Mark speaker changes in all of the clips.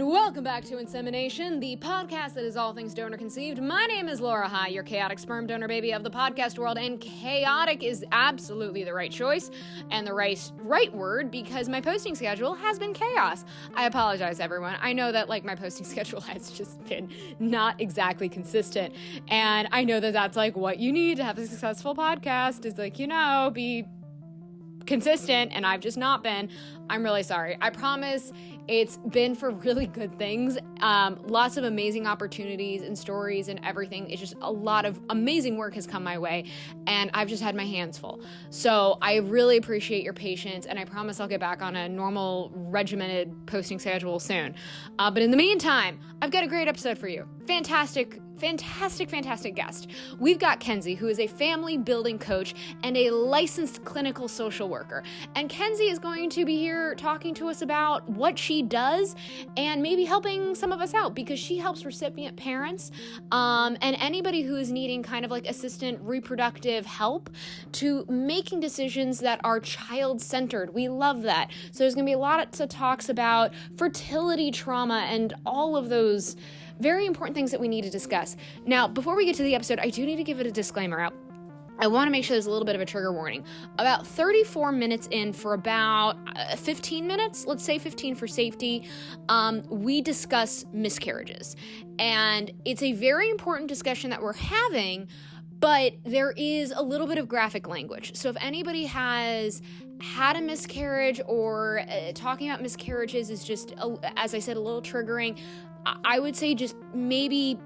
Speaker 1: And welcome back to Insemination, the podcast that is all things donor conceived. My name is Laura High, your chaotic sperm donor baby of the podcast world, and chaotic is absolutely the right choice and the right word because my posting schedule has been chaos. I apologize, everyone. I know that my posting schedule has just been not exactly consistent, and I know that that's what you need to have a successful podcast is be consistent, and I've just not been. I'm really sorry. I promise it's been for really good things. Lots of amazing opportunities and stories and everything. It's just a lot of amazing work has come my way, and I've just had my hands full. So I really appreciate your patience, and I promise I'll get back on a normal, regimented posting schedule soon. But in the meantime, I've got a great episode for you. Fantastic guest. We've got Kenzie, who is a family building coach and a licensed clinical social worker. And Kenzie is going to be here talking to us about what she does and maybe helping some of us out because she helps recipient parents and anybody who is needing kind of assistant reproductive help to making decisions that are child-centered. We love that. So there's going to be lots of talks about fertility trauma and all of those very important things that we need to discuss. Now, before we get to the episode, I do need to give it a disclaimer out. I want to make sure there's a little bit of a trigger warning. About 34 minutes in for about 15 minutes, let's say 15 for safety, we discuss miscarriages. And it's a very important discussion that we're having, but there is a little bit of graphic language. So if anybody has had a miscarriage or talking about miscarriages is just, as I said, a little triggering, I would say just maybe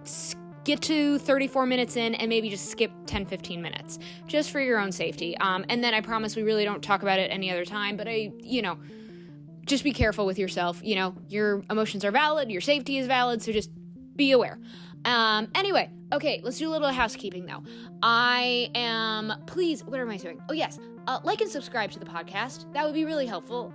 Speaker 1: get to 34 minutes in and maybe just skip 10, 15 minutes just for your own safety. And then I promise we really don't talk about it any other time, but just be careful with yourself. Your emotions are valid, your safety is valid, so just be aware. Anyway, okay, let's do a little housekeeping though. What am I doing? Oh yes, like and subscribe to the podcast. That would be really helpful.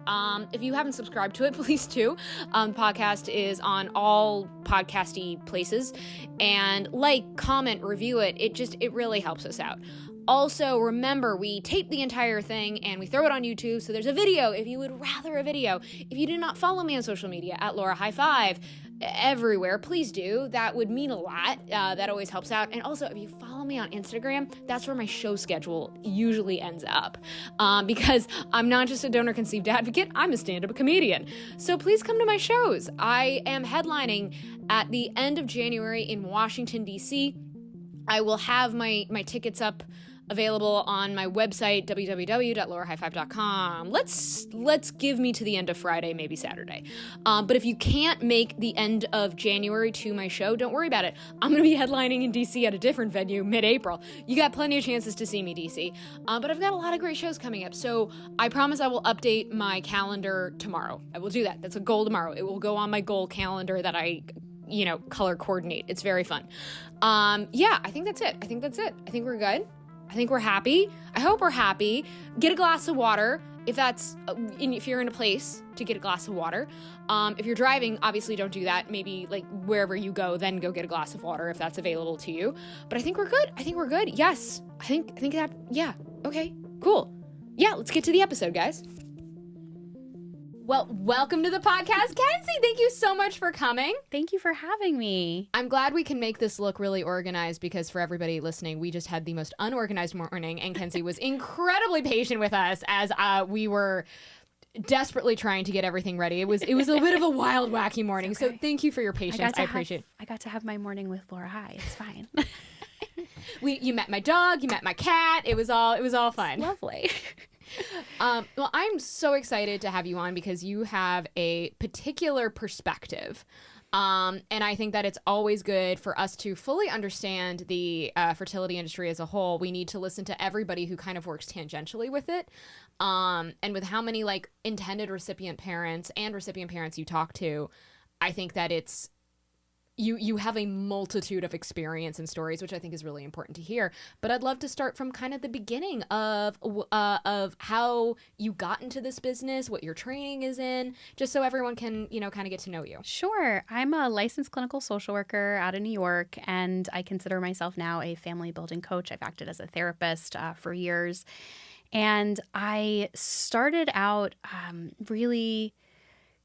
Speaker 1: If you haven't subscribed to it, please do. The podcast is on all podcasty places, and comment, review it. It really helps us out. Also, remember, we tape the entire thing and we throw it on YouTube, so there's a video if you would rather a video. If you do not follow me on social media at Laura High Five everywhere, please do. That would mean a lot. That always helps out. And also, if you follow me on Instagram, that's where my show schedule usually ends up. Because I'm not just a donor-conceived advocate, I'm a stand-up comedian. So please come to my shows. I am headlining at the end of January in Washington, D.C. I will have my tickets up available on my website, www.laurahighfive.com. Let's give me to the end of Friday, maybe Saturday. But if you can't make the end of January to my show, don't worry about it. I'm going to be headlining in DC at a different venue mid-April. You got plenty of chances to see me, DC. But I've got a lot of great shows coming up, so I promise I will update my calendar tomorrow. I will do that. That's a goal tomorrow. It will go on my goal calendar that I color coordinate. It's very fun. I think that's it. I think we're good. I think we're happy. I hope we're happy. Get a glass of water if you're in a place to get a glass of water. If you're driving, obviously don't do that. Maybe wherever you go, then go get a glass of water if that's available to you. But I think we're good. Yes. I think that, yeah. Okay, cool. Yeah, let's get to the episode, guys. Well, welcome to the podcast, Kenzie. Thank you so much for coming.
Speaker 2: Thank you for having me.
Speaker 1: I'm glad we can make this look really organized because for everybody listening, we just had the most unorganized morning, and Kenzie was incredibly patient with us as we were desperately trying to get everything ready. It was a bit of a wild, wacky morning. Okay. So thank you for your patience. I appreciate it.
Speaker 2: I got to have my morning with Laura High. It's fine.
Speaker 1: You met my dog. You met my cat. It was all fun.
Speaker 2: Lovely.
Speaker 1: Well, I'm so excited to have you on because you have a particular perspective. And I think that it's always good for us to fully understand the fertility industry as a whole. We need to listen to everybody who kind of works tangentially with it. And with how many intended recipient parents you talk to, I think that it's you have a multitude of experience and stories, which I think is really important to hear. But I'd love to start from kind of the beginning of how you got into this business, what your training is in, just so everyone can, kind of get to know you.
Speaker 2: Sure. I'm a licensed clinical social worker out of New York, and I consider myself now a family building coach. I've acted as a therapist for years. And I started out really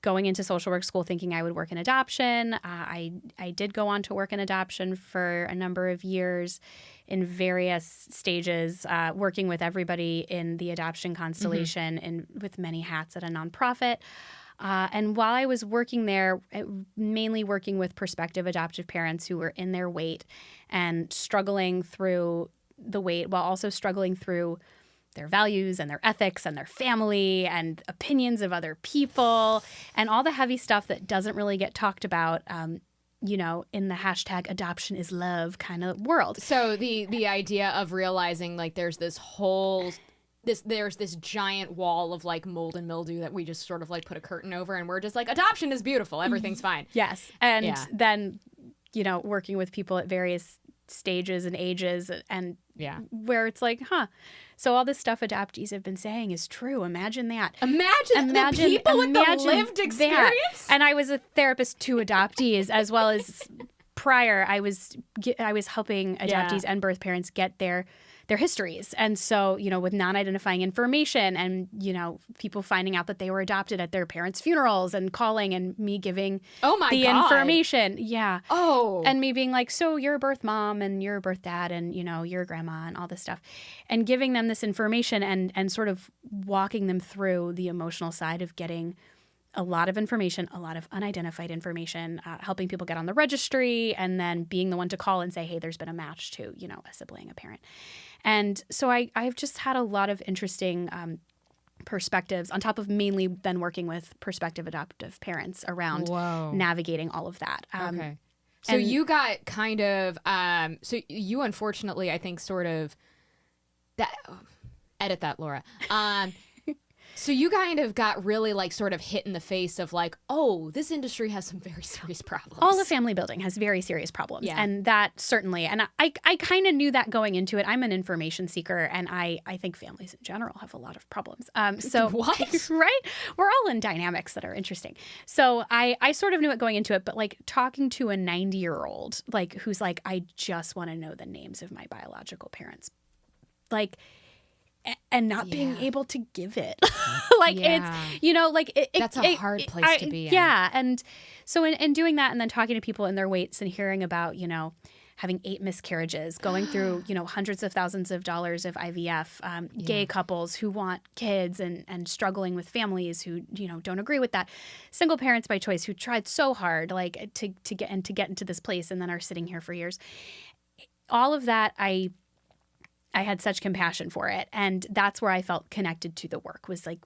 Speaker 2: going into social work school thinking I would work in adoption. I did go on to work in adoption for a number of years in various stages, working with everybody in the adoption constellation and with many hats at a nonprofit. And while I was working there, mainly working with prospective adoptive parents who were in their weight and struggling through the weight while also struggling through their values and their ethics and their family and opinions of other people and all the heavy stuff that doesn't really get talked about, you know, in the hashtag adoption is love kind of world.
Speaker 1: So the idea of realizing like there's this whole there's this giant wall of like mold and mildew that we just sort of like put a curtain over, and we're just like, adoption is beautiful, everything's fine.
Speaker 2: Yes. And then, you know, working with people at various stages and ages and where it's like, so all this stuff adoptees have been saying is true. Imagine that.
Speaker 1: Imagine the people with the lived experience.
Speaker 2: That. And I was a therapist to adoptees as well as prior. I was helping adoptees and birth parents get their histories. And so, you know, with non-identifying information and, you know, people finding out that they were adopted at their parents' funerals and calling and me giving the information. Yeah.
Speaker 1: Oh.
Speaker 2: And me being like, so you're a birth mom and you're a birth dad and, you know, you're a grandma and all this stuff. And giving them this information and sort of walking them through the emotional side of getting a lot of information, a lot of unidentified information, helping people get on the registry and then being the one to call and say, hey, there's been a match to, you know, a sibling, a parent. And so I've just had a lot of interesting perspectives on top of mainly then working with prospective adoptive parents around navigating all of that.
Speaker 1: Okay. So you got kind of, so you unfortunately, I think sort of, edit that, Laura. So you kind of got really like sort of hit in the face of like, oh, this industry has some very serious problems.
Speaker 2: All of family building has very serious problems. Yeah. And that certainly, and I kind of knew that going into it. I'm an information seeker and I think families in general have a lot of problems. So
Speaker 1: what?
Speaker 2: Right? We're all in dynamics that are interesting. So I sort of knew it going into it, but like talking to a 90-year-old, like who's like, I just want to know the names of my biological parents. Like, and not being able to give it. Like it's, you know, like
Speaker 1: that's a hard place to be in.
Speaker 2: Yeah. And so in doing that and then talking to people in their weights and hearing about, you know, having 8 miscarriages, going through, you know, hundreds of thousands of dollars of IVF, gay couples who want kids and struggling with families who, you know, don't agree with that, single parents by choice who tried so hard like to get into this place and then are sitting here for years. All of that I had such compassion for it. And that's where I felt connected to the work was like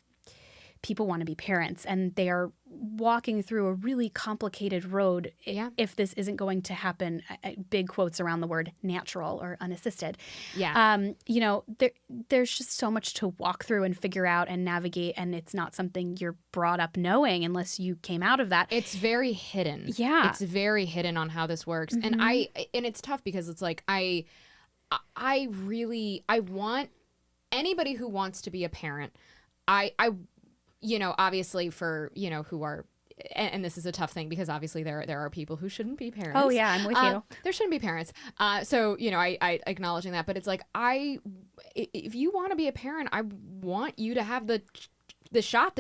Speaker 2: people want to be parents and they are walking through a really complicated road if this isn't going to happen, big quotes around the word natural or unassisted. Yeah. You know, there's just so much to walk through and figure out and navigate, and it's not something you're brought up knowing unless you came out of that.
Speaker 1: It's very hidden.
Speaker 2: Yeah.
Speaker 1: It's very hidden on how this works. And it's tough because it's like I want anybody who wants to be a parent. I you know, obviously for, you know, who are, and this is a tough thing because obviously there are people who shouldn't be parents.
Speaker 2: Oh yeah, I'm with you.
Speaker 1: There shouldn't be parents. So, you know, I acknowledging that, but it's like, if you want to be a parent, I want you to have the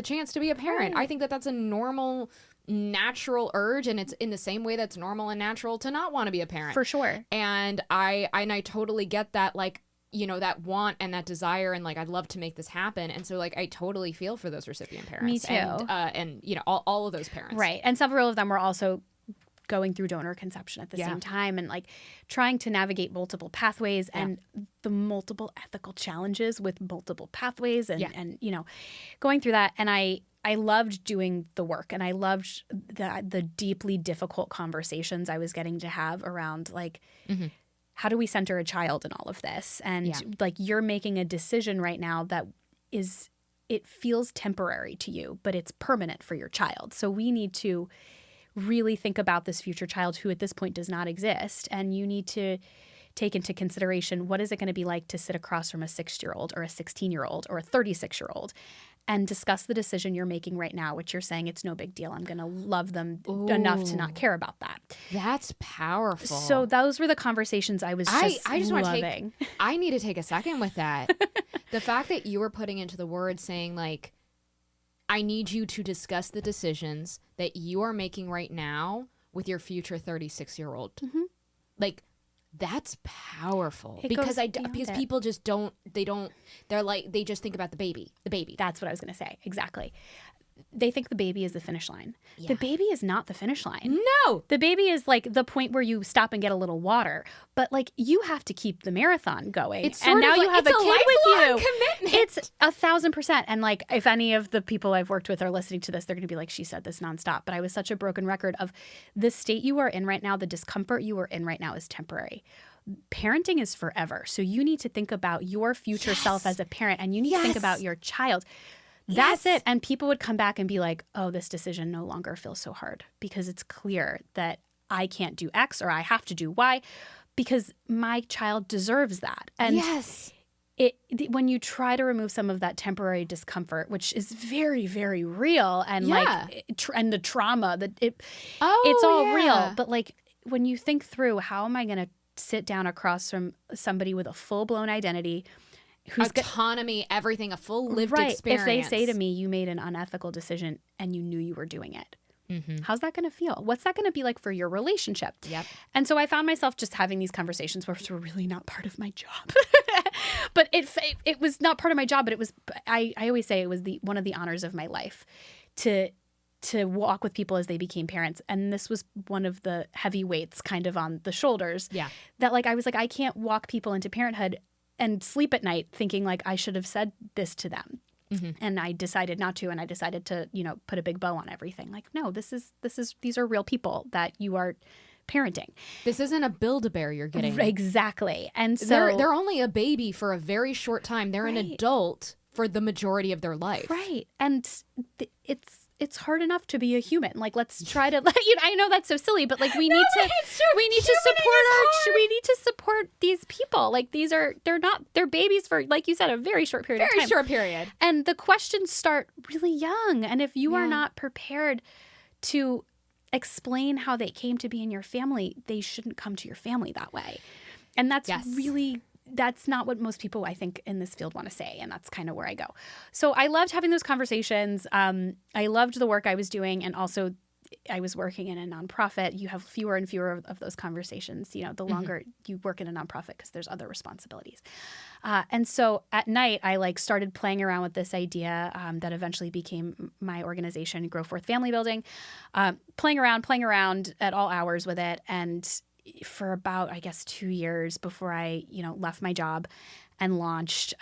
Speaker 1: chance to be a parent. Right. I think that that's a normal, natural urge, and it's in the same way that's normal and natural to not want to be a parent.
Speaker 2: For sure.
Speaker 1: And I totally get that, like, you know, that want and that desire, and like I'd love to make this happen. And so like I totally feel for those recipient parents.
Speaker 2: Me too.
Speaker 1: And you know, all of those parents.
Speaker 2: Right. And several of them were also going through donor conception at the same time and like trying to navigate multiple pathways and the multiple ethical challenges with multiple pathways and you know, going through that. And I loved doing the work, and I loved the deeply difficult conversations I was getting to have around like, how do we center a child in all of this? And like, you're making a decision right now that it feels temporary to you, but it's permanent for your child. So we need to really think about this future child who at this point does not exist. And you need to take into consideration, what is it going to be like to sit across from a 6-year-old or a 16-year-old or a 36-year-old and discuss the decision you're making right now, which you're saying it's no big deal. I'm going to love them enough to not care about that.
Speaker 1: That's powerful.
Speaker 2: So those were the conversations I was just loving.
Speaker 1: I need to take a second with that. The fact that you were putting into the words saying like, I need you to discuss the decisions that you are making right now with your future 36-year-old.
Speaker 2: Mm-hmm.
Speaker 1: Like, that's powerful.
Speaker 2: It
Speaker 1: Because
Speaker 2: goes beyond it.
Speaker 1: people just they're like, they just think about the baby.
Speaker 2: That's what I was going to say. Exactly. They think the baby is the finish line.
Speaker 1: Yeah.
Speaker 2: The baby is not the finish line.
Speaker 1: No.
Speaker 2: The baby is like the point where you stop and get a little water. But like you have to keep the marathon going.
Speaker 1: It's
Speaker 2: and now you have a kid with you.
Speaker 1: Commitment.
Speaker 2: It's 1,000%. And like if any of the people I've worked with are listening to this, they're going to be like, she said this nonstop. But I was such a broken record of the state you are in right now, the discomfort you are in right now is temporary. Parenting is forever. So you need to think about your future self as a parent, and you need to think about your child. That's it. And people would come back and be like, oh, this decision no longer feels so hard because it's clear that I can't do X or I have to do Y because my child deserves that. And when you try to remove some of that temporary discomfort, which is very, very real, and and the trauma, it's all real. But like when you think through, how am I going to sit down across from somebody with a full-blown identity, who's
Speaker 1: autonomy, everything, a full lived experience.
Speaker 2: If they say to me, you made an unethical decision and you knew you were doing it, how's that going to feel? What's that going to be like for your relationship?
Speaker 1: Yep.
Speaker 2: And so I found myself just having these conversations which were really not part of my job. But it was not part of my job, but it was, I always say it was one of the honors of my life to walk with people as they became parents. And this was one of the heavy weights kind of on the shoulders. Yeah. That like, I was like, I can't walk people into parenthood and sleep at night thinking like I should have said this to them. And I decided not to, and I decided to, put a big bow on everything. Like, no, these are real people that you are parenting.
Speaker 1: This isn't a Build-A-Bear you're getting.
Speaker 2: Exactly. And so
Speaker 1: they're only a baby for a very short time. They're an adult for the majority of their life.
Speaker 2: Right. And it's hard enough to be a human. Like, let's try to. I know that's so silly, but like we need to support these people. Like they're babies for, like you said, a very short period of time.
Speaker 1: Very short period.
Speaker 2: And the questions start really young. And if you are not prepared to explain how they came to be in your family, they shouldn't come to your family that way. And that's that's not what most people, I think, in this field want to say. And that's kind of where I go. So I loved having those conversations. I loved the work I was doing. And also I was working in a nonprofit. You have fewer and fewer of those conversations, the longer you work in a nonprofit because there's other responsibilities. And so at night, I started playing around with this idea that eventually became my organization, Grow Forth Family Building, playing around at all hours with it. And for about, I guess, 2 years before I, left my job and launched,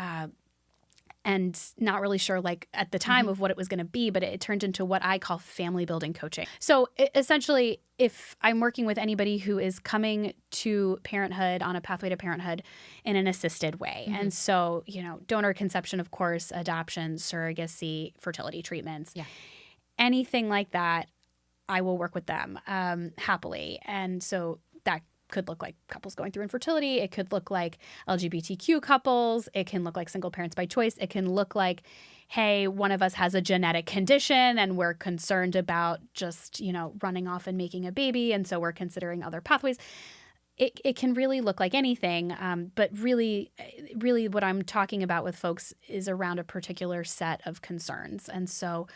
Speaker 2: and not really sure, at the time of what it was going to be, but it turned into what I call family building coaching. So essentially, if I'm working with anybody who is coming to parenthood on a pathway to parenthood in an assisted way, and so, donor conception, of course, adoption, surrogacy, fertility treatments, anything like that, I will work with them happily. And so that could look like couples going through infertility. It could look like LGBTQ couples. It can look like single parents by choice. It can look like, hey, one of us has a genetic condition and we're concerned about just, running off and making a baby. And so we're considering other pathways. It can really look like anything. But really what I'm talking about with folks is around a particular set of concerns. And so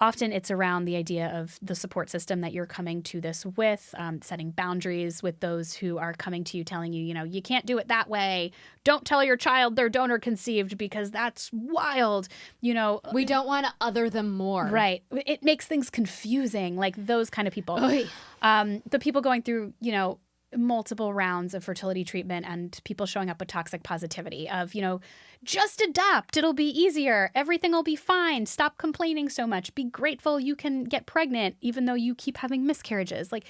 Speaker 2: often it's around the idea of the support system that you're coming to this with, setting boundaries with those who are coming to you telling you, you can't do it that way. Don't tell your child they're donor conceived because that's wild.
Speaker 1: We don't want to other them more.
Speaker 2: Right. It makes things confusing, like those kind of people. The people going through, multiple rounds of fertility treatment and people showing up with toxic positivity of, just adopt. It'll be easier. Everything will be fine. Stop complaining so much. Be grateful you can get pregnant even though you keep having miscarriages. Like,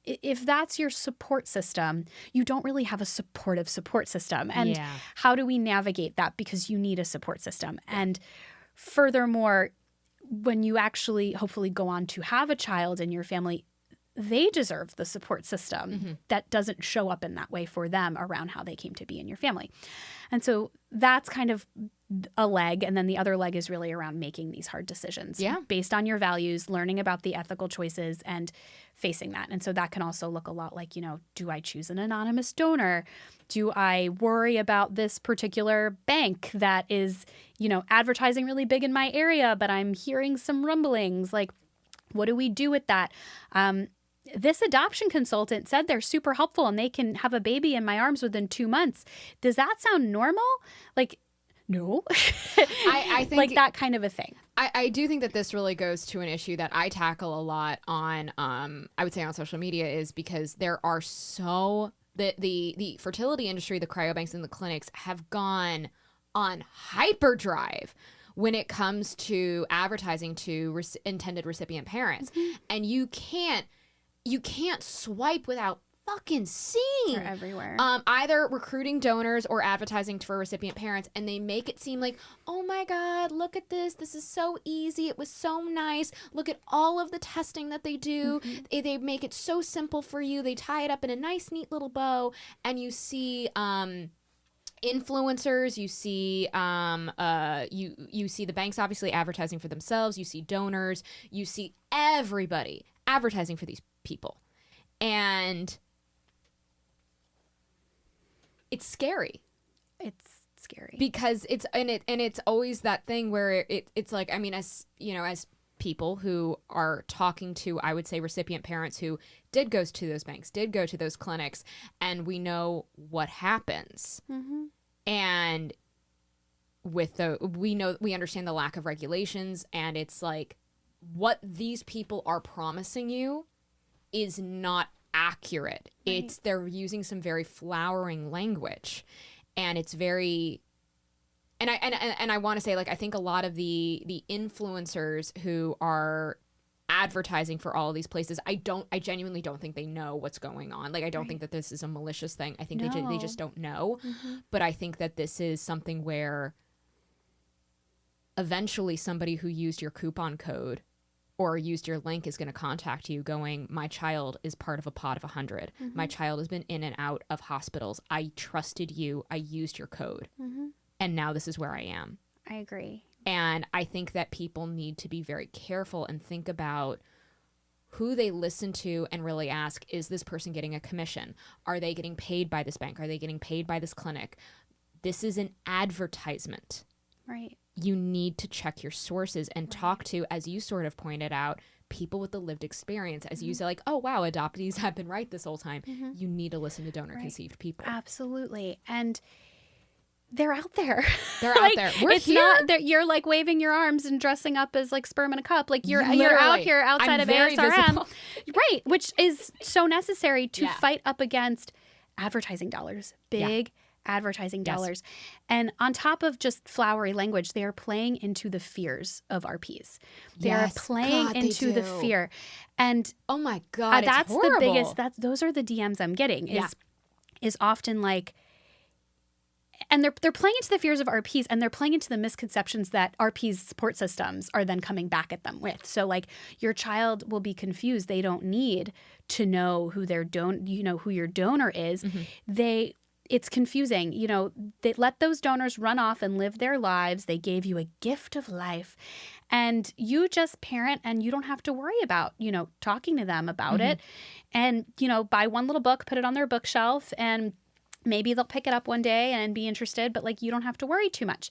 Speaker 2: if that's your support system, you don't really have a supportive support system. And how do we navigate that? Because you need a support system. And furthermore, when you actually hopefully go on to have a child in your family, they deserve the support system that doesn't show up in that way for them around how they came to be in your family. And so that's kind of a leg, and then the other leg is really around making these hard decisions based on your values, learning about the ethical choices and facing that. And so that can also look a lot like, do I choose an anonymous donor? Do I worry about this particular bank that is, advertising really big in my area, but I'm hearing some rumblings? Like, what do we do with that? This adoption consultant said they're super helpful and they can have a baby in my arms within 2 months. Does that sound normal? Like, no.
Speaker 1: I think
Speaker 2: like that kind of a thing.
Speaker 1: I do think that this really goes to an issue that I tackle a lot on, I would say on social media, is because there are the fertility industry, the cryobanks and the clinics have gone on hyperdrive when it comes to advertising to intended recipient parents. And you can't swipe without fucking seeing.
Speaker 2: They're everywhere.
Speaker 1: Either recruiting donors or advertising for recipient parents, and they make it seem like, oh my God, look at this. This is so easy. It was so nice. Look at all of the testing that they do. They make it so simple for you. They tie it up in a nice, neat little bow, and you see influencers, you see you see the banks obviously advertising for themselves, you see donors, you see everybody advertising for these people. And it's scary.
Speaker 2: It's scary
Speaker 1: because it's always that thing where it's like, I mean, as people who are talking to, I would say, recipient parents who did go to those banks, did go to those clinics, and we know what happens. And we understand the lack of regulations, and it's like, what these people are promising you is not accurate. Right. They're using some very flowering language, and it's very, and I want to say, like, I think a lot of the influencers who are advertising for all of these places, I genuinely don't think they know what's going on. Like, I don't think that this is a malicious thing. I think they just don't know. But I think that this is something where eventually somebody who used your coupon code or used your link is going to contact you going, my child is part of a pot of 100. My child has been in and out of hospitals. I trusted you. I used your code. And now this is where I am.
Speaker 2: I agree.
Speaker 1: And I think that people need to be very careful and think about who they listen to and really ask, is this person getting a commission? Are they getting paid by this bank? Are they getting paid by this clinic? This is an advertisement.
Speaker 2: Right.
Speaker 1: You need to check your sources and talk to, as you sort of pointed out, people with the lived experience. As you say, like, oh, wow, adoptees have been right this whole time. You need to listen to donor-conceived people.
Speaker 2: Absolutely. And they're out there.
Speaker 1: They're out there. We're
Speaker 2: it's
Speaker 1: here.
Speaker 2: Not that you're like waving your arms and dressing up as like sperm in a cup. Like you're out here outside of ASRM. Right. Which is so necessary to fight up against advertising dollars. Big advertising dollars. And on top of just flowery language, they are playing into the fears of RPs. They are playing into the fear. And
Speaker 1: oh my God,
Speaker 2: that's
Speaker 1: it's horrible.
Speaker 2: the biggest, those are the DMs I'm getting is often like, and they're playing into the fears of RPs, and they're playing into the misconceptions that RPs support systems are then coming back at them with. So like your child will be confused. They don't need to know who who your donor is. It's confusing. They let those donors run off and live their lives. They gave you a gift of life, and you just parent, and you don't have to worry about, talking to them about it. And, buy one little book, put it on their bookshelf, and maybe they'll pick it up one day and be interested, but like, you don't have to worry too much.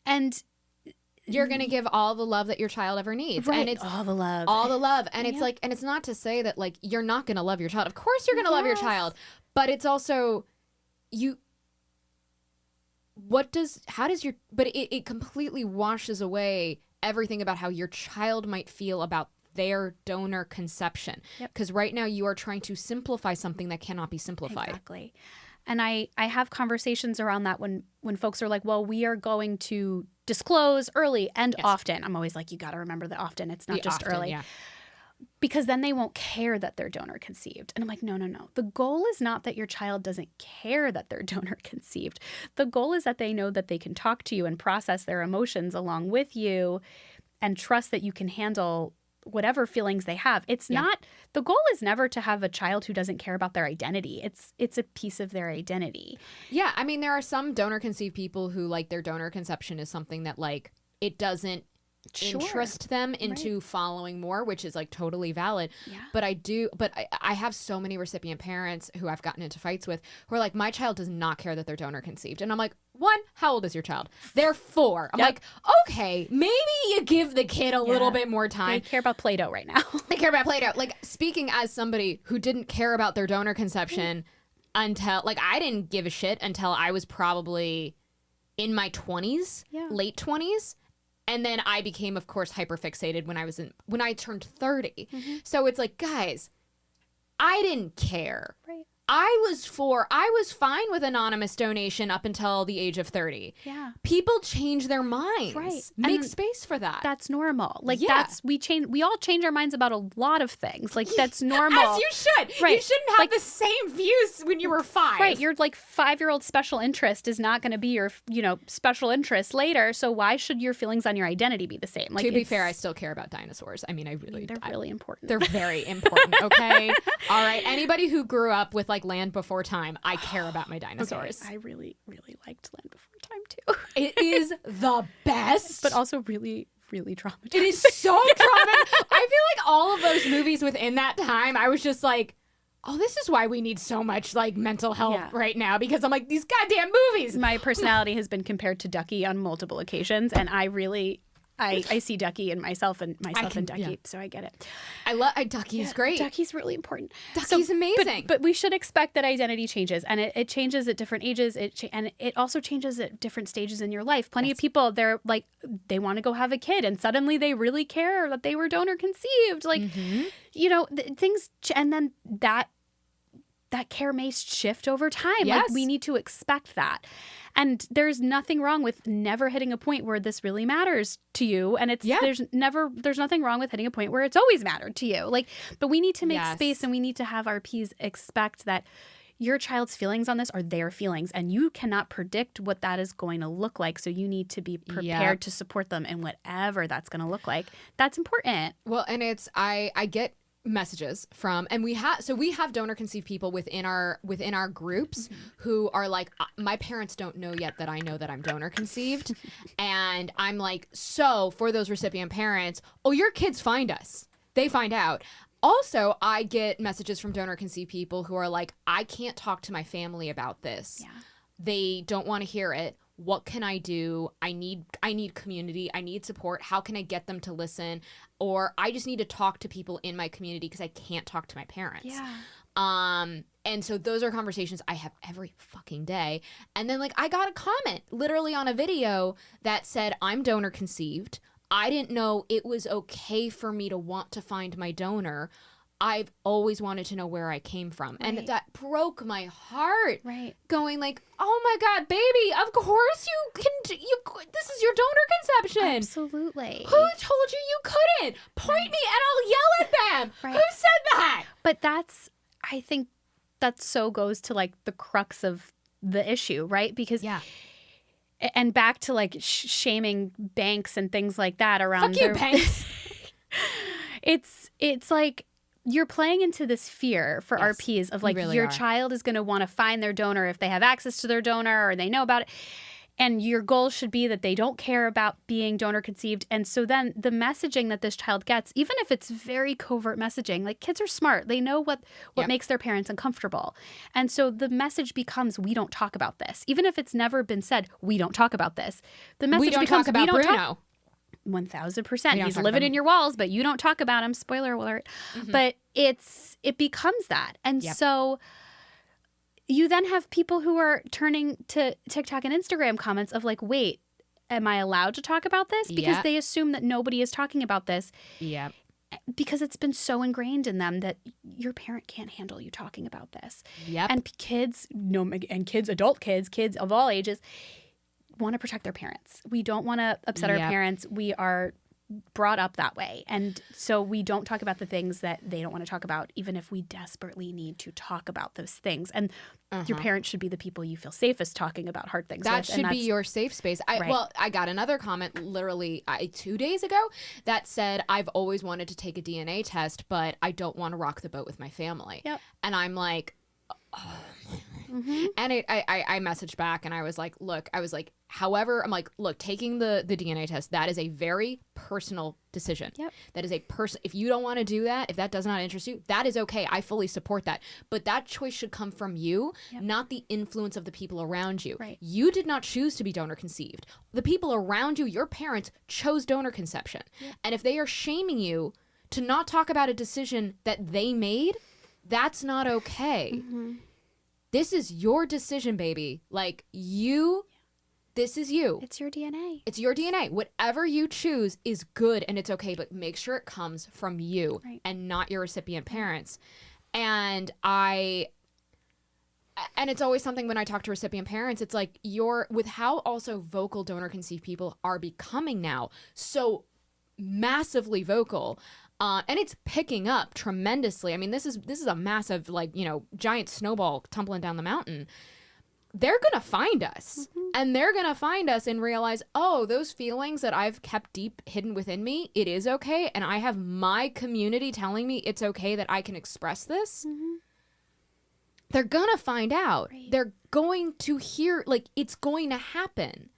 Speaker 2: And
Speaker 1: you're going to give all the love that your child ever needs.
Speaker 2: Right.
Speaker 1: And it's
Speaker 2: all the love.
Speaker 1: And it's like, and it's not to say that like, you're not going to love your child. Of course you're going to love your child, but it's also it completely washes away everything about how your child might feel about their donor conception. Because right now you are trying to simplify something that cannot be simplified.
Speaker 2: Exactly. And I have conversations around that when folks are like, well, we are going to disclose early and often. I'm always like, you got to remember the often. It's not just early. Because then they won't care that they're donor conceived. And I'm like, no. The goal is not that your child doesn't care that they're donor conceived. The goal is that they know that they can talk to you and process their emotions along with you and trust that you can handle whatever feelings they have. It's not, the goal is never to have a child who doesn't care about their identity. It's a piece of their identity.
Speaker 1: Yeah. I mean, there are some donor conceived people who like their donor conception is something that like it doesn't interest them into following more, which is like totally valid. Yeah. But I have so many recipient parents who I've gotten into fights with who are like, my child does not care that they're donor conceived. And I'm like, one, how old is your child? They're 4. I'm like, okay, maybe you give the kid a little bit more time.
Speaker 2: They care about Play-Doh right now.
Speaker 1: They care about Play-Doh. Like, speaking as somebody who didn't care about their donor conception until, like, I didn't give a shit until I was probably in my 20s, late 20s. And then I became, of course, hyperfixated when I turned 30. Mm-hmm. So it's like, guys, I didn't care. Right. I was fine with anonymous donation up until the age of 30. Yeah. People change their minds. Right. Make space for that.
Speaker 2: That's normal. Like we all change our minds about a lot of things. Like that's normal.
Speaker 1: As you should. Right. You shouldn't have the same views when you were 5.
Speaker 2: Right. Your like 5-year-old special interest is not going to be your, special interest later. So why should your feelings on your identity be the same? Like,
Speaker 1: to be fair, I still care about dinosaurs. I mean,
Speaker 2: they're really important.
Speaker 1: They're very important. Okay. All right. Anybody who grew up with like Land Before Time, I care about my dinosaurs.
Speaker 2: Okay. I really, really liked Land Before Time too.
Speaker 1: It is the best.
Speaker 2: But also really, really traumatizing.
Speaker 1: It is so traumatizing. I feel like all of those movies within that time, I was just like, oh, this is why we need so much like mental health right now, because I'm like, these goddamn movies.
Speaker 2: My personality has been compared to Ducky on multiple occasions, and I see Ducky in myself and Ducky, so I get it.
Speaker 1: I love Ducky's great.
Speaker 2: Ducky's really important.
Speaker 1: Ducky's amazing.
Speaker 2: But we should expect that identity changes, and it changes at different ages. And it also changes at different stages in your life. Plenty of people, they're like, they want to go have a kid, and suddenly they really care that they were donor conceived. Like, things, and then that care may shift over time. Yes. Like we need to expect that. And there's nothing wrong with never hitting a point where this really matters to you. And there's nothing wrong with hitting a point where it's always mattered to you. Like, but we need to make space, and we need to have our P's expect that your child's feelings on this are their feelings, and you cannot predict what that is going to look like. So you need to be prepared to support them in whatever that's going to look like. That's important.
Speaker 1: Well, and I get messages from, and we have donor conceived people within our groups who are like, my parents don't know yet that I know that I'm donor conceived. And I'm like, so for those recipient parents, your kids find us. They find out. Also, I get messages from donor conceived people who are like, I can't talk to my family about this. Yeah. They don't want to hear it. What can I do? I need community. I need support. How can I get them to listen? Or I just need to talk to people in my community because I can't talk to my parents. Yeah. And so those are conversations I have every fucking day. And then like I got a comment literally on a video that said, I'm donor conceived. I didn't know it was okay for me to want to find my donor. I've always wanted to know where I came from. Right. And that broke my heart. Right. Going like, oh my God, baby, of course you can, this is your donor conception.
Speaker 2: Absolutely.
Speaker 1: Who told you couldn't? Point me and I'll yell at them. Right. Who said that?
Speaker 2: But I think that so goes to like the crux of the issue, right? Because and back to like shaming banks and things like that around.
Speaker 1: Fuck you, banks.
Speaker 2: It's like, you're playing into this fear for RPs of like really your child is going to want to find their donor if they have access to their donor or they know about it. And your goal should be that they don't care about being donor conceived. And so then the messaging that this child gets, even if it's very covert messaging, like kids are smart. They know what makes their parents uncomfortable. And so the message becomes, we don't talk about this. Even if it's never been said, we don't talk about this. The message becomes,
Speaker 1: we don't talk about Bruno.
Speaker 2: 1,000%. He's living in your walls, but you don't talk about him. Spoiler alert. Mm-hmm. But it becomes that. And so you then have people who are turning to TikTok and Instagram comments of like, wait, am I allowed to talk about this? Because they assume that nobody is talking about this. Yeah. Because it's been so ingrained in them that your parent can't handle you talking about this. Yep. And kids of all ages, want to protect their parents. We don't want to upset our parents. We are brought up that way. And so we don't talk about the things that they don't want to talk about, even if we desperately need to talk about those things. And your parents should be the people you feel safest talking about hard things
Speaker 1: that
Speaker 2: with.
Speaker 1: should be your safe space. Well, I got another comment literally 2 days ago that said, I've always wanted to take a DNA test, but I don't want to rock the boat with my family.
Speaker 2: Yep.
Speaker 1: And I'm like, oh. And I messaged back and I was like, however, I'm like, look, taking the DNA test, that is a very personal decision.
Speaker 2: Yep.
Speaker 1: That is if you don't want to do that, if that does not interest you, that is okay. I fully support that. But that choice should come from you, not the influence of the people around you.
Speaker 2: Right.
Speaker 1: You did not choose to be donor conceived. The people around you, your parents, chose donor conception. Yep. And if they are shaming you to not talk about a decision that they made, that's not okay. Mm-hmm. This is your decision, baby. Like, this is you.
Speaker 2: It's your DNA.
Speaker 1: It's your DNA. Whatever you choose is good and it's okay, but make sure it comes from you and not your recipient parents. And it's always something when I talk to recipient parents, it's like with how also vocal donor conceived people are becoming now, so massively vocal. And it's picking up tremendously. I mean, this is a massive, giant snowball tumbling down the mountain. They're going to find us. Mm-hmm. And they're going to find us and realize, oh, those feelings that I've kept deep hidden within me, it is okay. And I have my community telling me it's okay that I can express this. Mm-hmm. They're going to find out. Right. They're going to hear, it's going to happen.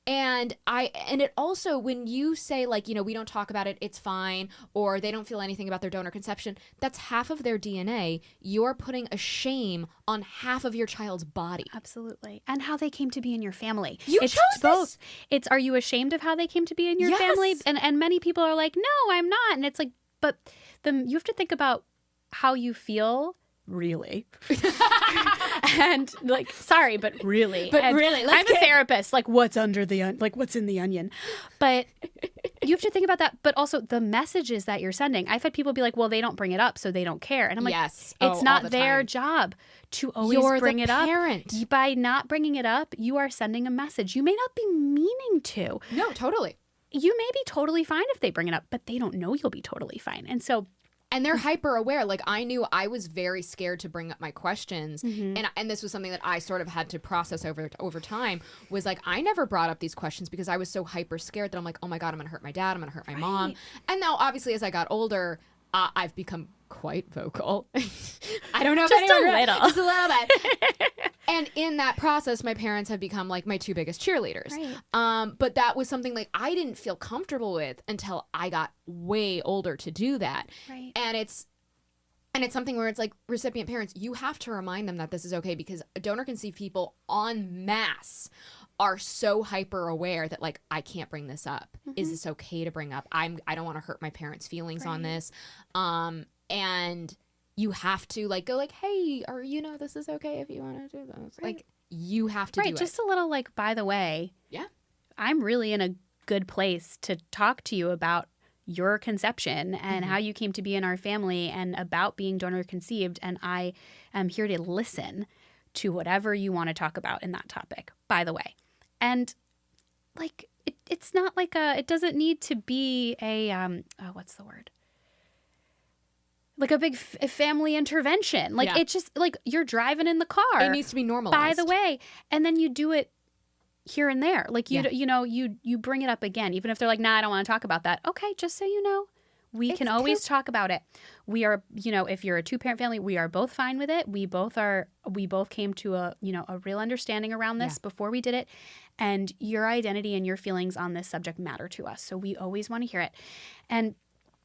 Speaker 1: And it also, when you say we don't talk about it, it's fine, or they don't feel anything about their donor conception, that's half of their DNA. You're putting a shame on half of your child's body.
Speaker 2: Absolutely. And how they came to be in your family.
Speaker 1: It's
Speaker 2: chose both. It's, are you ashamed of how they came to be in your family? And many people are like, no, I'm not. And it's like, but you have to think about how you feel. Really? And sorry, but really.
Speaker 1: But really,
Speaker 2: I'm a therapist. What's under the what's in the onion? But you have to think about that. But also the messages that you're sending. I've had people be like, well, they don't bring it up, so they don't care. And I'm like,
Speaker 1: yes.
Speaker 2: It's not their job to always bring it up.
Speaker 1: Parent.
Speaker 2: By not bringing it up, you are sending a message you may not be meaning to.
Speaker 1: No, totally.
Speaker 2: You may be totally fine if they bring it up, but they don't know you'll be totally fine. And so.
Speaker 1: And they're hyper aware. I knew I was very scared to bring up my questions. Mm-hmm. And this was something that I sort of had to process over time, was I never brought up these questions because I was so hyper scared that I'm like, oh my God, I'm going to hurt my dad. I'm going to hurt my mom. And now obviously as I got older, I've become quite vocal. I don't know if
Speaker 2: just a little
Speaker 1: bit. And in that process, my parents have become my two biggest cheerleaders.
Speaker 2: Right.
Speaker 1: But that was something I didn't feel comfortable with until I got way older to do that.
Speaker 2: Right.
Speaker 1: And it's something where it's recipient parents, you have to remind them that this is okay, because donor conceived people en masse are so hyper aware that I can't bring this up. Mm-hmm. Is this okay to bring up? I don't want to hurt my parents' feelings on this. And you have to go hey, or this is okay if you want to do this.
Speaker 2: Right.
Speaker 1: You have to do it.
Speaker 2: Just a little by the way.
Speaker 1: Yeah.
Speaker 2: I'm really in a good place to talk to you about your conception and how you came to be in our family and about being donor conceived, and I am here to listen to whatever you want to talk about in that topic, by the way. And it's not it doesn't need to be a what's the word? A big family intervention. It's just you're driving in the car.
Speaker 1: It needs to be normalized.
Speaker 2: By the way, and then you do it here and there. You bring it up again, even if they're nah, I don't want to talk about that. Okay, just so you know, we can always talk about it. We are, if you're a two-parent family, we are both fine with it. We both came to a real understanding around this before we did it. And your identity and your feelings on this subject matter to us. So we always want to hear it. And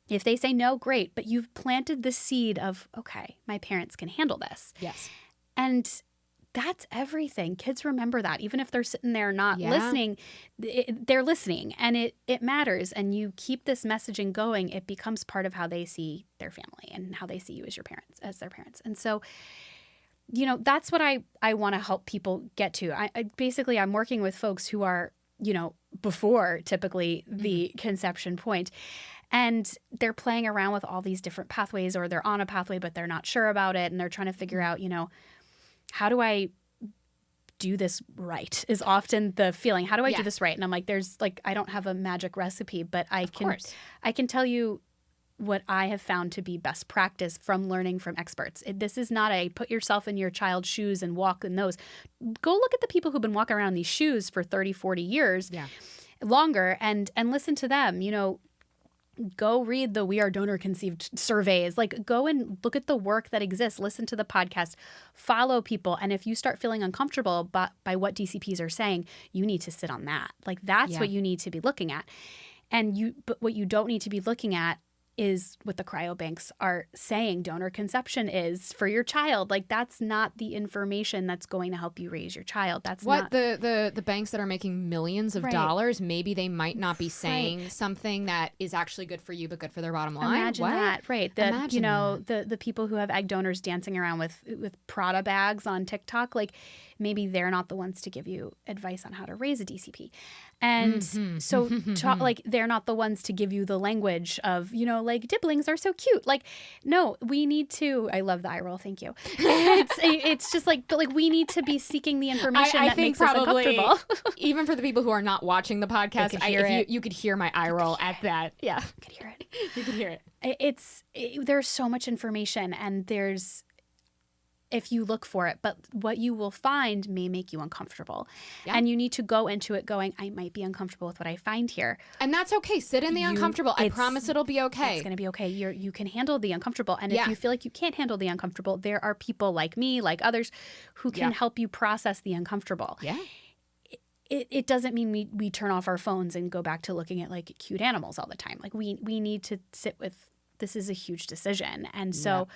Speaker 2: if they say no, great. But you've planted the seed of, okay, my parents can handle this.
Speaker 1: Yes.
Speaker 2: And that's everything. Kids remember that. Even if they're sitting there not listening, they're listening. And it matters. And you keep this messaging going, it becomes part of how they see their family and how they see you as their parents. And so, that's what I want to help people get to. I'm working with folks who are, before typically the conception point. And they're playing around with all these different pathways, or they're on a pathway, but they're not sure about it. And they're trying to figure out, how do I do this right is often the feeling. How do I do this right? And I'm like, I don't have a magic recipe, but I can tell you what I have found to be best practice from learning from experts. This is not a put yourself in your child's shoes and walk in those. Go look at the people who've been walking around in these shoes for 30, 40 years longer and listen to them. Go read the We Are Donor Conceived surveys. Like, go and look at the work that exists. Listen to the podcast. Follow people. And if you start feeling uncomfortable by what DCPs are saying, you need to sit on that. Like, that's what you need to be looking at. But what you don't need to be looking at is what the cryobanks are saying donor conception is for your child. Like, that's not the information that's going to help you raise your child. That's not
Speaker 1: the banks that are making millions of dollars. Maybe they might not be saying something that is actually good for you, but good for their bottom line.
Speaker 2: Imagine that, right? The people who have egg donors dancing around with Prada bags on TikTok, like, maybe they're not the ones to give you advice on how to raise a DCP. And so they're not the ones to give you the language of, like, dibblings are so cute. Like, no, we need to, I love the eye roll. Thank you. It's just like, but like, we need to be seeking the information that makes us uncomfortable.
Speaker 1: Even for the people who are not watching the podcast, you could hear my eye roll at that. Yeah.
Speaker 2: You could hear it.
Speaker 1: You could hear it.
Speaker 2: There's so much information and if you look for it, but what you will find may make you uncomfortable. Yeah. And you need to go into it going, I might be uncomfortable with what I find here.
Speaker 1: And that's okay. Sit in the uncomfortable. I promise it'll be okay.
Speaker 2: It's going to be okay. You can handle the uncomfortable. And if you feel like you can't handle the uncomfortable, there are people like me, like others, who can help you process the uncomfortable.
Speaker 1: Yeah.
Speaker 2: It doesn't mean we turn off our phones and go back to looking at like cute animals all the time. Like we need to sit with, this is a huge decision. And so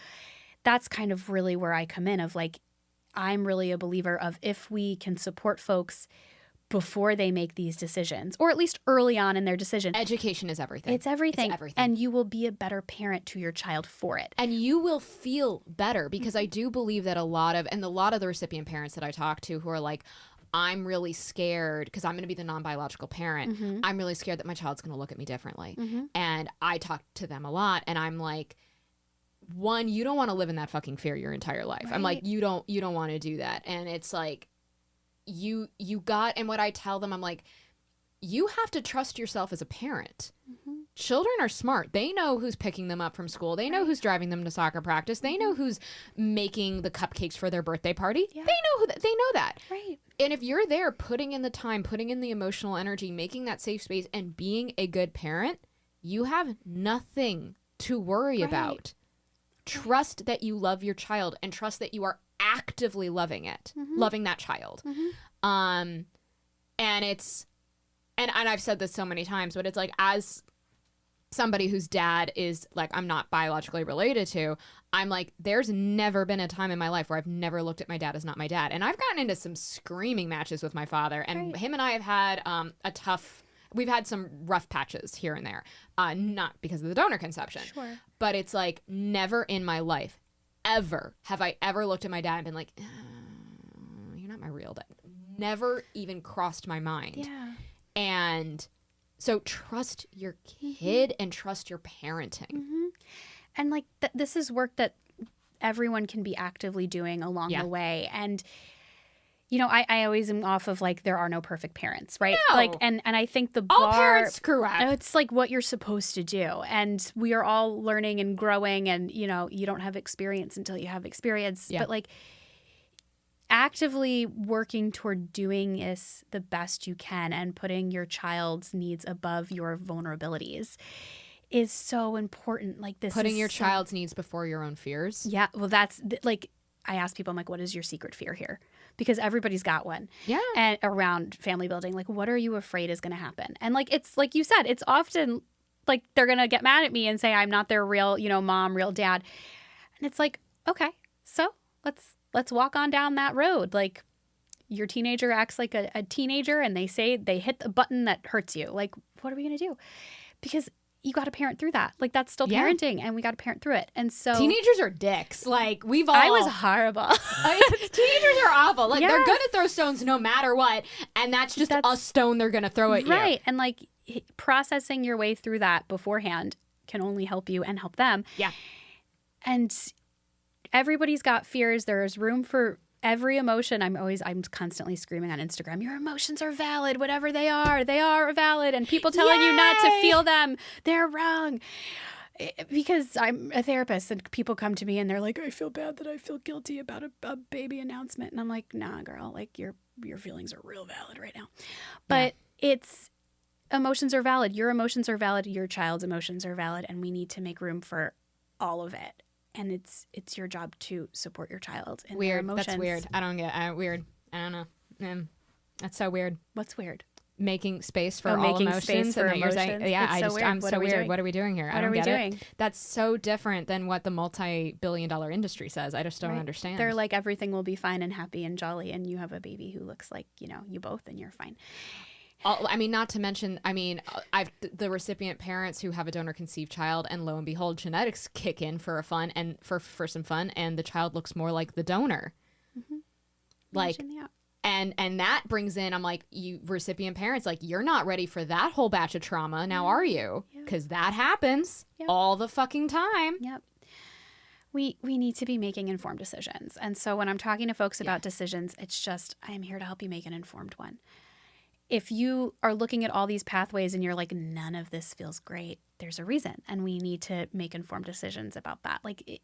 Speaker 2: that's kind of really where I come in of like, I'm really a believer of if we can support folks before they make these decisions, or at least early on in their decision.
Speaker 1: Education is everything.
Speaker 2: It's everything. And you will be a better parent to your child for it.
Speaker 1: And you will feel better because I do believe that a lot of the recipient parents that I talk to who are like, I'm really scared because I'm going to be the non-biological parent. I'm really scared that my child's going to look at me differently. And I talk to them a lot and I'm like, one, you don't want to live in that fucking fear your entire life. Right. I'm like, you don't want to do that. And it's like, and what I tell them, I'm like, you have to trust yourself as a parent. Children are smart. They know who's picking them up from school. They know who's driving them to soccer practice. They know who's making the cupcakes for their birthday party. Yeah. They know that.
Speaker 2: Right.
Speaker 1: And if you're there putting in the time, putting in the emotional energy, making that safe space and being a good parent, you have nothing to worry about. Trust that you love your child and trust that you are actively loving it, loving that child. And it's, and I've said this so many times, but it's like, as somebody whose dad is like, I'm not biologically related to, I'm like, there's never been a time in my life where I've never looked at my dad as not my dad. And I've gotten into some screaming matches with my father, and him and I have had we've had some rough patches here and there, not because of the donor conception, but it's like never in my life ever have I ever looked at my dad and been like, you're not my real dad. Never even crossed my mind.
Speaker 2: Yeah.
Speaker 1: And so trust your kid and trust your parenting.
Speaker 2: And like this is work that everyone can be actively doing along the way. And I always am off of like, there are no perfect parents, right?
Speaker 1: No.
Speaker 2: Like, and I think the bar,
Speaker 1: all parents screw up.
Speaker 2: It's like what you're supposed to do. And we are all learning and growing, and you don't have experience until you have experience. But like actively working toward doing this the best you can and putting your child's needs above your vulnerabilities is so important. Like this,
Speaker 1: putting your child's needs before your own fears.
Speaker 2: Yeah. Well, that's like, I ask people, I'm like, what is your secret fear here? Because everybody's got one. Yeah. And around family building, like, what are you afraid is going to happen? And like, it's like you said, it's often like they're going to get mad at me and say I'm not their real, mom, real dad. And it's like, okay, so let's walk on down that road. Like, your teenager acts like a teenager and they say they hit the button that hurts you. Like, what are we going to do? Because you got to parent through that. Like, that's still parenting, and we got to parent through it. And so
Speaker 1: teenagers are dicks. Like,
Speaker 2: I was horrible.
Speaker 1: Teenagers are awful. Like, they're going to throw stones no matter what, and that's a stone they're going to throw at you.
Speaker 2: Right. And like, processing your way through that beforehand can only help you and help them.
Speaker 1: Yeah.
Speaker 2: And everybody's got fears. There is room for every emotion, I'm constantly screaming on Instagram, your emotions are valid, whatever they are valid. And people telling you not to feel them, they're wrong. Because I'm a therapist and people come to me and they're like, I feel bad that I feel guilty about a baby announcement. And I'm like, nah, girl, like your feelings are real valid right now. But it's emotions are valid. Your emotions are valid. Your child's emotions are valid. And we need to make room for all of it. And it's your job to support your child in their emotions.
Speaker 1: That's weird. I don't get weird. I don't know. That's so weird.
Speaker 2: What's weird?
Speaker 1: Making space for all emotions.
Speaker 2: Space for emotions. I'm
Speaker 1: so weird. What are we doing here?
Speaker 2: What are we doing?
Speaker 1: That's so different than what the multi-billion-dollar industry says. I just don't understand.
Speaker 2: They're like, everything will be fine and happy and jolly, and you have a baby who looks like, you both, and you're fine.
Speaker 1: I mean, not to mention, I've the recipient parents who have a donor-conceived child, and lo and behold, genetics kick in for some fun, and the child looks more like the donor. Mm-hmm. And that brings in, I'm like, you recipient parents, like, you're not ready for that whole batch of trauma. Now, are you? Because that happens all the fucking time.
Speaker 2: Yep. We need to be making informed decisions. And so when I'm talking to folks about decisions, it's just, I am here to help you make an informed one. If you are looking at all these pathways and you're like, none of this feels great, there's a reason. And we need to make informed decisions about that. Like,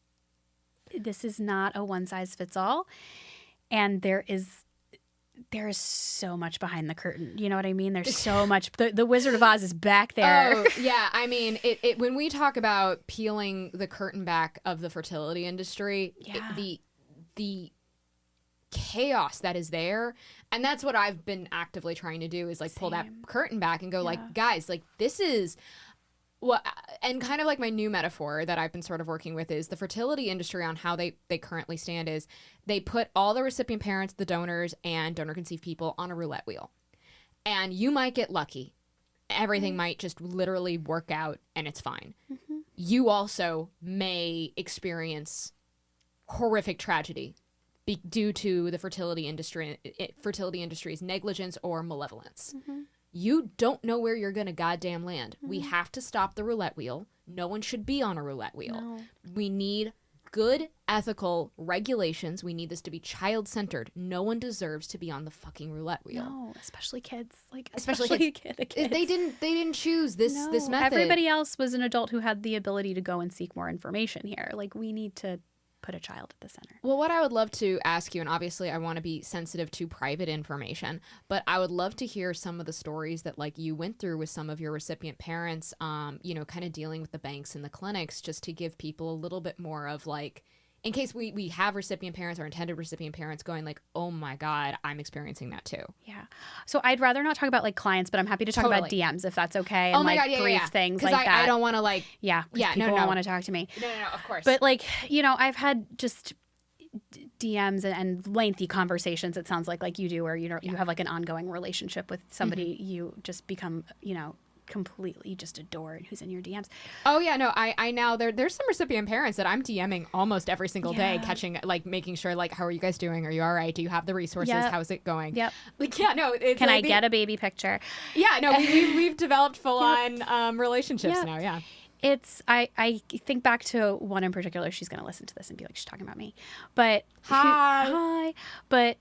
Speaker 2: this is not a one size fits all. And there is so much behind the curtain. You know what I mean? There's so much. The Wizard of Oz is back there.
Speaker 1: Oh, yeah. I mean, when we talk about peeling the curtain back of the fertility industry, the chaos that is there, and that's what I've been actively trying to do is like pull that curtain back and go like, guys, like this is what, and kind of like my new metaphor that I've been sort of working with is the fertility industry on how they currently stand is they put all the recipient parents, the donors, and donor conceived people on a roulette wheel. And you might get lucky. Everything might just literally work out and it's fine. Mm-hmm. You also may experience horrific tragedy due to the fertility industry's negligence or malevolence. Mm-hmm. You don't know where you're going to goddamn land. Mm-hmm. We have to stop the roulette wheel. No one should be on a roulette wheel. No. We need good ethical regulations. We need this to be child-centered. No one deserves to be on the fucking roulette wheel.
Speaker 2: No, especially kids. Like
Speaker 1: especially kids. The kids. They didn't choose this method.
Speaker 2: Everybody else was an adult who had the ability to go and seek more information here. Like, we need to put a child at the center.
Speaker 1: Well, what I would love to ask you, and obviously I want to be sensitive to private information, but I would love to hear some of the stories that like you went through with some of your recipient parents, kind of dealing with the banks and the clinics, just to give people a little bit more of like, in case we have recipient parents or intended recipient parents going like, oh my God, I'm experiencing that too.
Speaker 2: Yeah. So I'd rather not talk about like clients, but I'm happy to talk about DMs if that's okay. And brief things like that.
Speaker 1: I don't want to like.
Speaker 2: Yeah. People won't want to talk to me.
Speaker 1: No, of course.
Speaker 2: But like, I've had just DMs and lengthy conversations. It sounds like you do, where you have like an ongoing relationship with somebody you just become, completely just adore and who's in your DMs.
Speaker 1: Oh yeah, no, I now there's some recipient parents that I'm DMing almost every single day, catching, like, making sure, like, how are you guys doing? Are you all right? Do you have the resources? How's it going?
Speaker 2: Yep.
Speaker 1: Like, yeah, no. It's
Speaker 2: Can I get a baby picture?
Speaker 1: Yeah, no, we've developed full on relationships now. Yeah.
Speaker 2: It's I think back to one in particular. She's gonna listen to this and be like, she's talking about me, but hi, but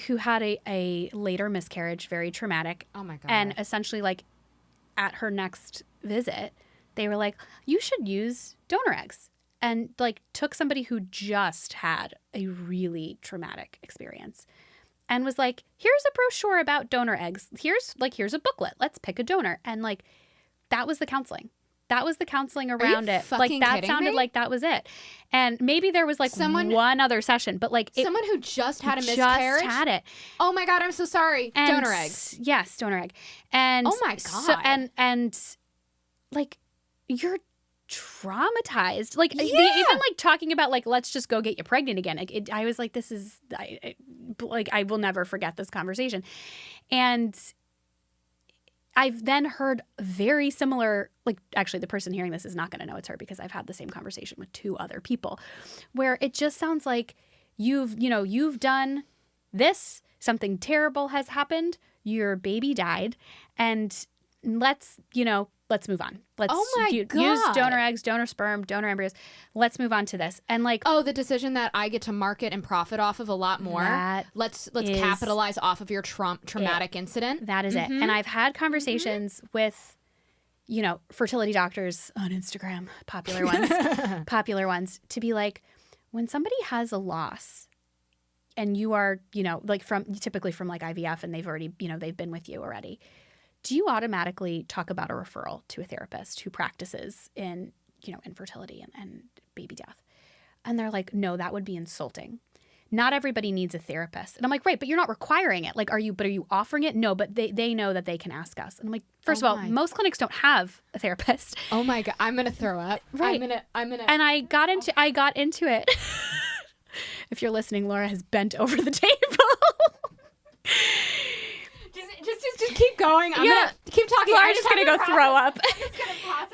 Speaker 2: who had a later miscarriage, very traumatic.
Speaker 1: Oh my God.
Speaker 2: And essentially, like, at her next visit, they were like, you should use donor eggs. And like took somebody who just had a really traumatic experience and was like, here's a brochure about donor eggs. Here's a booklet. Let's pick a donor. And like, that was the counseling. That was the counseling around it. Like, that sounded like that was it. And maybe there was like one other session, but like
Speaker 1: someone who just had a miscarriage.
Speaker 2: Just had it.
Speaker 1: Oh my God, I'm so sorry.
Speaker 2: And
Speaker 1: donor eggs.
Speaker 2: Yes, donor egg. And
Speaker 1: oh my God.
Speaker 2: And like, you're traumatized. Like, they even like talking about like, let's just go get you pregnant again. Like, I was like, this is I will never forget this conversation. And I've then heard very similar, like, actually the person hearing this is not going to know it's her because I've had the same conversation with 2 other people, where it just sounds like you've done this, something terrible has happened, your baby died, and let's let's move on. Let's
Speaker 1: God.
Speaker 2: use donor eggs, donor sperm, donor embryos. Let's move on to this. And like,
Speaker 1: the decision that I get to market and profit off of a lot more. Let's capitalize off of your traumatic incident.
Speaker 2: That is it. And I've had conversations with, fertility doctors on Instagram, popular ones, to be like, when somebody has a loss and you are, typically from like IVF and they've already, they've been with you already, do you automatically talk about a referral to a therapist who practices in, infertility and baby death? And they're like, no, that would be insulting. Not everybody needs a therapist. And I'm like, right, but you're not requiring it. Like, are you offering it? No, but they know that they can ask us. And I'm like, first of all, most clinics don't have a therapist.
Speaker 1: Oh my God, I'm going to throw up.
Speaker 2: Right.
Speaker 1: I'm going to.
Speaker 2: And I got into it. If you're listening, Laura has bent over the table.
Speaker 1: Just keep going. I'm gonna keep talking.
Speaker 2: I'm just gonna go throw up.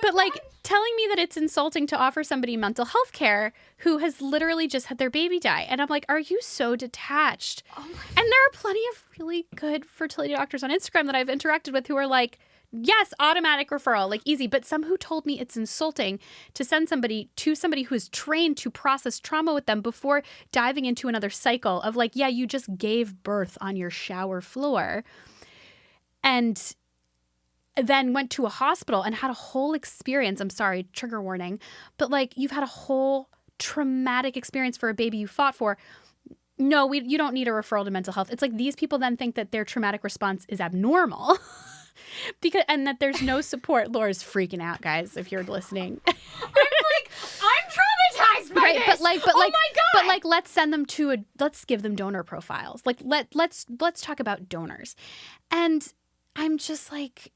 Speaker 2: But like telling me that it's insulting to offer somebody mental health care who has literally just had their baby die, and I'm like, are you so detached? And there are plenty of really good fertility doctors on Instagram that I've interacted with who are like, yes, automatic referral, like easy. But some who told me it's insulting to send somebody to somebody who is trained to process trauma with them before diving into another cycle of like, yeah, you just gave birth on your shower floor. And then went to a hospital and had a whole experience. I'm sorry, trigger warning. But like, you've had a whole traumatic experience for a baby you fought for. No, you don't need a referral to mental health. It's like these people then think that their traumatic response is abnormal. And that there's no support. Laura's freaking out, guys, if you're listening.
Speaker 1: I'm traumatized by this.
Speaker 2: But like,
Speaker 1: oh my God.
Speaker 2: But like, let's send them let's give them donor profiles. Like, let's talk about donors. And I'm just like,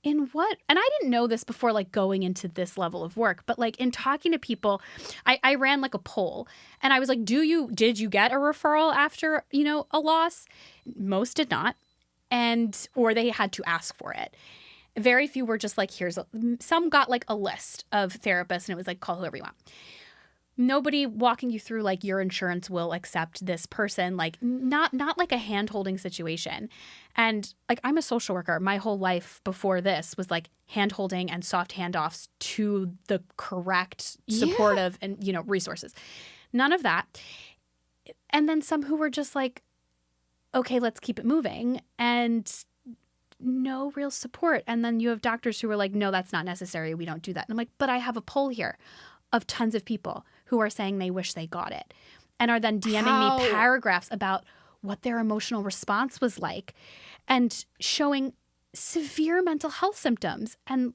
Speaker 2: in what? And I didn't know this before, like going into this level of work, but like in talking to people, I ran like a poll and I was like, did you get a referral after, a loss? Most did not. Or they had to ask for it. Very few were just like, some got like a list of therapists and it was like, call whoever you want. Nobody walking you through like your insurance will accept this person, like not like a hand-holding situation. And like, I'm a social worker. My whole life before this was like hand-holding and soft handoffs to the correct supportive and, resources. None of that. And then some who were just like, okay, let's keep it moving, and no real support. And then you have doctors who are like, no, that's not necessary. We don't do that. And I'm like, but I have a poll here of tons of people who are saying they wish they got it and are then DMing me paragraphs about what their emotional response was like and showing severe mental health symptoms and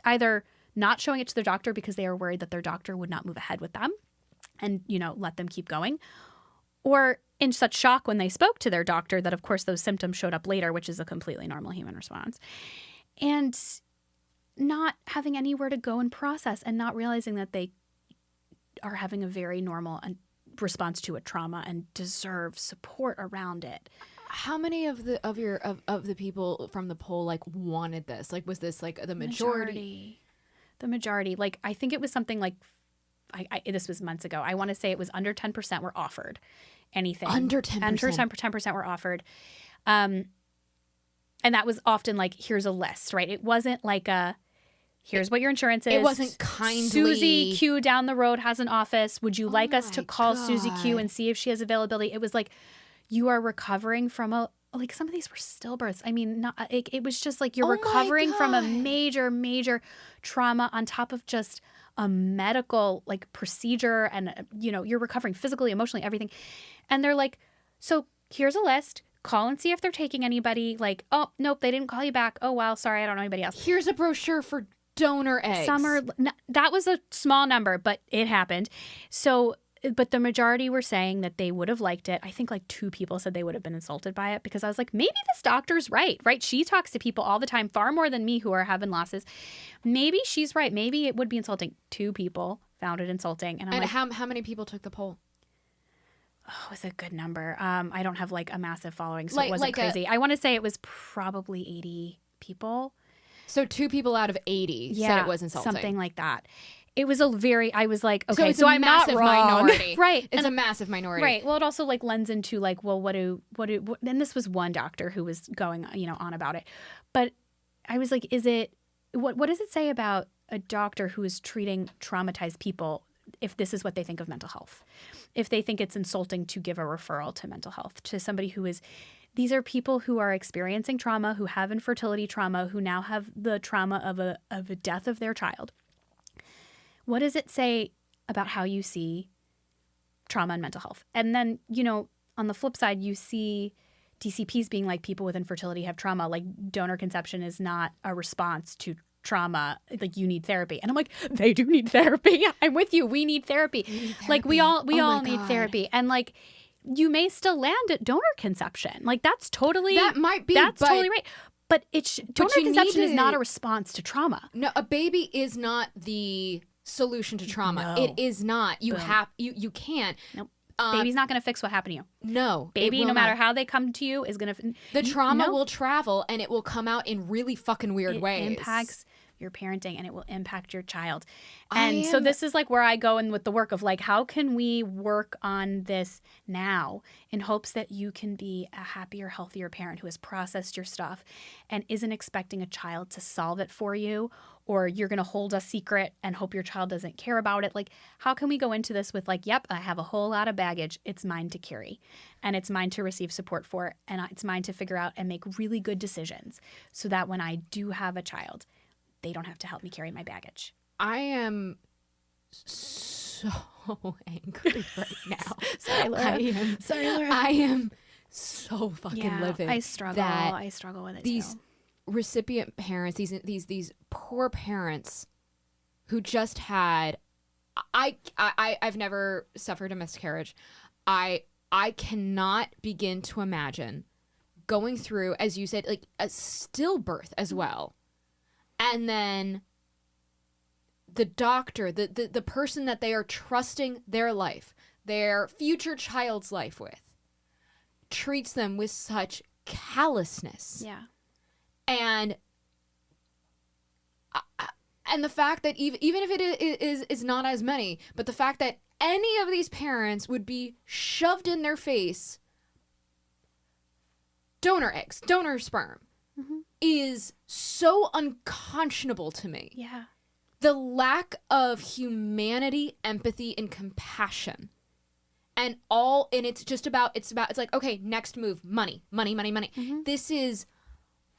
Speaker 2: either not showing it to their doctor because they are worried that their doctor would not move ahead with them and, let them keep going, or in such shock when they spoke to their doctor that, of course, those symptoms showed up later, which is a completely normal human response, and not having anywhere to go and process and not realizing that they are having a very normal response to a trauma and deserve support around it.
Speaker 1: How many of the people from the poll like wanted this? Like, was this like the majority?
Speaker 2: The majority. Like, I think it was something like, this was months ago. I want to say it was under 10% were offered anything.
Speaker 1: Under 10%?
Speaker 2: Under 10% were offered. And that was often like, here's a list, right? It wasn't like here's what your insurance is.
Speaker 1: It wasn't kindly.
Speaker 2: Susie Q down the road has an office. Would you like us to call Susie Q and see if she has availability? It was like, you are recovering from like some of these were stillbirths. I mean, it was just like you're recovering from a major, major trauma on top of just a medical like procedure, and you're recovering physically, emotionally, everything. And they're like, so here's a list. Call and see if they're taking anybody. Like, oh, nope, they didn't call you back. Oh, well, sorry, I don't know anybody else.
Speaker 1: Here's a brochure for donor eggs.
Speaker 2: That was a small number, but it happened. So, but the majority were saying that they would have liked it. I think like 2 people said they would have been insulted by it, because I was like, maybe this doctor's right? She talks to people all the time, far more than me, who are having losses. Maybe she's right. Maybe it would be insulting. 2 people found it insulting. And
Speaker 1: how many people took the poll?
Speaker 2: Oh, it was a good number. I don't have like a massive following, so it wasn't crazy. I want to say it was probably 80 people.
Speaker 1: So 2 people out of 80 said it was insulting.
Speaker 2: Something like that. It was I was like, okay,
Speaker 1: so I'm not wrong. Minority.
Speaker 2: Right.
Speaker 1: It's a massive minority.
Speaker 2: Right. Well, it also like lends into like, well, what do, and this was one doctor who was going, on about it. But I was like, is it what does it say about a doctor who is treating traumatized people if this is what they think of mental health? If they think it's insulting to give a referral to mental health, to somebody who is, these are people who are experiencing trauma, who have infertility trauma, who now have the trauma of a death of their child. What does it say about how you see trauma and mental health? And then, you know, on the flip side, you see DCPs being like, people with infertility have trauma. Like, donor conception is not a response to trauma. Like, you need therapy. And I'm like, they do need therapy. I'm with you. We need therapy. Like, we all need therapy. And like, you may still land at donor conception. Like, that's totally totally right. But donor conception is not a response to trauma.
Speaker 1: No, a baby is not the solution to trauma. No. It is not. You can't.
Speaker 2: Nope. Baby's not going to fix what happened to you.
Speaker 1: No.
Speaker 2: Baby, no matter how they come to you, is going to...
Speaker 1: The trauma will travel, and it will come out in really fucking weird ways.
Speaker 2: It impacts your parenting, and it will impact your child. And so this is like where I go in with the work of like, how can we work on this now in hopes that you can be a happier, healthier parent who has processed your stuff and isn't expecting a child to solve it for you, or you're going to hold a secret and hope your child doesn't care about it. Like, how can we go into this with like, yep, I have a whole lot of baggage. It's mine to carry, and it's mine to receive support for, and it's mine to figure out and make really good decisions so that when I do have a child, they don't have to help me carry my baggage.
Speaker 1: I am so angry right now.
Speaker 2: Sorry, Laura.
Speaker 1: I am so fucking livid.
Speaker 2: I struggle with it
Speaker 1: these
Speaker 2: too.
Speaker 1: Recipient parents, these poor parents who just had, I've never suffered a miscarriage. I cannot begin to imagine going through, as you said, like a stillbirth as well. And then the doctor, the person that they are trusting their life, their future child's life with, treats them with such callousness.
Speaker 2: Yeah.
Speaker 1: And the fact that even if it is not as many, but the fact that any of these parents would be shoved in their face donor eggs, donor sperm, is so unconscionable to me.
Speaker 2: Yeah.
Speaker 1: The lack of humanity, empathy, and compassion. And it's like, okay, next move, money. This is,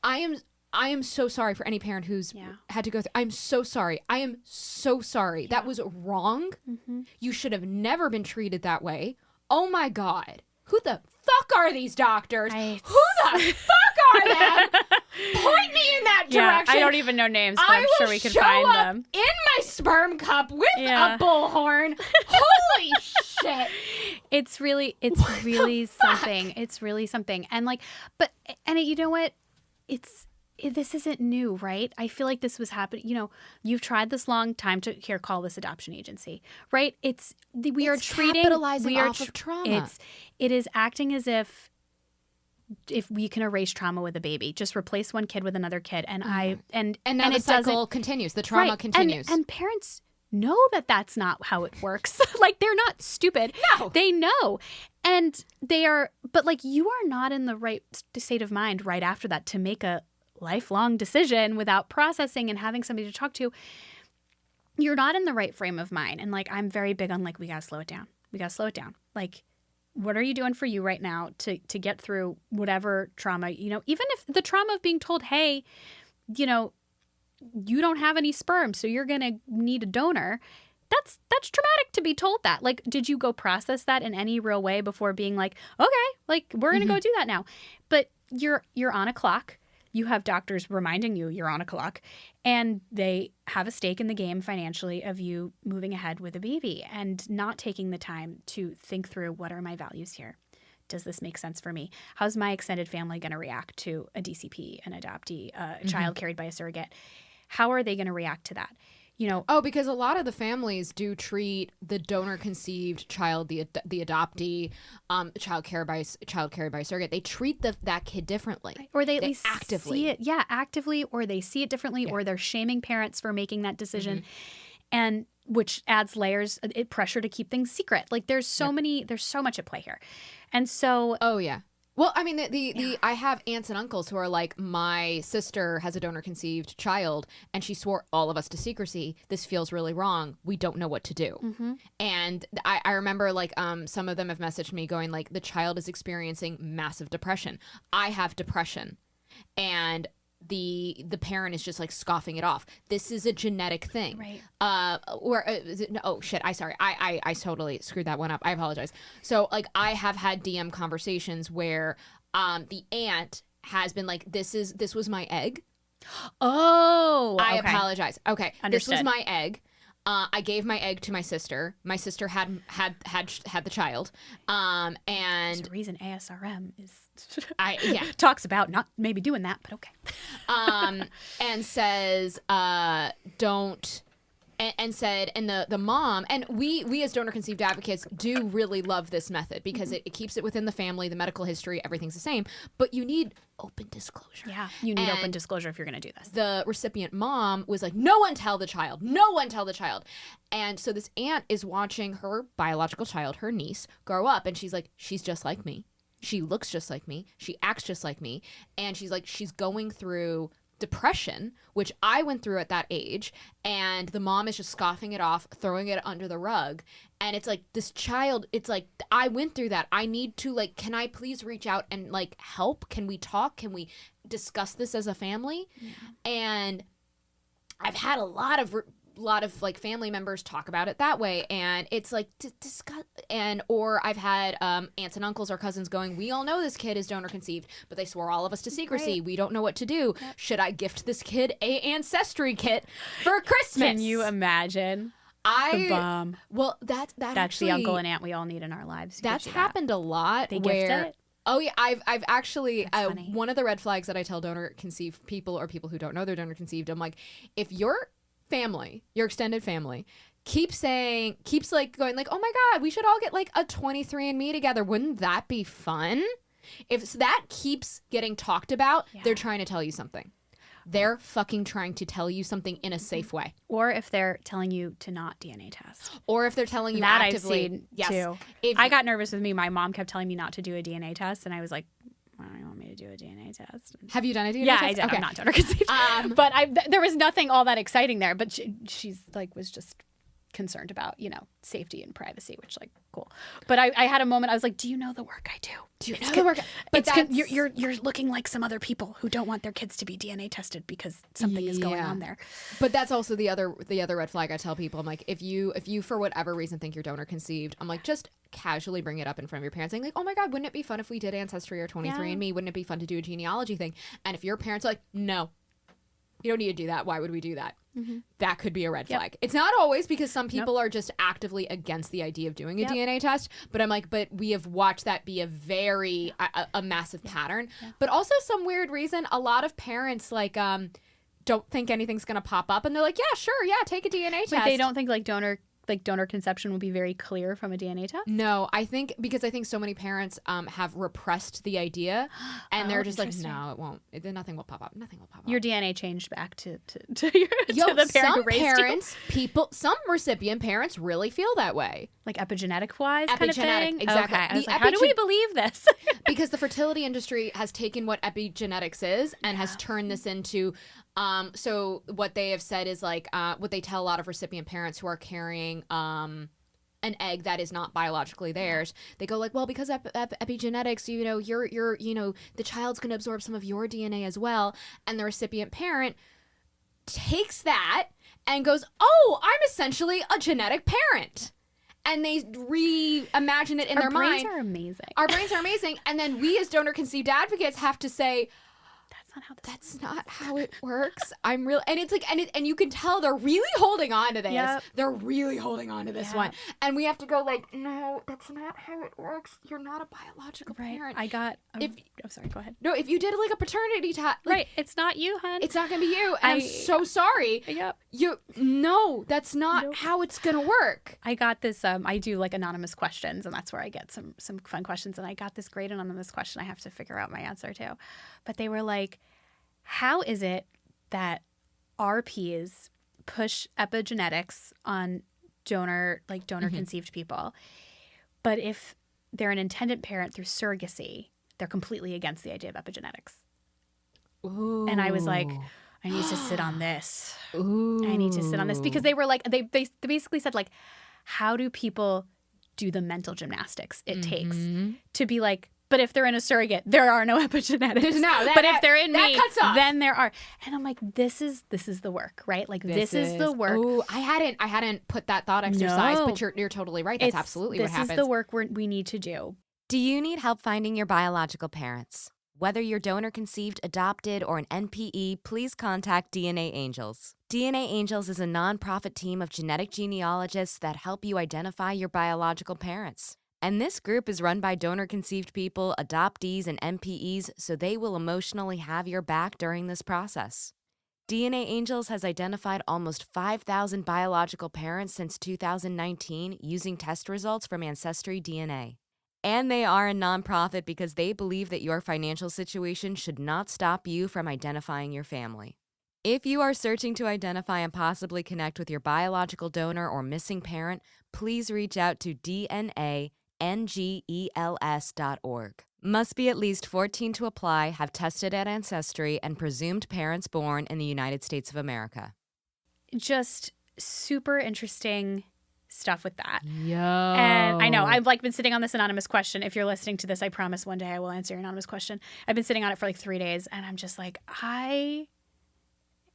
Speaker 1: I am so sorry for any parent who's had to go through. I'm so sorry. I am so sorry. Yeah. That was wrong. You should have never been treated that way. Oh my God. Who the fuck are these doctors? Who the fuck are them? Point me in that direction.
Speaker 2: I don't even know names, but I'm sure we can find them.
Speaker 1: In my sperm cup with a bullhorn. Holy shit.
Speaker 2: It's really something. It's really something. And like, you know what? This isn't new, right? I feel like this was happening. You know, you've tried this long time to call this adoption agency, right? We are
Speaker 1: capitalizing off of trauma.
Speaker 2: It is acting as if we can erase trauma with a baby, just replace one kid with another kid, and
Speaker 1: now the cycle continues. The trauma continues,
Speaker 2: and parents know that that's not how it works. Like, they're not stupid.
Speaker 1: No,
Speaker 2: they know, and they are. But like, you are not in the right state of mind right after that to make a lifelong decision without processing and having somebody to talk to. You're not in the right frame of mind. And like, I'm very big on like, we gotta slow it down. Like, what are you doing for you right now to get through whatever trauma, you know, even if the trauma of being told, hey, you know, you don't have any sperm, so you're gonna need a donor. That's traumatic to be told that. Like, did you go process that in any real way before being like, okay, like, we're gonna go do that now? But you're on a clock. You have doctors reminding you you're on a clock, and they have a stake in the game financially of you moving ahead with a baby and not taking the time to think through, what are my values here? Does this make sense for me? How's my extended family going to react to a DCP, an adoptee, a child carried by a surrogate? How are they going to react to that? You know,
Speaker 1: because a lot of the families do treat the donor-conceived child, the adoptee, child carried by surrogate. They treat that kid differently,
Speaker 2: or they at least actively see it, actively, or they see it differently, or they're shaming parents for making that decision, and which adds layers pressure to keep things secret. Like, there's so much at play here, and so
Speaker 1: Well, I mean, I have aunts and uncles who are like, my sister has a donor-conceived child, and she swore all of us to secrecy. This feels really wrong. We don't know what to do.
Speaker 2: Mm-hmm.
Speaker 1: And I remember, like, some of them have messaged me going, like, the child is experiencing massive depression. I have depression. And the parent is just like scoffing it off. This is a genetic thing,
Speaker 2: right?
Speaker 1: Is it, no, oh shit, I totally screwed that one up. I apologize. So like I have had DM conversations where the aunt has been like, this was my egg.
Speaker 2: Oh,
Speaker 1: I apologize. Okay,
Speaker 2: understood.
Speaker 1: This was my egg. I gave my egg to my sister. My sister had the child, and
Speaker 2: there's a reason ASRM is
Speaker 1: yeah
Speaker 2: talks about not maybe doing that, but okay.
Speaker 1: And says don't. And said, and the mom, and we as donor conceived advocates do really love this method because it keeps it within the family, the medical history, everything's the same, but you need open disclosure.
Speaker 2: Yeah, you need open disclosure if you're going to do this.
Speaker 1: The recipient mom was like, no one tell the child, no one tell the child. And so this aunt is watching her biological child, her niece, grow up, and she's like, she's just like me. She looks just like me. She acts just like me. And she's like, she's going through depression, which I went through at that age, and the mom is just scoffing it off, throwing it under the rug. And it's like, this child, it's like, I went through that. I need to, like, can I please reach out and like help? Can we talk? Can we discuss this as a family? Yeah. And I've had a lot of like family members talk about it that way, and it's like discuss. And or I've had aunts and uncles or cousins going, we all know this kid is donor conceived, but they swore all of us to secrecy. Right. We don't know what to do. Yep. Should I gift this kid a ancestry kit for Christmas?
Speaker 2: Can you imagine? The bomb.
Speaker 1: Well, that's actually,
Speaker 2: the uncle and aunt we all need in our lives.
Speaker 1: That's happened a lot.
Speaker 2: They gift it.
Speaker 1: Oh yeah, I've actually one of the red flags that I tell donor conceived people or people who don't know they're donor conceived, I'm like, if your family, your extended family, keeps like going like, oh my God, we should all get like a 23andMe together. Wouldn't that be fun? If that keeps getting talked about, they're trying to tell you something. They're fucking trying to tell you something in a safe way.
Speaker 2: Or if they're telling you to not DNA test.
Speaker 1: Or if they're telling you
Speaker 2: that
Speaker 1: actively.
Speaker 2: I've seen too. I got nervous with me. My mom kept telling me not to do a DNA test, and I was like, why don't you want me to do a DNA test?
Speaker 1: Have you done a DNA test?
Speaker 2: Yeah, I did. Okay. I'm not donor conceived. But there was nothing all that exciting there. But she's like, was just concerned about, safety and privacy, which like, cool. But I had a moment, I was like, do you know the work I do?
Speaker 1: Do you know the work? But
Speaker 2: you're looking like some other people who don't want their kids to be DNA tested because something is going on there.
Speaker 1: But that's also the other red flag I tell people. I'm like, if you for whatever reason think you're donor conceived, I'm like, just casually bring it up in front of your parents, saying like, oh my God, wouldn't it be fun if we did Ancestry or 23andMe? Wouldn't it be fun to do a genealogy thing? And if your parents are like, no, you don't need to do that. Why would we do that? Mm-hmm. That could be a red flag. It's not always, because some people are just actively against the idea of doing a DNA test. But I'm like, but we have watched that be a very, a massive pattern. Yeah. But also some weird reason, a lot of parents like don't think anything's going to pop up. And they're like, yeah, sure, yeah, take a DNA test.
Speaker 2: But they don't think like donor conception will be very clear from a DNA test?
Speaker 1: No, I think so many parents have repressed the idea, and they're just like, no, it won't. Nothing will pop up. Nothing will pop up.
Speaker 2: Your DNA changed back to the parent who raised you. Some recipient parents really feel that way.
Speaker 1: Like
Speaker 2: epigenetic-wise kind of thing?
Speaker 1: Exactly.
Speaker 2: Okay. I was like, how do we believe this?
Speaker 1: Because the fertility industry has taken what epigenetics is and has turned this into... so what they have said is like what they tell a lot of recipient parents who are carrying an egg that is not biologically theirs. They go like, well, because epigenetics, you're the child's going to absorb some of your DNA as well. And the recipient parent takes that and goes, oh, I'm essentially a genetic parent. And they reimagine it in their mind.
Speaker 2: Our brains are amazing.
Speaker 1: Our brains are amazing. And then we as donor conceived advocates have to say, that's not how it works. I'm real, and it's like, and you can tell they're really holding on to this. Yep. They're really holding on to this one, and we have to go like, no, that's not how it works. You're not a biological parent.
Speaker 2: I'm sorry. Go ahead.
Speaker 1: No, if you did like a paternity test,
Speaker 2: right? It's not you, hun.
Speaker 1: It's not gonna be you. And I'm so sorry.
Speaker 2: Yep.
Speaker 1: That's not how it's gonna work.
Speaker 2: I got this. I do like anonymous questions, and that's where I get some fun questions. And I got this great anonymous question I have to figure out my answer to, but they were like, how is it that RPs push epigenetics on donor conceived people, but if they're an intended parent through surrogacy, they're completely against the idea of epigenetics.
Speaker 1: Ooh.
Speaker 2: And I was like, I need to sit on this.
Speaker 1: Ooh.
Speaker 2: I need to sit on this because they were like, they basically said like, how do people do the mental gymnastics it takes to be like, but if they're in a surrogate, there are no epigenetics. But if they're in me, then there are. And I'm like, this is the work, right? Like this is the work.
Speaker 1: Oh, I hadn't put that thought exercise, but you're totally right. That's absolutely what happens.
Speaker 2: This is the work we need to do.
Speaker 3: Do you need help finding your biological parents? Whether you're donor conceived, adopted, or an NPE, please contact DNA Angels. DNA Angels is a nonprofit team of genetic genealogists that help you identify your biological parents. And this group is run by donor-conceived people, adoptees, and NPEs, so they will emotionally have your back during this process. DNA Angels has identified almost 5,000 biological parents since 2019 using test results from Ancestry DNA. And they are a nonprofit because they believe that your financial situation should not stop you from identifying your family. If you are searching to identify and possibly connect with your biological donor or missing parent, please reach out to DNANGELS.org. Must be at least 14 to apply, have tested at Ancestry, and presumed parents born in the United States of America.
Speaker 2: Just super interesting stuff with that.
Speaker 1: Yo.
Speaker 2: And I know I've like been sitting on this anonymous question. If you're listening to this, I promise one day I will answer your anonymous question. I've been sitting on it for like 3 days and I'm just like, I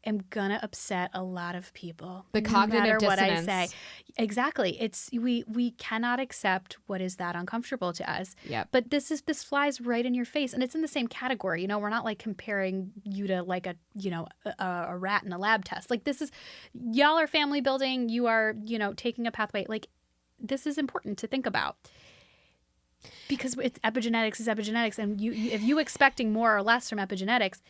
Speaker 2: am gonna upset a lot of people.
Speaker 1: The cognitive
Speaker 2: no matter
Speaker 1: dissonance.
Speaker 2: what I say. Exactly. It's we cannot accept what is that uncomfortable to us.
Speaker 1: Yep.
Speaker 2: But this flies right in your face, and it's in the same category. You know, we're not like comparing you to like a rat in a lab test. Like this is, y'all are family building. You are taking a pathway. Like this is important to think about. Because it's epigenetics is epigenetics, and if you expecting more or less from epigenetics,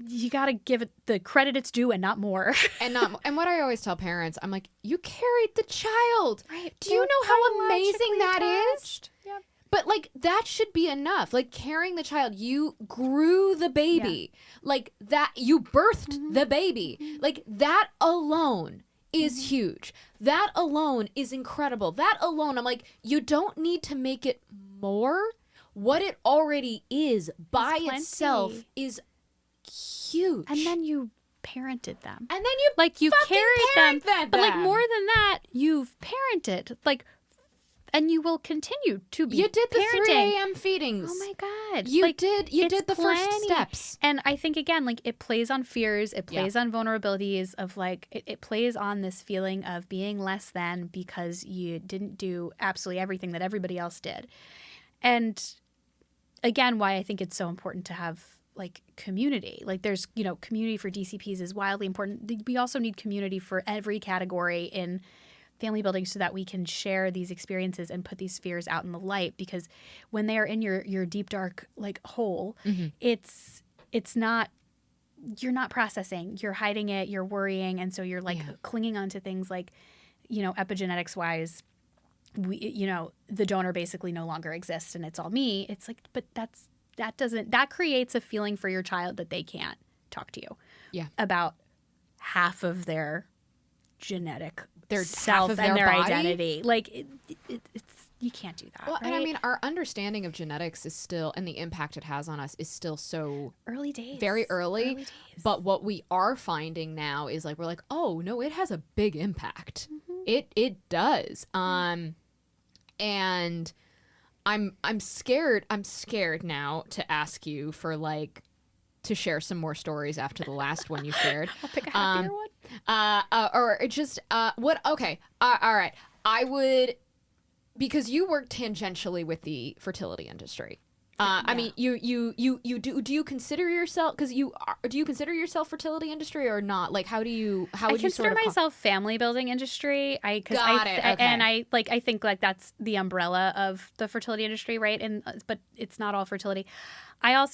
Speaker 2: you got to give it the credit it's due and not more.
Speaker 1: And what I always tell parents, I'm like, you carried the child.
Speaker 2: Right.
Speaker 1: Do you know how amazing that is?
Speaker 2: Yep.
Speaker 1: But like that should be enough. Like carrying the child, you grew the baby. Yeah. Like that, you birthed the baby. Like that alone is huge. That alone is incredible. That alone, I'm like, you don't need to make it more. What it already is by itself is huge.
Speaker 2: And then you parented them.
Speaker 1: And then you
Speaker 2: carried them. But like more than that, you've parented. Like, and you will continue to be.
Speaker 1: You did the
Speaker 2: parenting.
Speaker 1: 3 a.m. feedings.
Speaker 2: Oh my God.
Speaker 1: You did the first steps.
Speaker 2: And I think again, like it plays on fears, it plays on vulnerabilities of like it plays on this feeling of being less than because you didn't do absolutely everything that everybody else did. And again, why I think it's so important to have like community. Like there's, community for DCPs is wildly important. We also need community for every category in family building so that we can share these experiences and put these fears out in the light, because when they are in your deep dark like hole, it's not, you're not processing, you're hiding it, you're worrying, and so you're like clinging on to things like, epigenetics wise, the donor basically no longer exists and it's all me. It's like, but that creates a feeling for your child that they can't talk to you about half of their genetic self and their
Speaker 1: body?
Speaker 2: Identity. Like it's you can't do that.
Speaker 1: Well,
Speaker 2: right?
Speaker 1: and I mean, our understanding of genetics is still, and the impact it has on us is still so
Speaker 2: early days,
Speaker 1: very early. But what we are finding now is like, we're like, oh no, it has a big impact. It does. And I'm scared now to ask you for like to share some more stories after the last one you shared.
Speaker 2: I'll pick a happier one.
Speaker 1: Or just what? Okay, all right. I would, because you work tangentially with the fertility industry. I mean, you do you consider yourself, do you consider yourself fertility industry or not? Like, how would you
Speaker 2: consider myself family building industry. And I think like that's the umbrella of the fertility industry, right? And but it's not all fertility. I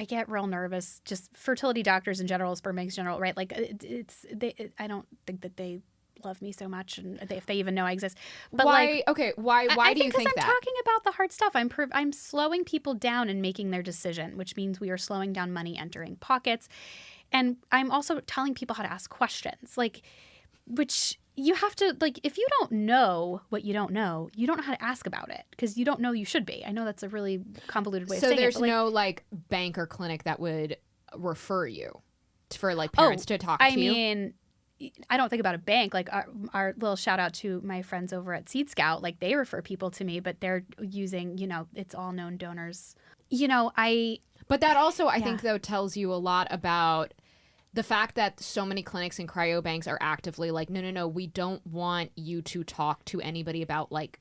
Speaker 2: get real nervous, just fertility doctors in general, sperm banks in general, right? Like I don't think that they love me so much, and if they even know I exist. But
Speaker 1: why? Okay, why do you think that?
Speaker 2: I'm talking about the hard stuff. I'm slowing people down and making their decision, which means we are slowing down money entering pockets, and I'm also telling people how to ask questions, like, which you have to, like, if you don't know what you don't know how to ask about it because you don't know you should be. I know that's a really convoluted way of saying it.
Speaker 1: So there's no, like, bank or clinic that would refer you for, like, parents to talk to you?
Speaker 2: I mean, I don't think about a bank. Like, our little shout out to my friends over at Seed Scout. Like, they refer people to me, but they're using, it's all known donors.
Speaker 1: But that also, I think, though, tells you a lot about the fact that so many clinics and cryobanks are actively like, no, we don't want you to talk to anybody about, like,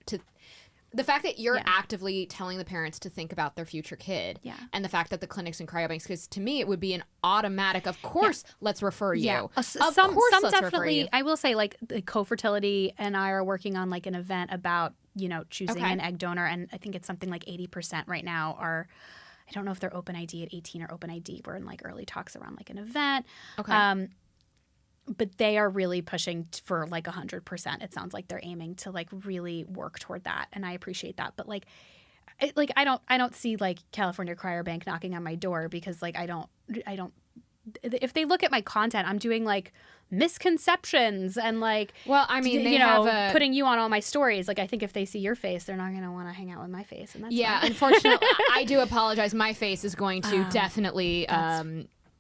Speaker 1: the fact that you're actively telling the parents to think about their future kid, and the fact that the clinics and cryobanks, because to me it would be an automatic, of course, let's refer you.
Speaker 2: Yeah.
Speaker 1: Some
Speaker 2: definitely, I will say, like, the Co-Fertility and I are working on, like, an event about, choosing an egg donor, and I think it's something like 80% right now are, I don't know if they're open ID at 18 or open ID. We're in, like, early talks around, like, an event.
Speaker 1: Okay.
Speaker 2: But they are really pushing for, like, 100%. It sounds like they're aiming to, like, really work toward that, and I appreciate that. But, like, I don't see, like, California Cryobank knocking on my door because, like, I don't. If they look at my content, I'm doing, like, misconceptions and, like,
Speaker 1: well, I mean, they have
Speaker 2: putting you on all my stories. Like, I think if they see your face, they're not going to want to hang out with my face, and that's fine.
Speaker 1: Unfortunately, I do apologize. My face is going to definitely.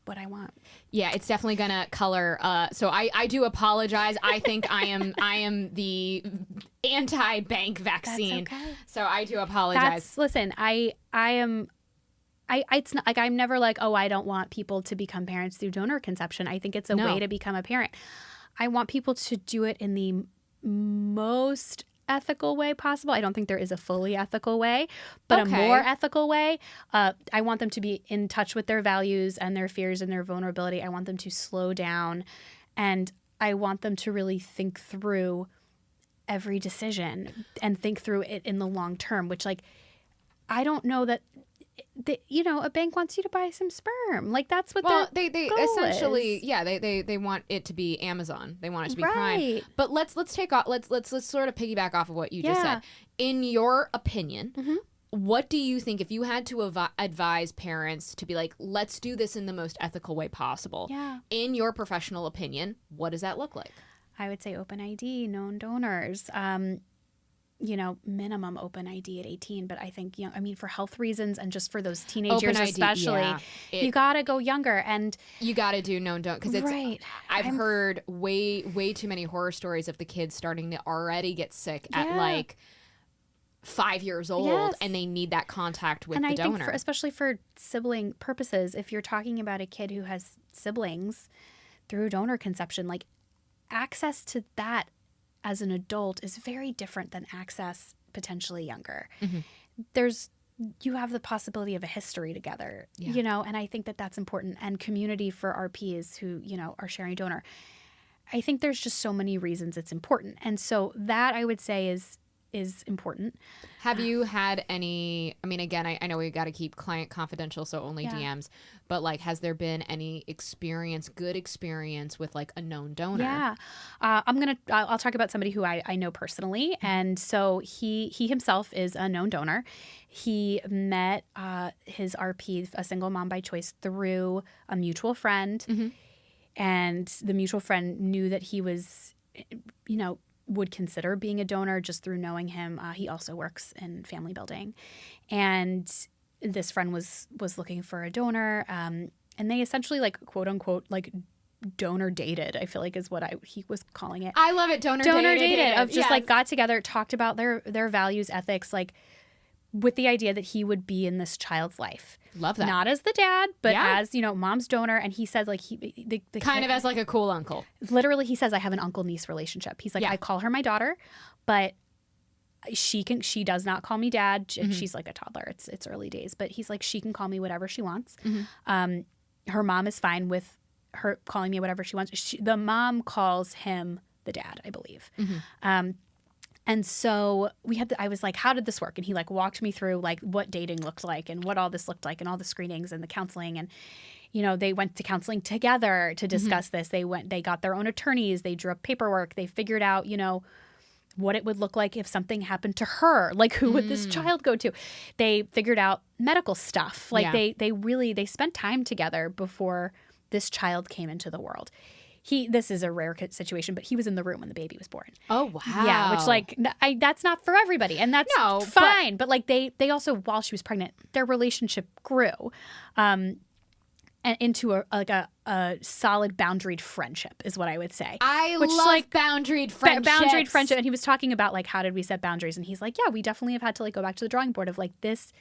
Speaker 2: What I want.
Speaker 1: Yeah, it's definitely gonna color. So I do apologize. I think I am the anti-bank vaccine.
Speaker 2: That's okay.
Speaker 1: So I do apologize.
Speaker 2: Listen, I am. It's not like I'm never like, oh, I don't want people to become parents through donor conception. I think it's a way to become a parent. I want people to do it in the most ethical way possible. I don't think there is a fully ethical way, but a more ethical way. I want them to be in touch with their values and their fears and their vulnerability. I want them to slow down, and I want them to really think through every decision and think through it in the long term, which, like, I don't know that a bank wants you to buy some sperm. Like, that's what
Speaker 1: they essentially is. They want it to be Amazon. They want it to be Prime. But let's take off. Let's sort of piggyback off of what you just said. In your opinion, what do you think, if you had to advise parents to be like, let's do this in the most ethical way possible? Yeah. In your professional opinion, what does that look like?
Speaker 2: I would say open ID, known donors. Minimum open ID at 18. But I think, for health reasons and just for those teenage years especially, you got to go younger. And
Speaker 1: you got to do known don't, because it's, I've heard way too many horror stories of the kids starting to already get sick at, like, 5 years old, and they need that contact with the donor. And I think
Speaker 2: especially for sibling purposes, if you're talking about a kid who has siblings through donor conception, like, access to that as an adult is very different than access potentially younger. You have the possibility of a history together, and I think that that's important. And community for RPs who, are sharing donor. I think there's just so many reasons it's important. And so that, I would say, is important.
Speaker 1: Have you had any, I mean, again, I know we got to keep client confidential, so only DMs, but, like, has there been any good experience with, like, a known donor?
Speaker 2: Yeah. I'll talk about somebody who I know personally. And so he himself is a known donor. He met his RP, a single mom by choice, through a mutual friend. And the mutual friend knew that he was, would consider being a donor just through knowing him. He also works in family building. And this friend was looking for a donor. And they essentially, like, quote unquote, like, donor dated, I feel like is what he was calling it.
Speaker 1: I love it. Donor dated.
Speaker 2: Of just like got together, talked about their values, ethics, like, with the idea that he would be in this child's life.
Speaker 1: Love that.
Speaker 2: Not as the dad, but as, mom's donor. And he said, like, the
Speaker 1: kind of as, like, a cool uncle.
Speaker 2: Literally, he says, I have an uncle-niece relationship. He's like, I call her my daughter, but she does not call me dad. She's, like, a toddler. It's early days. But he's like, she can call me whatever she wants. Her mom is fine with her calling me whatever she wants. The mom calls him the dad, I believe. And so I was like, how did this work? And he, like, walked me through, like, what dating looked like and what all this looked like and all the screenings and the counseling. And, they went to counseling together to discuss this. They got their own attorneys. They drew up paperwork. They figured out, what it would look like if something happened to her. Like, who would this child go to? They figured out medical stuff. Like, they spent time together before this child came into the world. this is a rare situation, but he was in the room when the baby was born.
Speaker 1: Oh, wow.
Speaker 2: Yeah, which like that's not for everybody, and that's fine. But like they also, while she was pregnant, their relationship grew. And into a solid boundaried friendship is what I would say.
Speaker 1: I love boundaried friendships.
Speaker 2: Boundaried friendship. And he was talking about like, how did we set boundaries? And he's like, yeah, we definitely have had to like go back to the drawing board of like this.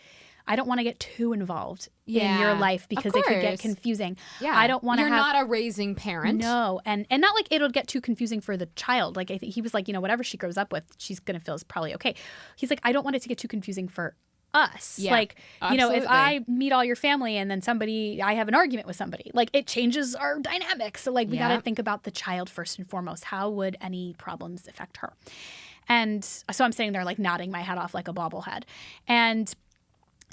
Speaker 2: I don't want to get too involved in your life because it could get confusing.
Speaker 1: Yeah.
Speaker 2: I don't want to
Speaker 1: You're not a raising parent.
Speaker 2: No. And not like it'll get too confusing for the child. Like I think he was like, whatever she grows up with, she's going to feel is probably okay. He's like, I don't want it to get too confusing for us.
Speaker 1: Yeah,
Speaker 2: like,
Speaker 1: absolutely.
Speaker 2: If I meet all your family and then I have an argument with somebody, like it changes our dynamics. So like we got to think about the child first and foremost. How would any problems affect her? And so I'm sitting there like nodding my head off like a bobblehead. And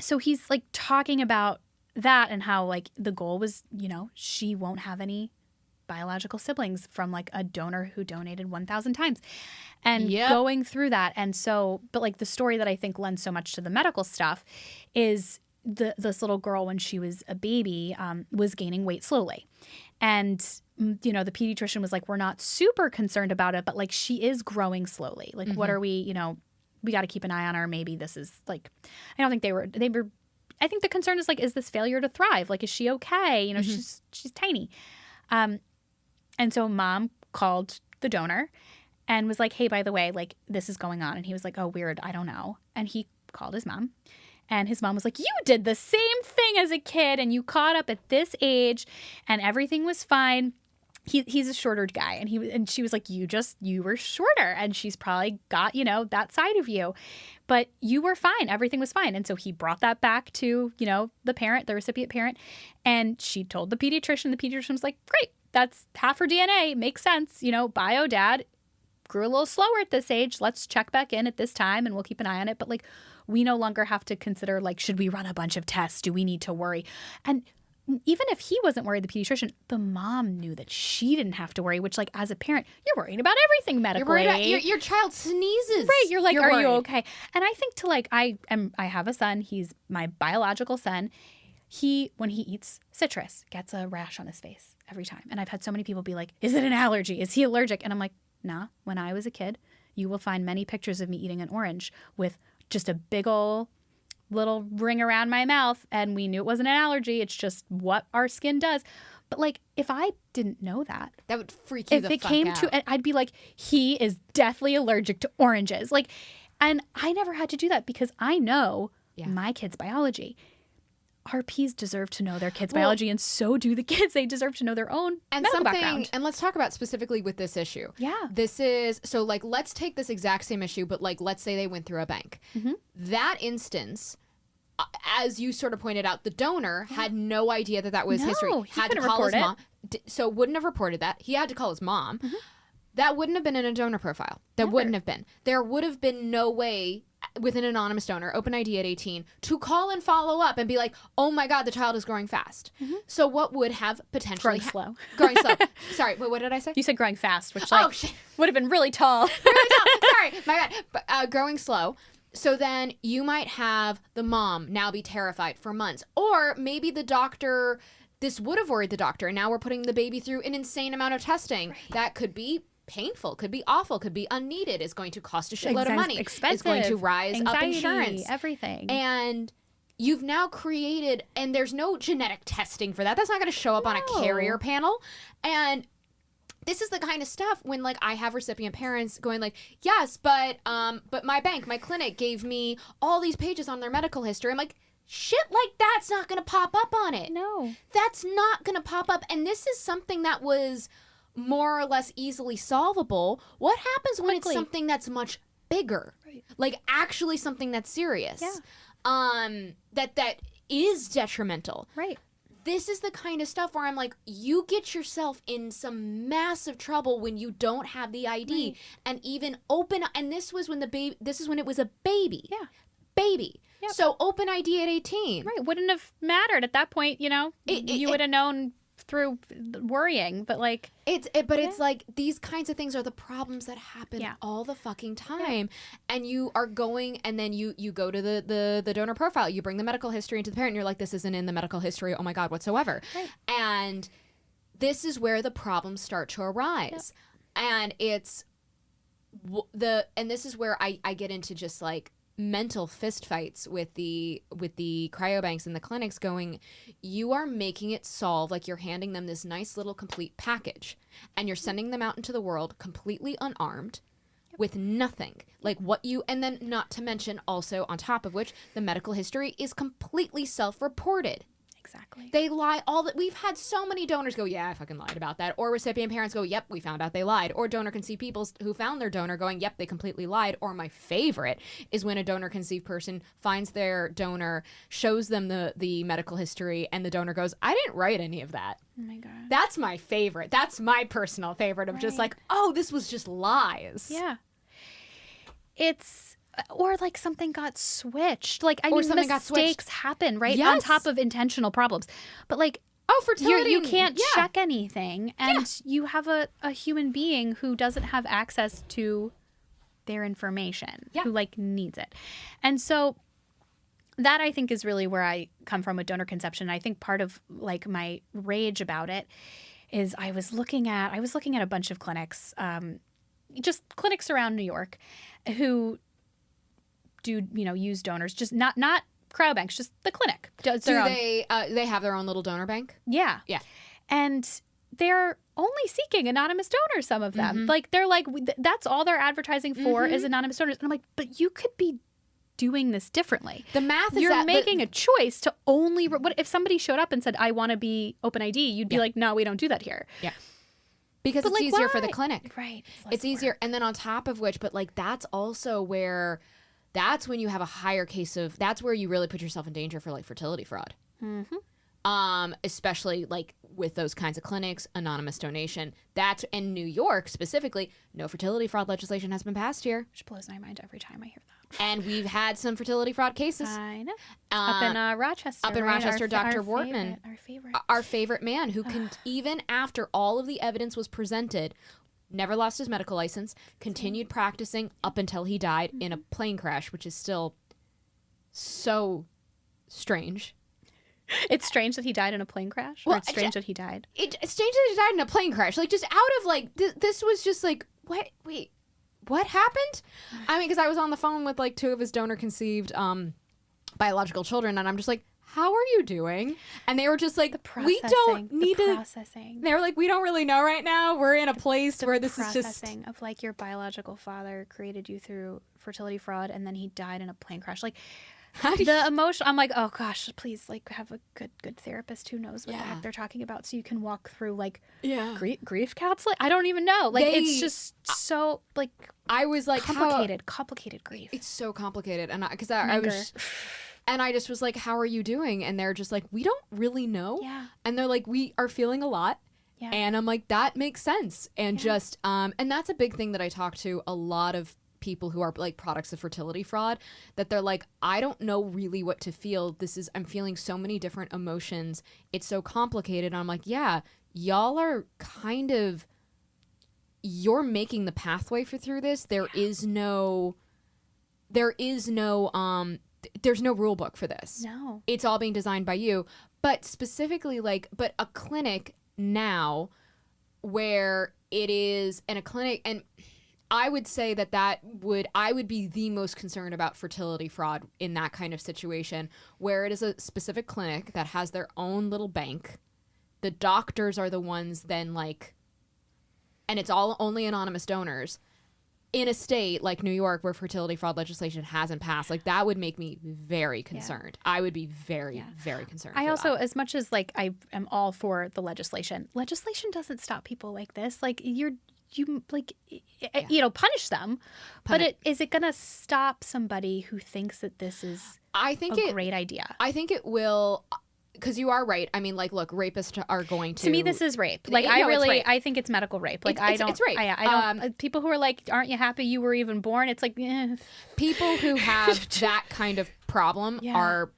Speaker 2: so he's like talking about that and how like the goal was, she won't have any biological siblings from like a donor who donated 1,000 times and going through that. And so, but like the story that I think lends so much to the medical stuff is this little girl when she was a baby was gaining weight slowly. And, the pediatrician was like, we're not super concerned about it, but like she is growing slowly. Like what are we, we got to keep an eye on her. Maybe this is like, I don't think they were, I think the concern is like, is this failure to thrive? Like, is she okay? She's tiny. And so mom called the donor and was like, hey, by the way, like this is going on. And he was like, oh, weird. I don't know. And he called his mom and his mom was like, you did the same thing as a kid and you caught up at this age and everything was fine. He's a shorter guy and she was like, you were shorter and she's probably got, that side of you, but you were fine. Everything was fine. And so he brought that back to, the recipient parent. And she told the pediatrician was like, great. That's half her DNA. Makes sense. Bio dad grew a little slower at this age. Let's check back in at this time and we'll keep an eye on it. But like, we no longer have to consider like, should we run a bunch of tests? Do we need to worry? And even if he wasn't worried, the pediatrician, the mom knew that she didn't have to worry, which like as a parent, you're worried about everything medically.
Speaker 1: You're worried about your child sneezes.
Speaker 2: Right. You're like, are
Speaker 1: worried.
Speaker 2: you okay? And I think to like, I have a son. He's my biological son. When he eats citrus, gets a rash on his face every time. And I've had so many people be like, is it an allergy? Is he allergic? And I'm like, nah, when I was a kid, you will find many pictures of me eating an orange with just a big ol' little ring around my mouth. And we knew it wasn't an allergy. It's just what our skin does. But like, if I didn't know that
Speaker 1: would freak you the fuck out. If it came to it,
Speaker 2: I'd be like, he is deathly allergic to oranges. Like, and I never had to do that because I know my kid's biology. RPs deserve to know their kids' biology, and so do the kids. They deserve to know their own medical background.
Speaker 1: And let's talk about specifically with this issue.
Speaker 2: Yeah.
Speaker 1: This is, so like, let's take this exact same issue, but like, let's say they went through a bank. That instance, as you sort of pointed out, the donor had no idea that was history.
Speaker 2: He
Speaker 1: had to call his mom. So wouldn't have reported that. He had to call his mom. That wouldn't have been in a donor profile. That wouldn't have been. There would have been no way with an anonymous donor, open ID at 18, to call and follow up and be like, oh my God, the child is growing fast. So what would have potentially... Growing slow. Sorry, what did I say?
Speaker 2: You said growing fast, which would have been really tall.
Speaker 1: Really tall. Sorry, my bad. But, growing slow. So then you might have the mom now be terrified for months. Or maybe the doctor... This would have worried the doctor, and now we're putting the baby through an insane amount of testing. Right. That could be painful, could be awful, could be unneeded, is going to cost a shitload of money,
Speaker 2: expensive,
Speaker 1: is going to rise
Speaker 2: anxiety,
Speaker 1: up insurance,
Speaker 2: everything.
Speaker 1: And you've now created, and there's no genetic testing for that. That's not going to show up on a carrier panel. And this is the kind of stuff when like I have recipient parents going like, yes, but my bank, my clinic gave me all these pages on their medical history. I'm like, shit like that's not going to pop up on it.
Speaker 2: No.
Speaker 1: That's not going to pop up. And this is something that was more or less easily solvable. What happens when it's something that's much bigger? Right. Like actually something that's serious.
Speaker 2: Yeah.
Speaker 1: That is detrimental.
Speaker 2: Right.
Speaker 1: This is the kind of stuff where I'm like, you get yourself in some massive trouble when you don't have the ID. Right. And even and this was when it was a baby.
Speaker 2: Yeah.
Speaker 1: Baby.
Speaker 2: Yep.
Speaker 1: So open ID at 18.
Speaker 2: Right. Wouldn't have mattered at that point, you would have known through worrying, but like
Speaker 1: it's like these kinds of things are the problems that happen all the fucking time. And you are going, and then you go to the donor profile, you bring the medical history into the parent, and you're like, this isn't in the medical history, oh my God, whatsoever.
Speaker 2: Right.
Speaker 1: And this is where the problems start to arise. Yep. And it's and this is where I get into just like mental fistfights with the cryobanks and the clinics going, you are making it solve, like you're handing them this nice little complete package and you're sending them out into the world completely unarmed with nothing. Like what you, and then not to mention also on top of which the medical history is completely self-reported.
Speaker 2: Exactly.
Speaker 1: They lie all that. We've had so many donors go, yeah, I fucking lied about that. Or recipient parents go, yep, we found out they lied. Or donor conceived people who found their donor going, yep, they completely lied. Or my favorite is when a donor conceived person finds their donor, shows them the medical history, and the donor goes, I didn't write any of that.
Speaker 2: Oh my God.
Speaker 1: That's my favorite. That's my personal favorite of just like, oh, this was just lies.
Speaker 2: Yeah. Or like something got switched. Like, I mean, mistakes happen, right?
Speaker 1: Yes.
Speaker 2: On top of intentional problems. But like,
Speaker 1: fertility.
Speaker 2: You can't check anything. And you have a human being who doesn't have access to their information, who like needs it. And so that I think is really where I come from with donor conception. I think part of like my rage about it is I was looking at a bunch of clinics, just clinics around New York who do, use donors, just not cryobanks, just the clinic.
Speaker 1: Do they have their own little donor bank?
Speaker 2: Yeah.
Speaker 1: Yeah.
Speaker 2: And they're only seeking anonymous donors, some of them. Like, they're like, that's all they're advertising for is anonymous donors. And I'm like, but you could be doing this differently.
Speaker 1: The math is
Speaker 2: You're making a choice to only, what if somebody showed up and said, I want to be open ID, you'd be like, no, we don't do that here.
Speaker 1: Yeah. Because it's easier for the clinic.
Speaker 2: Right.
Speaker 1: It's easier. And then on top of which, but like that's also where, that's when you have a higher case of, that's where you really put yourself in danger for like fertility fraud. Especially like with those kinds of clinics, anonymous donation. That's in New York specifically, no fertility fraud legislation has been passed here.
Speaker 2: Which blows my mind every time I hear that.
Speaker 1: And we've had some fertility fraud cases.
Speaker 2: I know. Up in Rochester.
Speaker 1: Up in Rochester, Dr. Wortman. Our favorite man who can, even after all of the evidence was presented, never lost his medical license, continued practicing up until he died in a plane crash, which is still so strange.
Speaker 2: It's strange that he died in a plane crash? Or it's strange that he died?
Speaker 1: It's strange that he died in a plane crash. Like, just out of, like, this was just, like, what happened? I mean, because I was on the phone with, like, 2 of his donor-conceived biological children, and I'm just like, how are you doing? And they were just like, we don't need to. They were like, we don't really know right now. We're in a place where this is just.
Speaker 2: Of like your biological father created you through fertility fraud and then he died in a plane crash. Like the emotion, I'm like, oh gosh, please like have a good therapist who knows what the heck they're talking about so you can walk through like grief counseling. I don't even know. Like it's just so like.
Speaker 1: I was like,
Speaker 2: complicated grief.
Speaker 1: It's so complicated. And because I was. And I just was like, how are you doing? And they're just like, we don't really know.
Speaker 2: Yeah.
Speaker 1: And they're like, we are feeling a lot.
Speaker 2: Yeah.
Speaker 1: And I'm like, that makes sense. And just, and that's a big thing that I talk to a lot of people who are like products of fertility fraud, that they're like, I don't know really what to feel. I'm feeling so many different emotions. It's so complicated. And I'm like, yeah, y'all are kind of, you're making the pathway through this. There's no rule book for this.
Speaker 2: No.
Speaker 1: It's all being designed by you. But specifically, but a clinic now where it is, and a clinic, and I would say I would be the most concerned about fertility fraud in that kind of situation, where it is a specific clinic that has their own little bank. The doctors are the ones then and it's all only anonymous donors. In a state like New York where fertility fraud legislation hasn't passed, like that would make me very concerned. I would be very, very concerned.
Speaker 2: I also, as much as like I am all for the legislation doesn't stop people like this. Like you punish them, but is it going to stop somebody who thinks that this is a great idea?
Speaker 1: I think it will. Because you are right. I mean, like, look, rapists are going to.
Speaker 2: To me, this is rape. Like, I think it's medical rape. Like,
Speaker 1: it's rape.
Speaker 2: I don't. People who are like, aren't you happy you were even born? It's like,
Speaker 1: people who have that kind of problem are.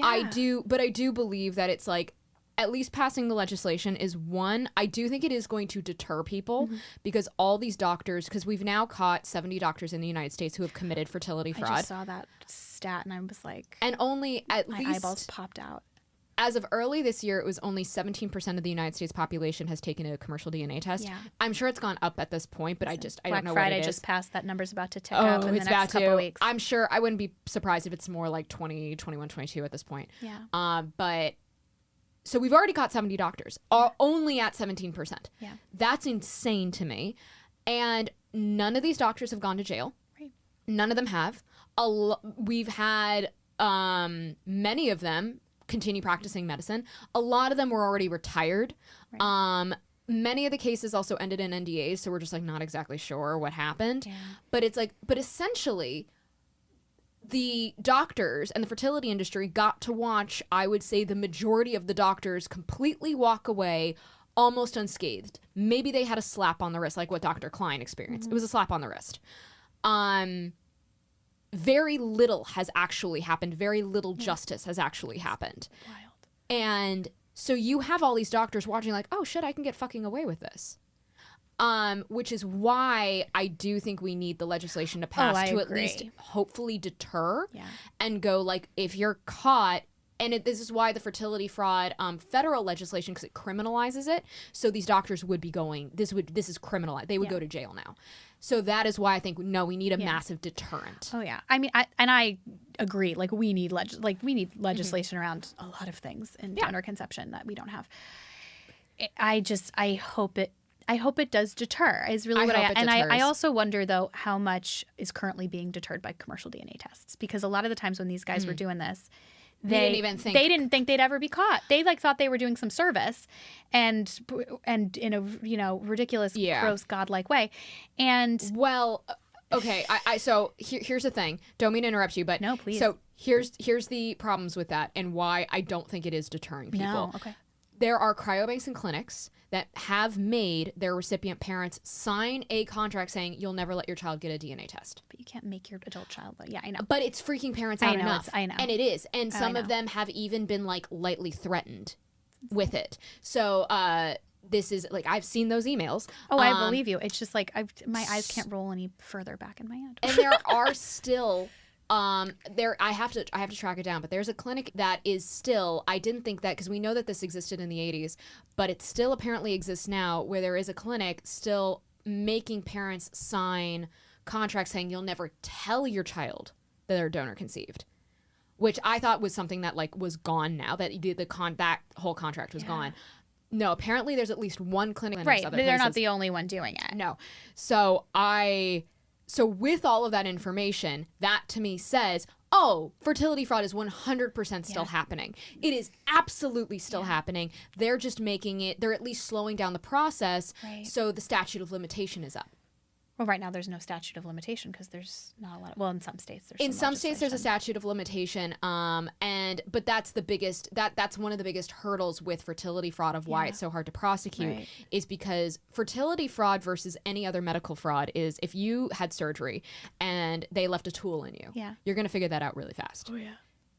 Speaker 1: I do believe that it's like, at least passing the legislation is one. I do think it is going to deter people because all these doctors, because we've now caught 70 doctors in the United States who have committed fertility fraud.
Speaker 2: I just saw that stat and I was like,
Speaker 1: and only at
Speaker 2: my
Speaker 1: least
Speaker 2: eyeballs popped out.
Speaker 1: as of early this year, it was only 17% of the United States population has taken a commercial DNA test.
Speaker 2: Yeah.
Speaker 1: I'm sure it's gone up at this point, but I don't know
Speaker 2: Friday
Speaker 1: what it is.
Speaker 2: just passed. That number's about to tick up in the
Speaker 1: it's
Speaker 2: next
Speaker 1: about
Speaker 2: couple
Speaker 1: to.
Speaker 2: weeks.
Speaker 1: I'm sure I wouldn't be surprised if it's more like 20, 21, 22 at this point.
Speaker 2: Yeah.
Speaker 1: But so we've already got 70 doctors, only at 17%.
Speaker 2: Yeah.
Speaker 1: That's insane to me. And none of these doctors have gone to jail.
Speaker 2: Right.
Speaker 1: None of them have. We've had many of them continue practicing medicine. A lot of them were already retired. Right. Many of the cases also ended in NDAs, so we're just like not exactly sure what happened.
Speaker 2: Yeah.
Speaker 1: But it's like, but essentially, the doctors and the fertility industry got to watch, I would say, the majority of the doctors completely walk away almost unscathed. Maybe they had a slap on the wrist, like what Dr. Klein experienced.
Speaker 2: Mm-hmm.
Speaker 1: It was a slap on the wrist. Very little has actually happened. Very little justice has actually happened.
Speaker 2: Wild.
Speaker 1: And so you have all these doctors watching like, oh shit, I can get fucking away with this. Which is why I do think we need the legislation to pass to
Speaker 2: agree.
Speaker 1: At least hopefully deter
Speaker 2: Yeah.
Speaker 1: and go like, if you're caught, and this is why the fertility fraud federal legislation, because it criminalizes it. So these doctors would be going, this is criminalized. They would go to jail now. So that is why I think, no, we need a massive deterrent.
Speaker 2: Oh yeah. I mean, I agree. Like we need legislation around a lot of things in donor conception that we don't have. I hope it does deter. Is really what I also wonder though how much is currently being deterred by commercial DNA tests, because a lot of the times when these guys were doing this, they didn't think they'd ever be caught. They thought they were doing some service, and in a ridiculous, gross, godlike way. And
Speaker 1: well, okay. So here's the thing. Don't mean to interrupt you, but
Speaker 2: no, please.
Speaker 1: So here's the problems with that and why I don't think it is deterring people.
Speaker 2: No, okay.
Speaker 1: There are cryobanks and clinics that have made their recipient parents sign a contract saying you'll never let your child get a DNA test.
Speaker 2: But you can't make your adult child. But yeah, I know.
Speaker 1: But it's freaking parents out enough.
Speaker 2: I know.
Speaker 1: And it is. And some of them have even been like lightly threatened with it. So this is like, I've seen those emails.
Speaker 2: Oh, I believe you. It's just like my eyes can't roll any further back in my head.
Speaker 1: And there are still I have to track it down, but there's a clinic that is still, I didn't think that, because we know that this existed in the 80s, but it still apparently exists now, where there is a clinic still making parents sign contracts saying you'll never tell your child that they're donor conceived, which I thought was something that like was gone now, that that whole contract was gone. No, apparently there's at least one clinic.
Speaker 2: Right, but they're not the only one doing it.
Speaker 1: No. So with all of that information, that to me says, oh, fertility fraud is 100% still happening. It is absolutely still happening. They're just making it, they're at least slowing down the process, so the statute of limitation is up.
Speaker 2: Well, right now there's no statute of limitation because there's not a lot. Well, in some states there's.
Speaker 1: In some states there's a statute of limitation, but that's the biggest. That's one of the biggest hurdles with fertility fraud of why it's so hard to prosecute, is because fertility fraud versus any other medical fraud is if you had surgery and they left a tool in you, you're going to figure that out really fast.
Speaker 2: Oh yeah.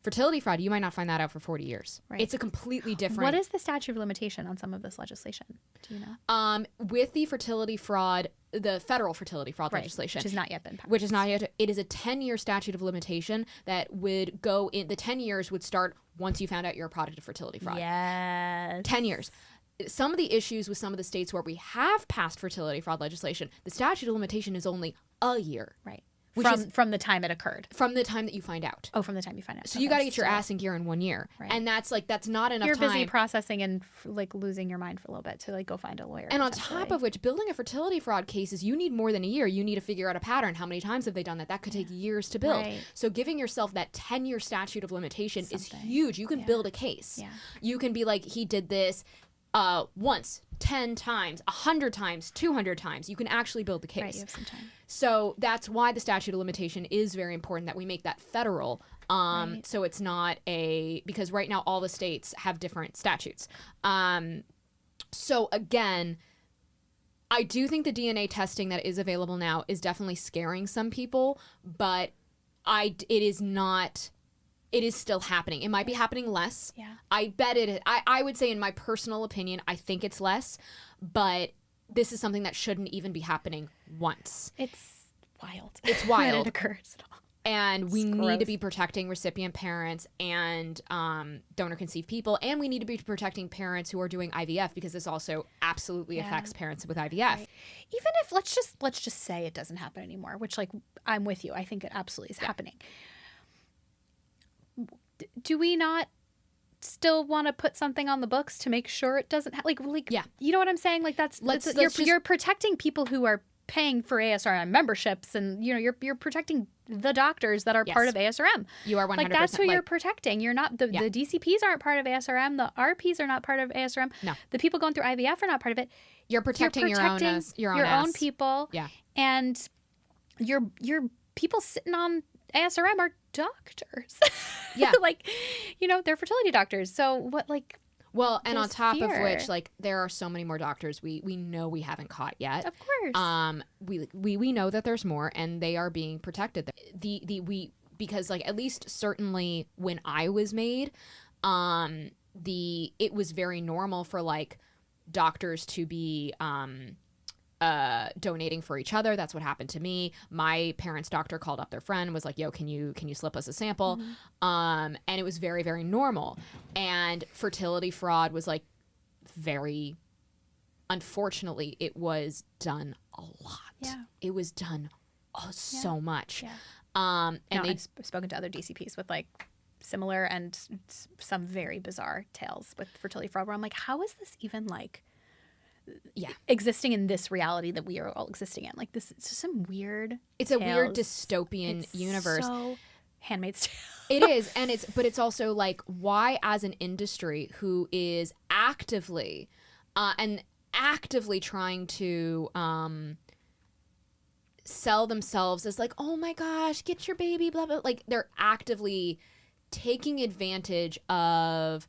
Speaker 1: Fertility fraud, you might not find that out for 40 years. Right. It's a completely different.
Speaker 2: What is the statute of limitation on some of this legislation? Do you know?
Speaker 1: With the fertility fraud, the federal fertility fraud legislation,
Speaker 2: which has not yet been passed.
Speaker 1: Which is not yet. It is a 10-year statute of limitation that would go in. The 10 years would start once you found out you're a product of fertility fraud.
Speaker 2: Yes.
Speaker 1: 10 years. Some of the issues with some of the states where we have passed fertility fraud legislation, the statute of limitation is only a year.
Speaker 2: Right. From the time it occurred.
Speaker 1: From the time that you find out.
Speaker 2: Oh, from the time you find out.
Speaker 1: So you got to get your ass in gear in 1 year. Right. And that's not enough time.
Speaker 2: You're busy processing and like losing your mind for a little bit to like go find a lawyer.
Speaker 1: And on top of which, building a fertility fraud case is you need more than a year. You need to figure out a pattern. How many times have they done that? That could take years to build. Right. So giving yourself that 10-year statute of limitation is huge. You can build a case. Yeah. You can be like, he did this once, 10 times, 100 times, 200 times. You can actually build the case.
Speaker 2: Right, you have some time.
Speaker 1: So that's why the statute of limitation is very important, that we make that federal. So it's not because right now all the states have different statutes. So again, I do think the DNA testing that is available now is definitely scaring some people, but it is still happening. It might be happening less. Yeah. I bet it. I would say, in my personal opinion, I think it's less, but this is something that shouldn't even be happening once.
Speaker 2: It's wild.
Speaker 1: It's wild.
Speaker 2: That it occurs at all.
Speaker 1: And we need to be protecting recipient parents and donor-conceived people. And we need to be protecting parents who are doing IVF, because this also absolutely affects parents with IVF.
Speaker 2: Right. Even if, let's just say it doesn't happen anymore, which, like, I'm with you. I think it absolutely is happening. Do we not still want to put something on the books to make sure it doesn't you know what I'm saying? Like, you're protecting people who are paying for ASRM memberships, and you're protecting the doctors that are part of ASRM.
Speaker 1: You are 100%.
Speaker 2: Like, that's who you're protecting. You're not the DCPs aren't part of ASRM. The RPs are not part of ASRM.
Speaker 1: No.
Speaker 2: The people going through IVF are not part of it.
Speaker 1: You're protecting your own
Speaker 2: people.
Speaker 1: Yeah.
Speaker 2: And your people sitting on ASRM are doctors.
Speaker 1: Yeah.
Speaker 2: Like, they're fertility doctors. So what, like...
Speaker 1: Well, and on top of which, like, there are so many more doctors we know we haven't caught yet.
Speaker 2: Of course.
Speaker 1: We know that there's more, and they are being protected. Because, like, at least certainly when I was made, it was very normal for, like, doctors to be donating for each other. That's what happened to me. My parents' doctor called up their friend, was like, yo, can you slip us a sample? And it was very, very normal. And fertility fraud was, like, very, unfortunately, it was done a lot.
Speaker 2: Yeah.
Speaker 1: It was done so much.
Speaker 2: Yeah.
Speaker 1: And
Speaker 2: I've spoken to other DCPs with, like, similar and some very bizarre tales with fertility fraud, where I'm like, how is this even, like, existing in this reality that we are all existing in? Like, this, it's just some weird
Speaker 1: It's a weird dystopian universe.
Speaker 2: So Handmaid's Tale.
Speaker 1: It is, and it's also, like, why, as an industry who is actively trying to sell themselves as, like, oh my gosh, get your baby, blah blah, like, they're actively taking advantage of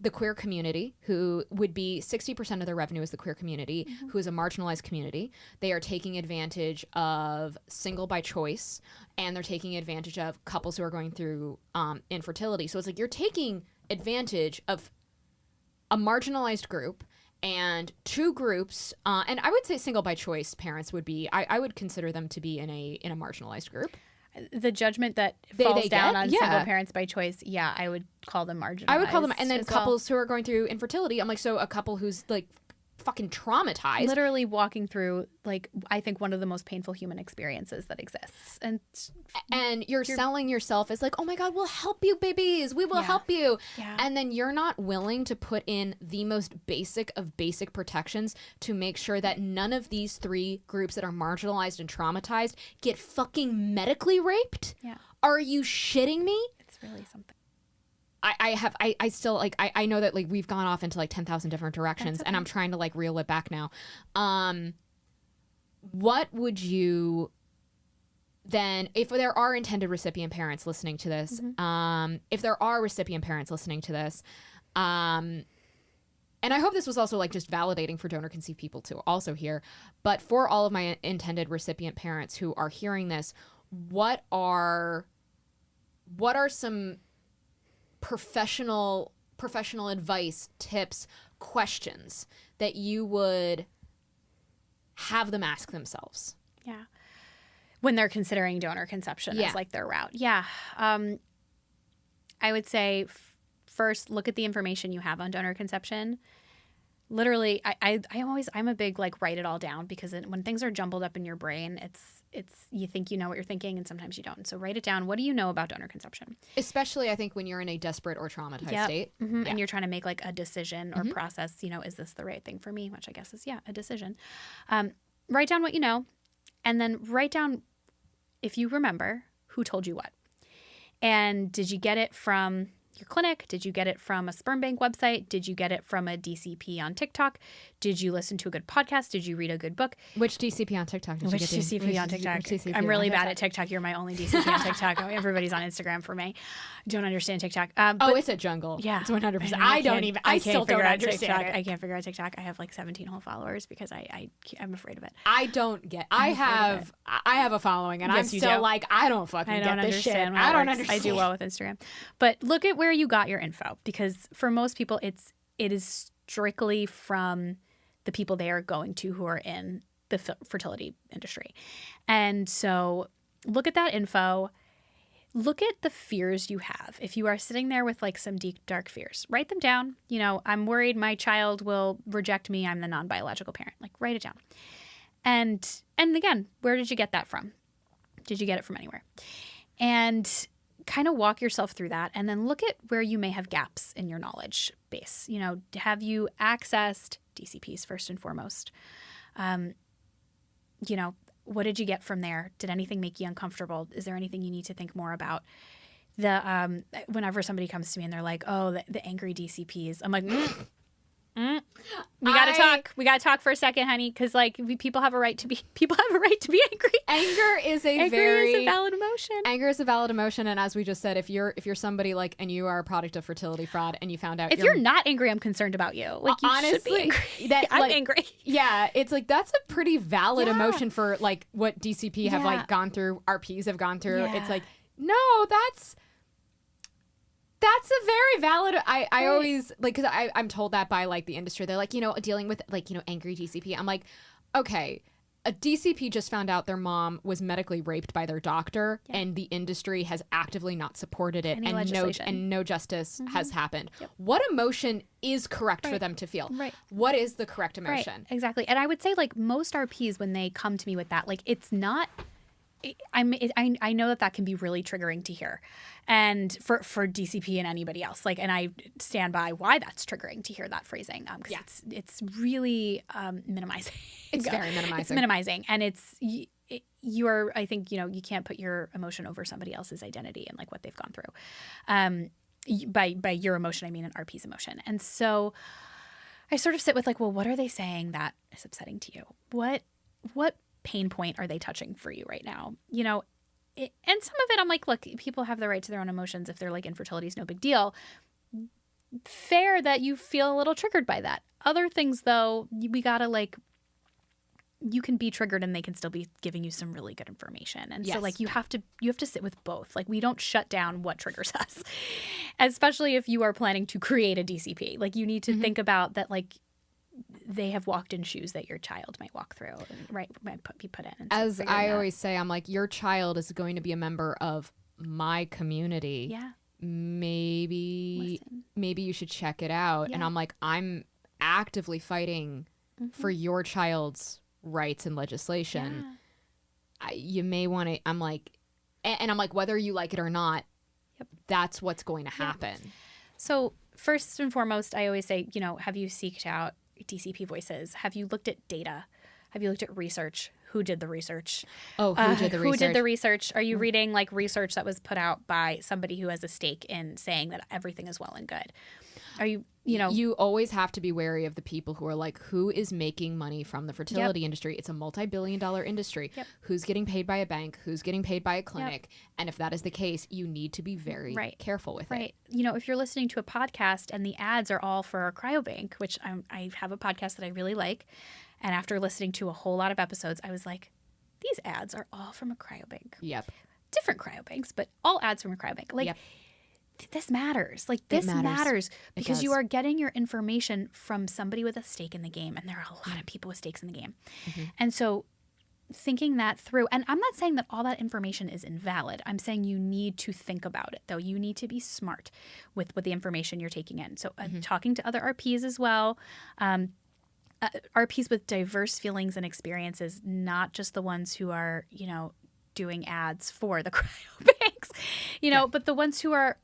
Speaker 1: the queer community, who would be 60% of their revenue is the queer community, who is a marginalized community. They are taking advantage of single by choice, and they're taking advantage of couples who are going through infertility. So it's like you're taking advantage of a marginalized group and two groups, and I would say single by choice parents would be, I would consider them to be in a marginalized group.
Speaker 2: The judgment that falls down on single parents by choice, I would call them marginalized.
Speaker 1: I would call them, and then couples who are going through infertility, I'm like, so a couple who's, like, fucking traumatized.
Speaker 2: Literally walking through, like, I think one of the most painful human experiences that exists. And
Speaker 1: you're selling yourself as, like, oh my God, we'll help you, babies. We will help you.
Speaker 2: Yeah.
Speaker 1: And then you're not willing to put in the most basic of basic protections to make sure that none of these three groups that are marginalized and traumatized get fucking medically raped.
Speaker 2: Yeah.
Speaker 1: Are you shitting me?
Speaker 2: It's really something.
Speaker 1: I still, like, I know that, like, we've gone off into, like, 10,000 different directions, and I'm trying to, like, reel it back now. What would you then, if there are intended recipient parents listening to this, if there are recipient parents listening to this, and I hope this was also, like, just validating for donor conceived people to also hear, but for all of my intended recipient parents who are hearing this, what are some professional advice, tips, questions that you would have them ask themselves?
Speaker 2: Yeah. When they're considering donor conception as, like, their route. Yeah. I would say first, look at the information you have on donor conception. Literally, I'm a big, like, write it all down, because when things are jumbled up in your brain, it's you think you know what you're thinking, and sometimes you don't. So write it down. What do you know about donor conception?
Speaker 1: Especially, I think, when you're in a desperate or traumatized state.
Speaker 2: Mm-hmm. And you're trying to make, like, a decision or process, is this the right thing for me? Which I guess is, a decision. Write down what you know, and then write down, if you remember, who told you what. And did you get it from your clinic? Did you get it from a sperm bank website? Did you get it from a DCP on TikTok? Did you listen to a good podcast? Did you read a good book?
Speaker 1: Which DCP on TikTok did you get?
Speaker 2: DCP on TikTok? I'm really bad at TikTok. You're my only DCP on TikTok. Everybody's on Instagram for me. Don't understand TikTok.
Speaker 1: It's a jungle.
Speaker 2: Yeah.
Speaker 1: It's 100%. I still don't understand
Speaker 2: TikTok.
Speaker 1: it.
Speaker 2: I can't figure out TikTok. I have, like, 17 whole followers because I'm afraid of it.
Speaker 1: I don't get. I have a following, and I'm still like, I don't fucking get this shit. I don't understand.
Speaker 2: I do well with Instagram, but look at where you got your info, because for most people, it is strictly from the people they are going to who are in the fertility industry. And so look at that info. Look at the fears you have. If you are sitting there with like some deep, dark fears, write them down. You know, I'm worried my child will reject me. I'm the non-biological parent. Like, write it down. And again, where did you get that from? Did you get it from anywhere? And kind of walk yourself through that, and then look at where you may have gaps in your knowledge base. You know, have you accessed DCPs first and foremost? You know, what did you get from there? Did anything make you uncomfortable? Is there anything you need to think more about? Whenever somebody comes to me and they're like, oh, the angry DCPs, I'm like, we gotta talk. We gotta talk for a second, honey, because like people have a right to be angry.
Speaker 1: Anger is a
Speaker 2: valid emotion.
Speaker 1: Anger is a valid emotion, and as we just said, if you're somebody like, and you are a product of fertility fraud, and you found out
Speaker 2: if you're not angry, I'm concerned about you. Like, you
Speaker 1: honestly,
Speaker 2: should be angry.
Speaker 1: that
Speaker 2: I'm
Speaker 1: like,
Speaker 2: angry.
Speaker 1: Yeah, it's like that's a pretty valid emotion for like what DCP have like gone through, RPs have gone through. It's like, no, that's a very valid. I always like, because I'm told that by like the industry. They're like, you know, dealing with like, you know, angry DCP. I'm like, okay, a DCP just found out their mom was medically raped by their doctor, and the industry has actively not supported it, and no justice has happened. What emotion is correct for them to feel? Right. What is the correct emotion?
Speaker 2: Right. Exactly. And I would say like most RPs, when they come to me with that, like it's not. I know that can be really triggering to hear, and for DCP and anybody else, like, and I stand by why that's triggering to hear that phrasing, because it's really minimizing.
Speaker 1: It's very minimizing.
Speaker 2: It's minimizing, and you are, I think, you know, you can't put your emotion over somebody else's identity and like what they've gone through. By your emotion, I mean an RP's emotion, and so I sort of sit with like, well, what are they saying that is upsetting to you? What pain point are they touching for you right now? You know, and some of it I'm like, look, people have the right to their own emotions. If they're like, infertility is no big deal. Fair that you feel a little triggered by that. Other things though, we gotta like, you can be triggered and they can still be giving you some really good information. And so like you have to sit with both. Like, we don't shut down what triggers us, especially if you are planning to create a DCP. Like, you need to think about that, like, they have walked in shoes that your child might walk through, right? Might be put in.
Speaker 1: As I always say, I'm like, your child is going to be a member of my community. Yeah. Maybe you should check it out. Yeah. And I'm like, I'm actively fighting for your child's rights and legislation. Yeah. You may want to. I'm like, whether you like it or not, that's what's going to happen. Yeah.
Speaker 2: So first and foremost, I always say, you know, have you seeked out DCP voices? Have you looked at data? Have you looked at research? Who did the research? Oh, who did the research? Who did the research? Are you reading like research that was put out by somebody who has a stake in saying that everything is well and good? Are you, you know?
Speaker 1: You always have to be wary of the people who are like, who is making money from the fertility industry? It's a multi-billion-dollar industry. Who's getting paid by a bank? Who's getting paid by a clinic? And if that is the case, you need to be very careful with it.
Speaker 2: You know, if you're listening to a podcast and the ads are all for a cryobank, which I have a podcast that I really like, and after listening to a whole lot of episodes, I was like, these ads are all from a cryobank.
Speaker 1: Yep.
Speaker 2: Different cryobanks, but all ads from a cryobank. Like, this matters. Like, this matters because you are getting your information from somebody with a stake in the game, and there are a lot of people with stakes in the game. And so thinking that through, and I'm not saying that all that information is invalid. I'm saying you need to think about it, though. You need to be smart with the information you're taking in. So talking to other RPs as well. RPs with diverse feelings and experiences, not just the ones who are, you know, doing ads for the cryobanks, you know, but the ones who are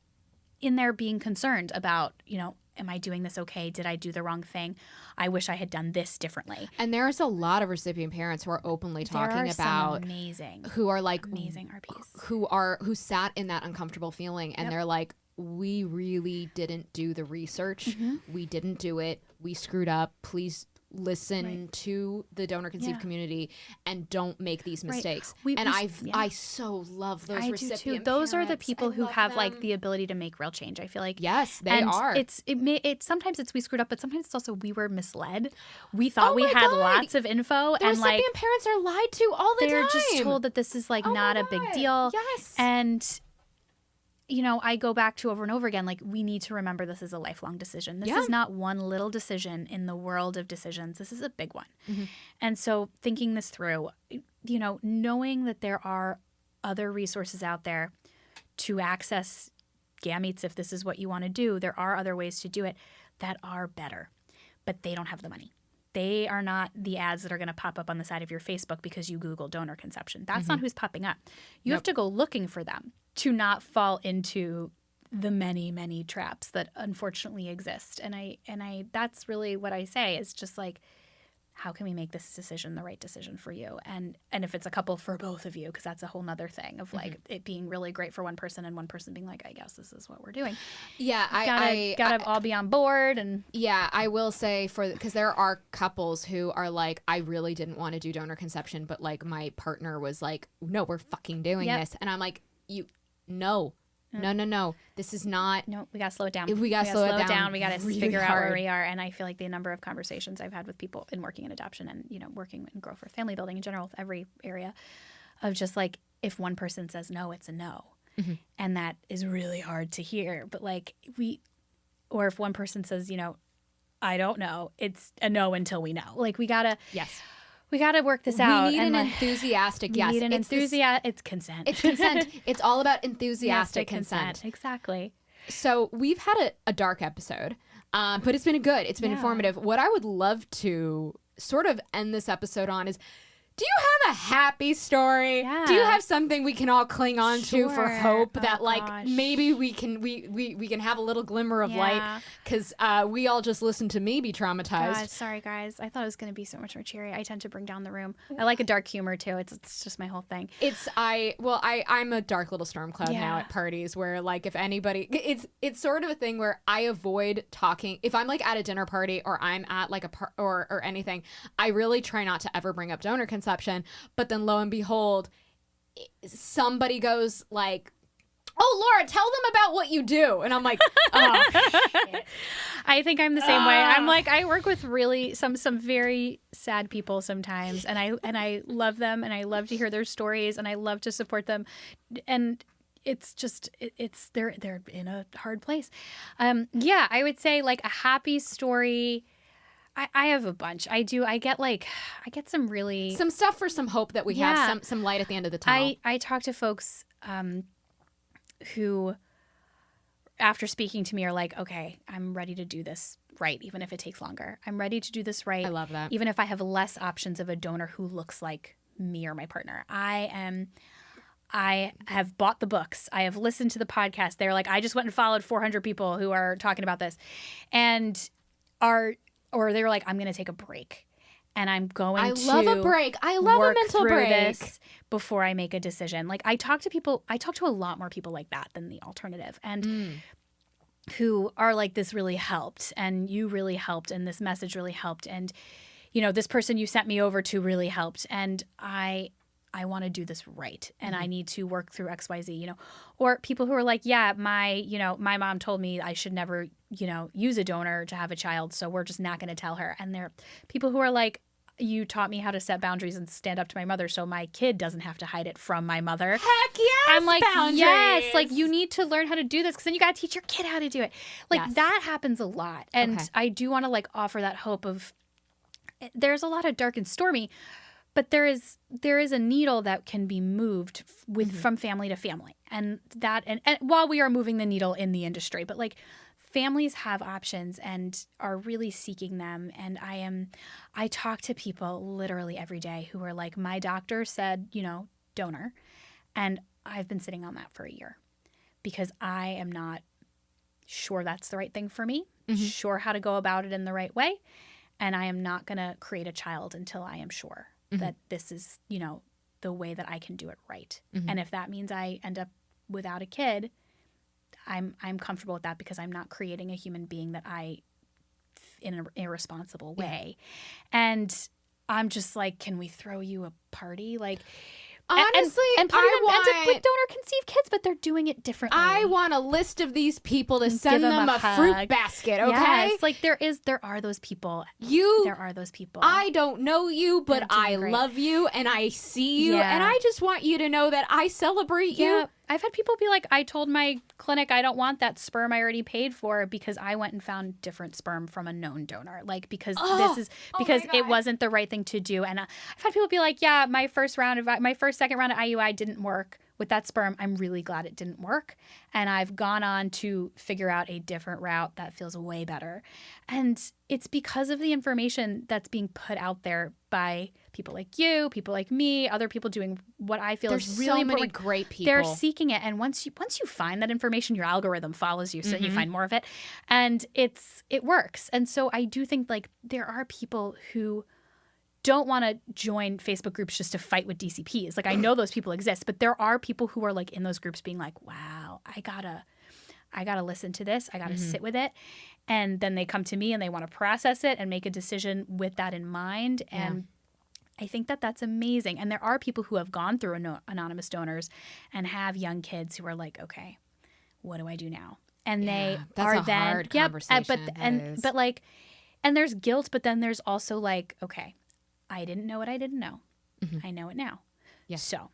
Speaker 2: in there being concerned about, you know, am I doing this okay? Did I do the wrong thing? I wish I had done this differently.
Speaker 1: And there's a lot of recipient parents who are openly talking about who are like
Speaker 2: amazing RPs
Speaker 1: who sat in that uncomfortable feeling, and they're like, we really didn't do the research. We didn't do it. We screwed up. Please listen to the donor conceived community and don't make these mistakes. I so love those recipient parents.
Speaker 2: Those are the people who have like the ability to make real change, I feel like.
Speaker 1: Yes, they are.
Speaker 2: Sometimes it's we screwed up, but sometimes it's also we were misled. We thought we had lots of info,
Speaker 1: the
Speaker 2: and like
Speaker 1: recipient parents are lied to all the time.
Speaker 2: They're just told that this is like not a big deal.
Speaker 1: Yes.
Speaker 2: And you know, I go back to over and over again, like, we need to remember this is a lifelong decision. This is not one little decision in the world of decisions. This is a big one. And so thinking this through, you know, knowing that there are other resources out there to access gametes if this is what you want to do. There are other ways to do it that are better, but they don't have the money. They are not the ads that are going to pop up on the side of your Facebook because you Google donor conception. That's not who's popping up. You have to go looking for them to not fall into the many, many traps that unfortunately exist. And I that's really what I say is just like, how can we make this decision the right decision for you? And if it's a couple, for both of you, because that's a whole nother thing of like it being really great for one person and one person being like, I guess this is what we're doing.
Speaker 1: Yeah,
Speaker 2: I gotta all be on board. And
Speaker 1: yeah, I will say because there are couples who are like, I really didn't want to do donor conception, but like my partner was like, no, we're fucking doing this. And I'm like, no. This is not.
Speaker 2: No, we got to slow it down.
Speaker 1: We got to slow it down.
Speaker 2: We got to
Speaker 1: really
Speaker 2: figure out
Speaker 1: hard.
Speaker 2: where we are. And I feel like the number of conversations I've had with people in working in adoption and, working in growth for family building in general, with every area of just like, if one person says no, it's a no. And that is really hard to hear. But like or if one person says, I don't know, it's a no until we know. Like we got to.
Speaker 1: Yes.
Speaker 2: We got to work this out.
Speaker 1: We need an enthusiastic yes.
Speaker 2: We need an enthusiastic. It's consent.
Speaker 1: It's consent. It's all about enthusiastic consent.
Speaker 2: Exactly.
Speaker 1: So we've had a dark episode, but it's been good. It's been informative. What I would love to sort of end this episode on is, do you have a happy story?
Speaker 2: Yeah.
Speaker 1: Do you have something we can all cling on to for hope that
Speaker 2: gosh.
Speaker 1: maybe we can have a little glimmer of light? Because we all just listened to me be traumatized.
Speaker 2: God, sorry guys. I thought it was going to be so much more cheery. I tend to bring down the room. I like a dark humor too. It's just my whole thing.
Speaker 1: I'm a dark little storm cloud now at parties where like if anybody, it's sort of a thing where I avoid talking. If I'm like at a dinner party or I'm at like or anything, I really try not to ever bring up donor conception. But then lo and behold, somebody goes like, oh, Laura, tell them about what you do. And I'm like, oh, shit.
Speaker 2: I think I'm the same way. I'm like, I work with really some very sad people sometimes, and I love them, and I love to hear their stories, and I love to support them. And it's just, they're in a hard place. I would say like a happy story. I have a bunch. I get some really...
Speaker 1: some stuff for some hope that we have, some light at the end of the tunnel.
Speaker 2: I talk to folks who, after speaking to me, are like, okay, I'm ready to do this right, even if it takes longer. I'm ready to do this right.
Speaker 1: I love that.
Speaker 2: Even if I have less options of a donor who looks like me or my partner. I have bought the books. I have listened to the podcast. They're like, I just went and followed 400 people who are talking about this. Or they were like, I'm going to take a break, and I'm going to
Speaker 1: love a break. I love a mental break
Speaker 2: this before I make a decision. Like I talk to a lot more people like that than the alternative, and who are like, this really helped, and you really helped, and this message really helped, and this person you sent me over to really helped, and I want to do this right, and I need to work through XYZ, or people who are like, yeah, my mom told me I should never, use a donor to have a child, so we're just not going to tell her. And there are people who are like, you taught me how to set boundaries and stand up to my mother, so my kid doesn't have to hide it from my mother.
Speaker 1: Heck yes,
Speaker 2: I'm like,
Speaker 1: boundaries.
Speaker 2: yes, like you need to learn how to do this, because then you got to teach your kid how to do it. Like that happens a lot, and I do want to like offer that hope of. There's a lot of dark and stormy. But there is a needle that can be moved from family to family, and while we are moving the needle in the industry, but like families have options and are really seeking them. And I talk to people literally every day who are like, my doctor said, donor, and I've been sitting on that for a year because I am not sure that's the right thing for me, sure how to go about it in the right way, and I am not going to create a child until I am sure that this is, the way that I can do it right. And if that means I end up without a kid, I'm comfortable with that, because I'm not creating a human being that in an irresponsible way. And I'm just like, can we throw you a party? Like,
Speaker 1: honestly,
Speaker 2: and part of them ends up with donor conceived kids, but they're doing it differently.
Speaker 1: I want a list of these people to send them a fruit basket, okay?
Speaker 2: Yes, like there are those people. There are those people.
Speaker 1: I don't know you, but I love you, and I see you, and I just want you to know that I celebrate you.
Speaker 2: Yeah. I've had people be like, I told my clinic I don't want that sperm I already paid for, because I went and found different sperm from a known donor. Like, because it wasn't the right thing to do. And I've had people be like, yeah, my second round of IUI didn't work with that sperm, I'm really glad it didn't work. And I've gone on to figure out a different route that feels way better. And it's because of the information that's being put out there by people like you, people like me, other people doing what I feel is really important.
Speaker 1: There's so many great people.
Speaker 2: They're seeking it. And once you find that information, your algorithm follows you, so you find more of it. And it works. And so I do think like there are people who don't want to join Facebook groups just to fight with DCPs. Like I know those people exist, but there are people who are like in those groups being like, wow, I gotta listen to this. I gotta sit with it. And then they come to me and they want to process it and make a decision with that in mind. And I think that that's amazing. And there are people who have gone through anonymous donors and have young kids who are like, okay, what do I do now? And they
Speaker 1: that's
Speaker 2: are
Speaker 1: a
Speaker 2: then
Speaker 1: hard conversation.
Speaker 2: But like, and there's guilt, but then there's also like, okay, I didn't know what I didn't know. I know it now.
Speaker 1: Yes.
Speaker 2: So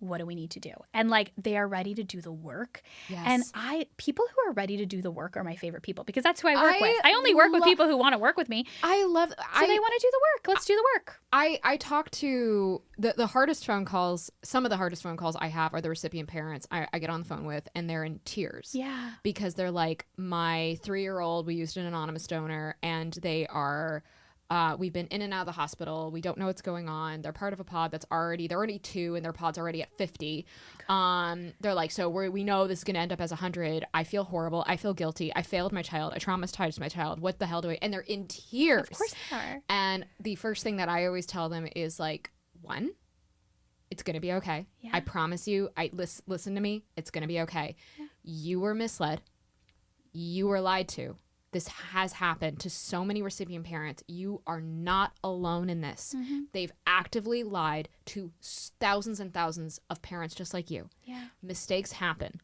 Speaker 2: what do we need to do? And like they are ready to do the work.
Speaker 1: Yes.
Speaker 2: And people who are ready to do the work are my favorite people because that's who I work with. I only work with people who want to work with me. So they want to do the work. Let's do the work.
Speaker 1: I talk to the hardest phone calls. Some of the hardest phone calls I have are the recipient parents I get on the phone with, and they're in tears.
Speaker 2: Yeah.
Speaker 1: Because they're like, my 3-year-old, we used an anonymous donor, and they are... we've been in and out of the hospital. We don't know what's going on. They're part of a pod they're already 2 and their pod's already at 50. They're like, so we know this is going to end up as 100. I feel horrible. I feel guilty. I failed my child. I traumatized my child. What the hell do I? And they're in tears.
Speaker 2: Of course they are.
Speaker 1: And the first thing that I always tell them is like, 1, it's going to be okay.
Speaker 2: Yeah.
Speaker 1: I promise you. Listen to me. It's going to be okay. Yeah. You were misled. You were lied to. This has happened to so many recipient parents. You are not alone in this. They've actively lied to thousands and thousands of parents just like you.
Speaker 2: Yeah.
Speaker 1: Mistakes happen.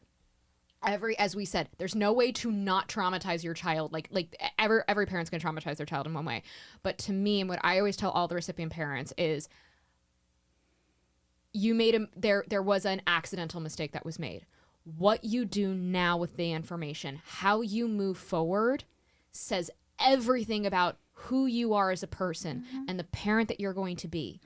Speaker 1: As we said, there's no way to not traumatize your child. Like every parent's going to traumatize their child in one way. But to me, and what I always tell all the recipient parents is, there was an accidental mistake that was made. What you do now with the information, how you move forward, says everything about who you are as a person and the parent that you're going to be.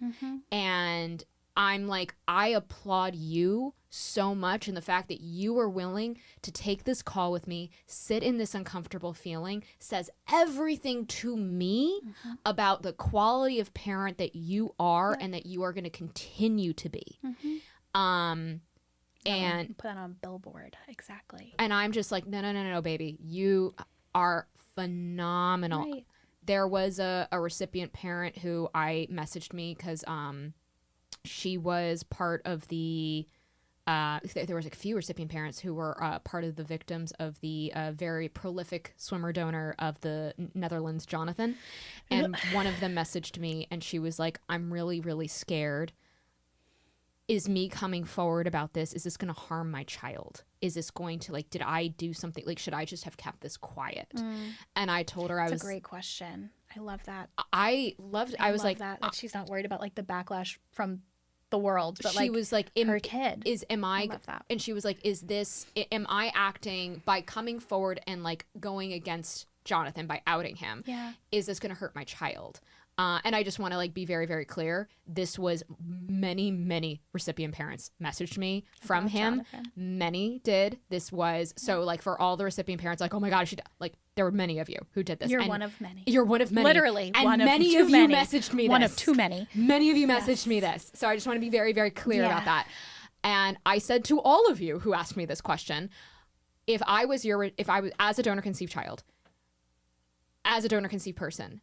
Speaker 1: And I'm like, I applaud you so much, and the fact that you were willing to take this call with me, sit in this uncomfortable feeling, says everything to me about the quality of parent that you are and that you are going to continue to be. And
Speaker 2: put that on a billboard. Exactly.
Speaker 1: And I'm just like, no, baby. You are phenomenal.
Speaker 2: Right.
Speaker 1: There was a recipient parent who I messaged me because she was part of the there was a few recipient parents who were part of the victims of the very prolific swimmer donor of the Netherlands, Jonathan. And one of them messaged me and she was like, I'm really, really scared. Is me coming forward about this, is this going to harm my child? Is this going to, like, did I do something? Like, should I just have kept this quiet? And I told her
Speaker 2: That's a great question. I love that.
Speaker 1: I was like,
Speaker 2: that she's not worried about, like, the backlash from the world, but,
Speaker 1: she was like,
Speaker 2: her kid.
Speaker 1: I
Speaker 2: love that.
Speaker 1: And she was like, am I acting by coming forward and, like, going against Jonathan by outing him?
Speaker 2: Yeah.
Speaker 1: Is this going to hurt my child? And I just want to like be very, very clear. This was many recipient parents messaged me from him.
Speaker 2: Jonathan.
Speaker 1: Many did. This was so like for all the recipient parents, like, oh my God, there were many of you who did this.
Speaker 2: You're one of many.
Speaker 1: You're one of many.
Speaker 2: Literally,
Speaker 1: and
Speaker 2: one
Speaker 1: many
Speaker 2: of
Speaker 1: you
Speaker 2: many.
Speaker 1: messaged me this.
Speaker 2: One of too many.
Speaker 1: Many of you messaged me this. So I just want to be very, very clear about that. And I said to all of you who asked me this question, if I was as a donor conceived child, as a donor conceived person,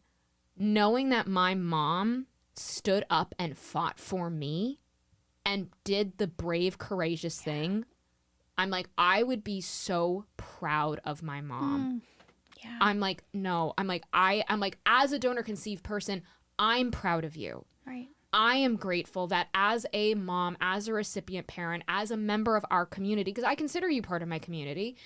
Speaker 1: knowing that my mom stood up and fought for me and did the brave, courageous thing, I'm like, I would be so proud of my mom.
Speaker 2: Yeah.
Speaker 1: I'm like, no. I'm like, as a donor conceived person, I'm proud of you.
Speaker 2: Right.
Speaker 1: I am grateful that as a mom, as a recipient parent, as a member of our community, because I consider you part of my community,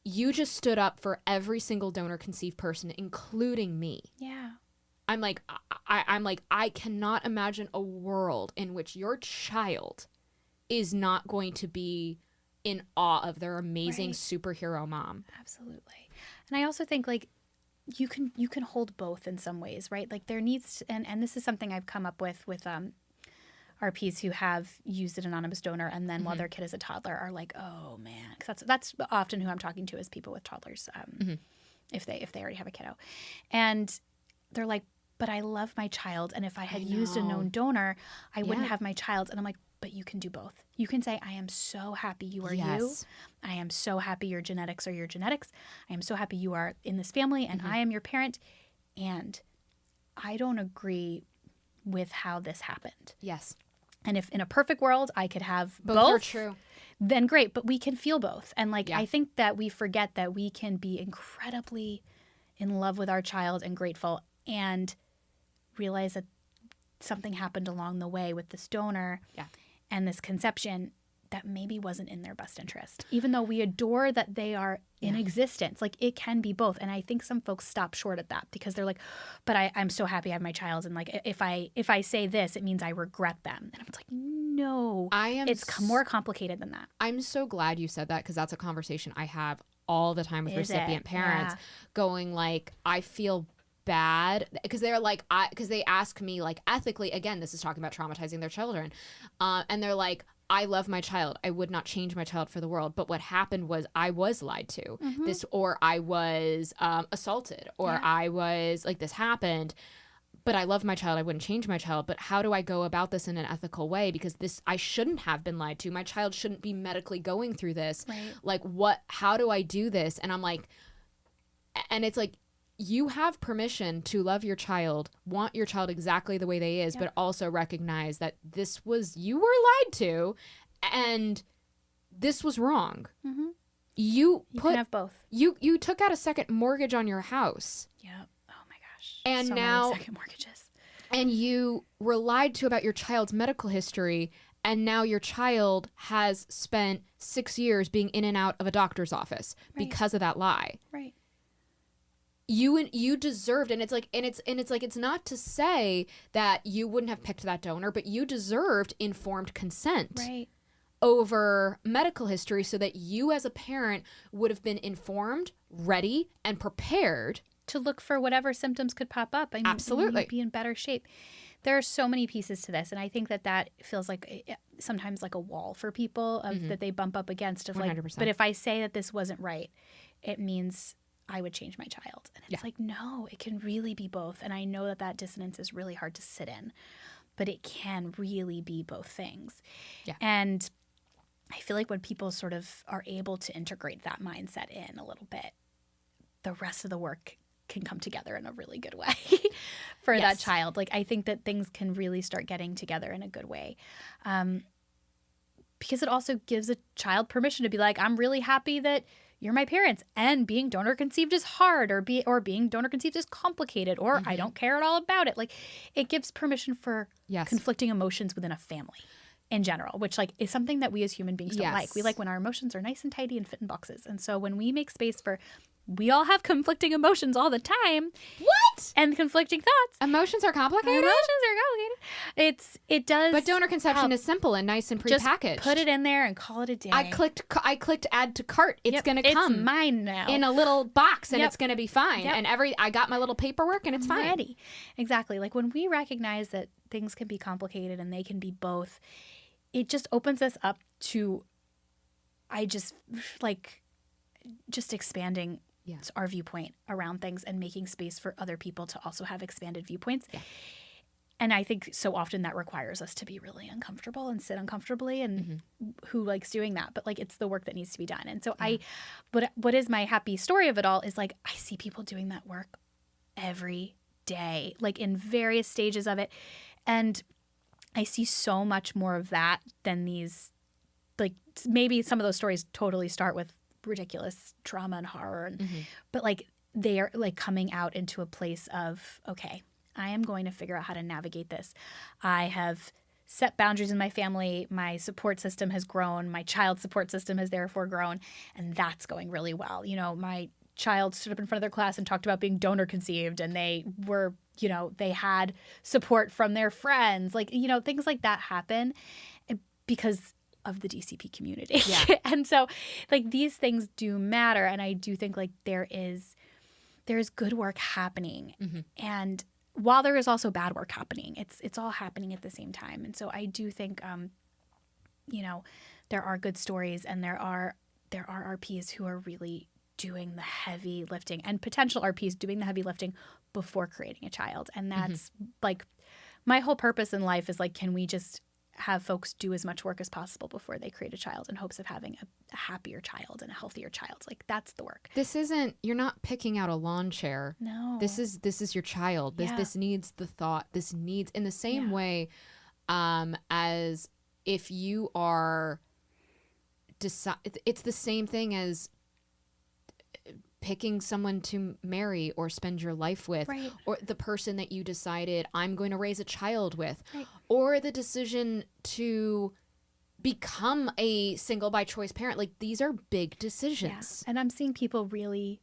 Speaker 1: you just stood up for every single donor conceived person, including me.
Speaker 2: Yeah.
Speaker 1: I'm like, I cannot imagine a world in which your child is not going to be in awe of their amazing superhero mom.
Speaker 2: Absolutely. And I also think like you can hold both in some ways, right? Like there needs to, and this is something I've come up with RPs who have used an anonymous donor and then while their kid is a toddler are like, oh man, because that's often who I'm talking to is people with toddlers, if they already have a kiddo, and they're like, but I love my child, and if I had used a known donor, I wouldn't have my child. And I'm like, but you can do both. You can say, I am so happy you are you. I am so happy your genetics are your genetics. I am so happy you are in this family and I am your parent. And I don't agree with how this happened.
Speaker 1: Yes.
Speaker 2: And if in a perfect world I could have both
Speaker 1: are true.
Speaker 2: Then great. But we can feel both. And I think that we forget that we can be incredibly in love with our child and grateful and realize that something happened along the way with this donor and this conception that maybe wasn't in their best interest. Even though we adore that they are in existence, it can be both. And I think some folks stop short at that because they're like, but I'm so happy I have my child. And if I say this, it means I regret them. And I'm like, no, it's more complicated than that.
Speaker 1: I'm so glad you said that because that's a conversation I have all the time with recipient parents going I feel bad because they're because they ask me ethically, again, this is talking about traumatizing their children, and they're like, I love my child, I would not change my child for the world, but what happened was I was lied to, or I was assaulted, or I was this happened, but I love my child, I wouldn't change my child, but how do I go about this in an ethical way, because I shouldn't have been lied to, my child shouldn't be medically going through this, how do I do this? And I'm like, and it's you have permission to love your child, want your child exactly the way they is, but also recognize that you were lied to and this was wrong. You can have both. You took out a second mortgage on your house.
Speaker 2: Yep. Oh my gosh.
Speaker 1: And
Speaker 2: so
Speaker 1: now
Speaker 2: many second mortgages.
Speaker 1: And you were lied to about your child's medical history, and now your child has spent 6 years being in and out of a doctor's office because of that lie.
Speaker 2: Right.
Speaker 1: You deserved, and it's not to say that you wouldn't have picked that donor, but you deserved informed consent over medical history so that you as a parent would have been informed, ready, and prepared
Speaker 2: to look for whatever symptoms could pop up. I mean,
Speaker 1: absolutely.
Speaker 2: You'd be in better shape. There are so many pieces to this, and I think that feels sometimes like a wall for people that they bump up against of
Speaker 1: 100%.
Speaker 2: But if I say that this wasn't right, it means I would change my child. And it's no, it can really be both. And I know that dissonance is really hard to sit in, but it can really be both things. Yeah. And I feel like when people sort of are able to integrate that mindset in a little bit, the rest of the work can come together in a really good way for that child. I think that things can really start getting together in a good way. Because it also gives a child permission to be like, I'm really happy that you're my parents, and being donor conceived is hard, or being donor conceived is complicated, or I don't care at all about it. It gives permission for conflicting emotions within a family in general, which is something that we as human beings don't like. We like when our emotions are nice and tidy and fit in boxes. And so when we make space for, we all have conflicting emotions all the time.
Speaker 1: What?
Speaker 2: And conflicting thoughts.
Speaker 1: Emotions are complicated?
Speaker 2: It does.
Speaker 1: But donor conception is simple and nice and prepackaged.
Speaker 2: Just put it in there and call it a day.
Speaker 1: I clicked add to cart. It's going to come.
Speaker 2: It's mine now.
Speaker 1: In a little box, and it's going to be fine. Yep. And I got my little paperwork, and it's fine.
Speaker 2: Ready. Exactly. When we recognize that things can be complicated and they can be both, it just opens us up to just expanding our viewpoint around things and making space for other people to also have expanded viewpoints. Yeah. And I think so often that requires us to be really uncomfortable and sit uncomfortably, and who likes doing that? But it's the work that needs to be done. And so what is my happy story of it all is I see people doing that work every day, in various stages of it. And I see so much more of that than these, maybe some of those stories totally start with ridiculous trauma and horror, but they are coming out into a place of, okay, I am going to figure out how to navigate this. I have set boundaries in my family. My support system has grown. My child support system has therefore grown, and that's going really well. My child stood up in front of their class and talked about being donor conceived, and they were, they had support from their friends. Things like that happen because of the DCP community. Yeah. And so these things do matter. And I do think there is good work happening. And while there is also bad work happening, it's all happening at the same time. And so I do think, there are good stories, and there are RPs who are really doing the heavy lifting, and potential RPs doing the heavy lifting before creating a child. And that's like my whole purpose in life is like, can we just have folks do as much work as possible before they create a child in hopes of having a happier child and a healthier child? Like, that's the work.
Speaker 1: You're not picking out a lawn chair.
Speaker 2: No.
Speaker 1: This is your child. This needs the thought. This needs, in the same way as if you are it's the same thing as picking someone to marry or spend your life with,
Speaker 2: right.
Speaker 1: or the person that you decided I'm going to raise a child with,
Speaker 2: right.
Speaker 1: or the decision to become a single by choice parent. Like, these are big decisions.
Speaker 2: Yeah. And I'm seeing people really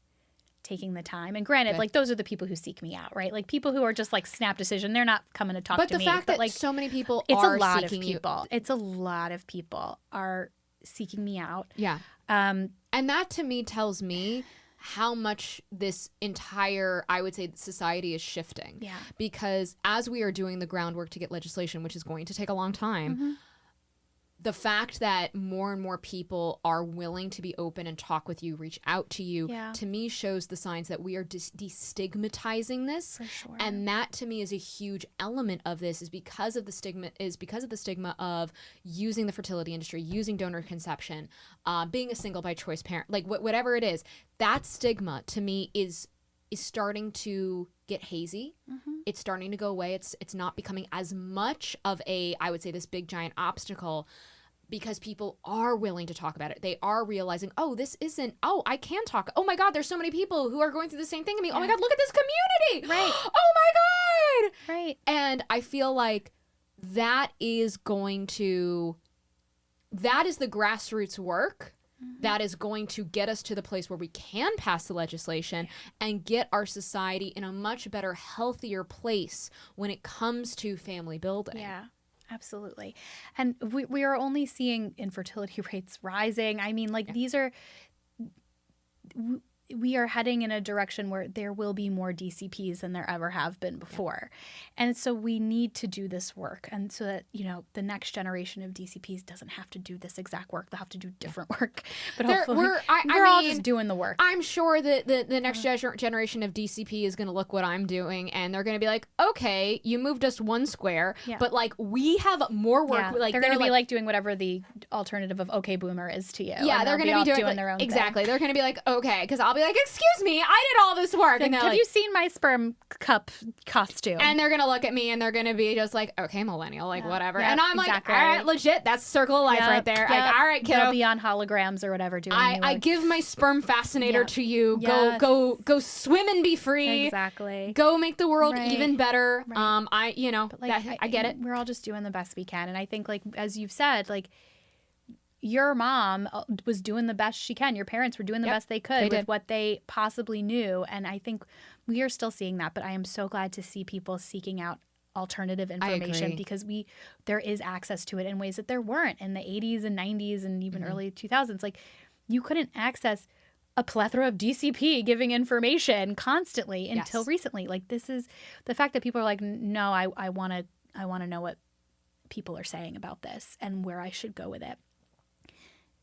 Speaker 2: taking the time. And granted, like, those are the people who seek me out, right? Like, people who are just like snap decision, they're not coming to talk to me.
Speaker 1: But the fact that
Speaker 2: like,
Speaker 1: so many people
Speaker 2: it's
Speaker 1: are
Speaker 2: a lot
Speaker 1: seeking
Speaker 2: of people. It's a lot of people are seeking me out.
Speaker 1: Yeah. And that to me tells me how much this entire, I would say, society is shifting.
Speaker 2: Yeah.
Speaker 1: Because as we are doing the groundwork to get legislation, which is going to take a long time, the fact that more and more people are willing to be open and talk with you, reach out to you, to me shows the signs that we are destigmatizing this.
Speaker 2: For sure.
Speaker 1: And that to me is a huge element of this, is because of the stigma of using the fertility industry, using donor conception, being a single by choice parent, like whatever it is. That stigma to me is starting to get hazy. It's starting to go away. It's not becoming as much of a, I would say, this big giant obstacle, because people are willing to talk about it. They are realizing, I can talk. Oh my God, there's so many people who are going through the same thing as me. Oh my God, look at this community.
Speaker 2: Right.
Speaker 1: Oh my God.
Speaker 2: Right.
Speaker 1: And I feel like that is the grassroots work that is going to get us to the place where we can pass the legislation and get our society in a much better, healthier place when it comes to family building.
Speaker 2: Yeah, absolutely. And we are only seeing infertility rates rising. I mean, like, these are... we are heading in a direction where there will be more DCPs than there ever have been before. And so we need to do this work. And so that, the next generation of DCPs doesn't have to do this exact work. They'll have to do different work. But hopefully we're all just doing the work.
Speaker 1: I'm sure that the next generation of DCP is going to look what I'm doing, and they're going to be like, okay, you moved us one square, but like, we have more work.
Speaker 2: Yeah.
Speaker 1: Like,
Speaker 2: they're going to be like doing whatever the alternative of okay boomer is to you.
Speaker 1: Yeah, they're going to be doing
Speaker 2: their own
Speaker 1: exactly.
Speaker 2: thing.
Speaker 1: They're going to be like, okay, because I'll be like, excuse me, I did all this work. And
Speaker 2: have you seen my sperm cup costume?
Speaker 1: And they're going to look at me and they're going to be just like, okay, millennial, like whatever.
Speaker 2: Yeah,
Speaker 1: and I'm
Speaker 2: exactly.
Speaker 1: like, all right, legit, that's circle of life right there. Like, all right, kiddo.
Speaker 2: They'll be on holograms or whatever doing
Speaker 1: I give my sperm fascinator to you.
Speaker 2: Yes.
Speaker 1: Go swim and be free.
Speaker 2: Exactly.
Speaker 1: Go make the world
Speaker 2: Right.
Speaker 1: even better.
Speaker 2: Right.
Speaker 1: I get it.
Speaker 2: We're all just doing the best we can. And I think, like, as you've said, like, your mom was doing the best she can. Your parents were doing the best they could with what they possibly knew. And I think we are still seeing that. But I am so glad to see people seeking out alternative information, because there is access to it in ways that there weren't in the 80s and 90s and even early 2000s. Like, you couldn't access a plethora of DCP giving information constantly until recently. Like, this is the fact that people are like, no, I want to know what people are saying about this and where I should go with it.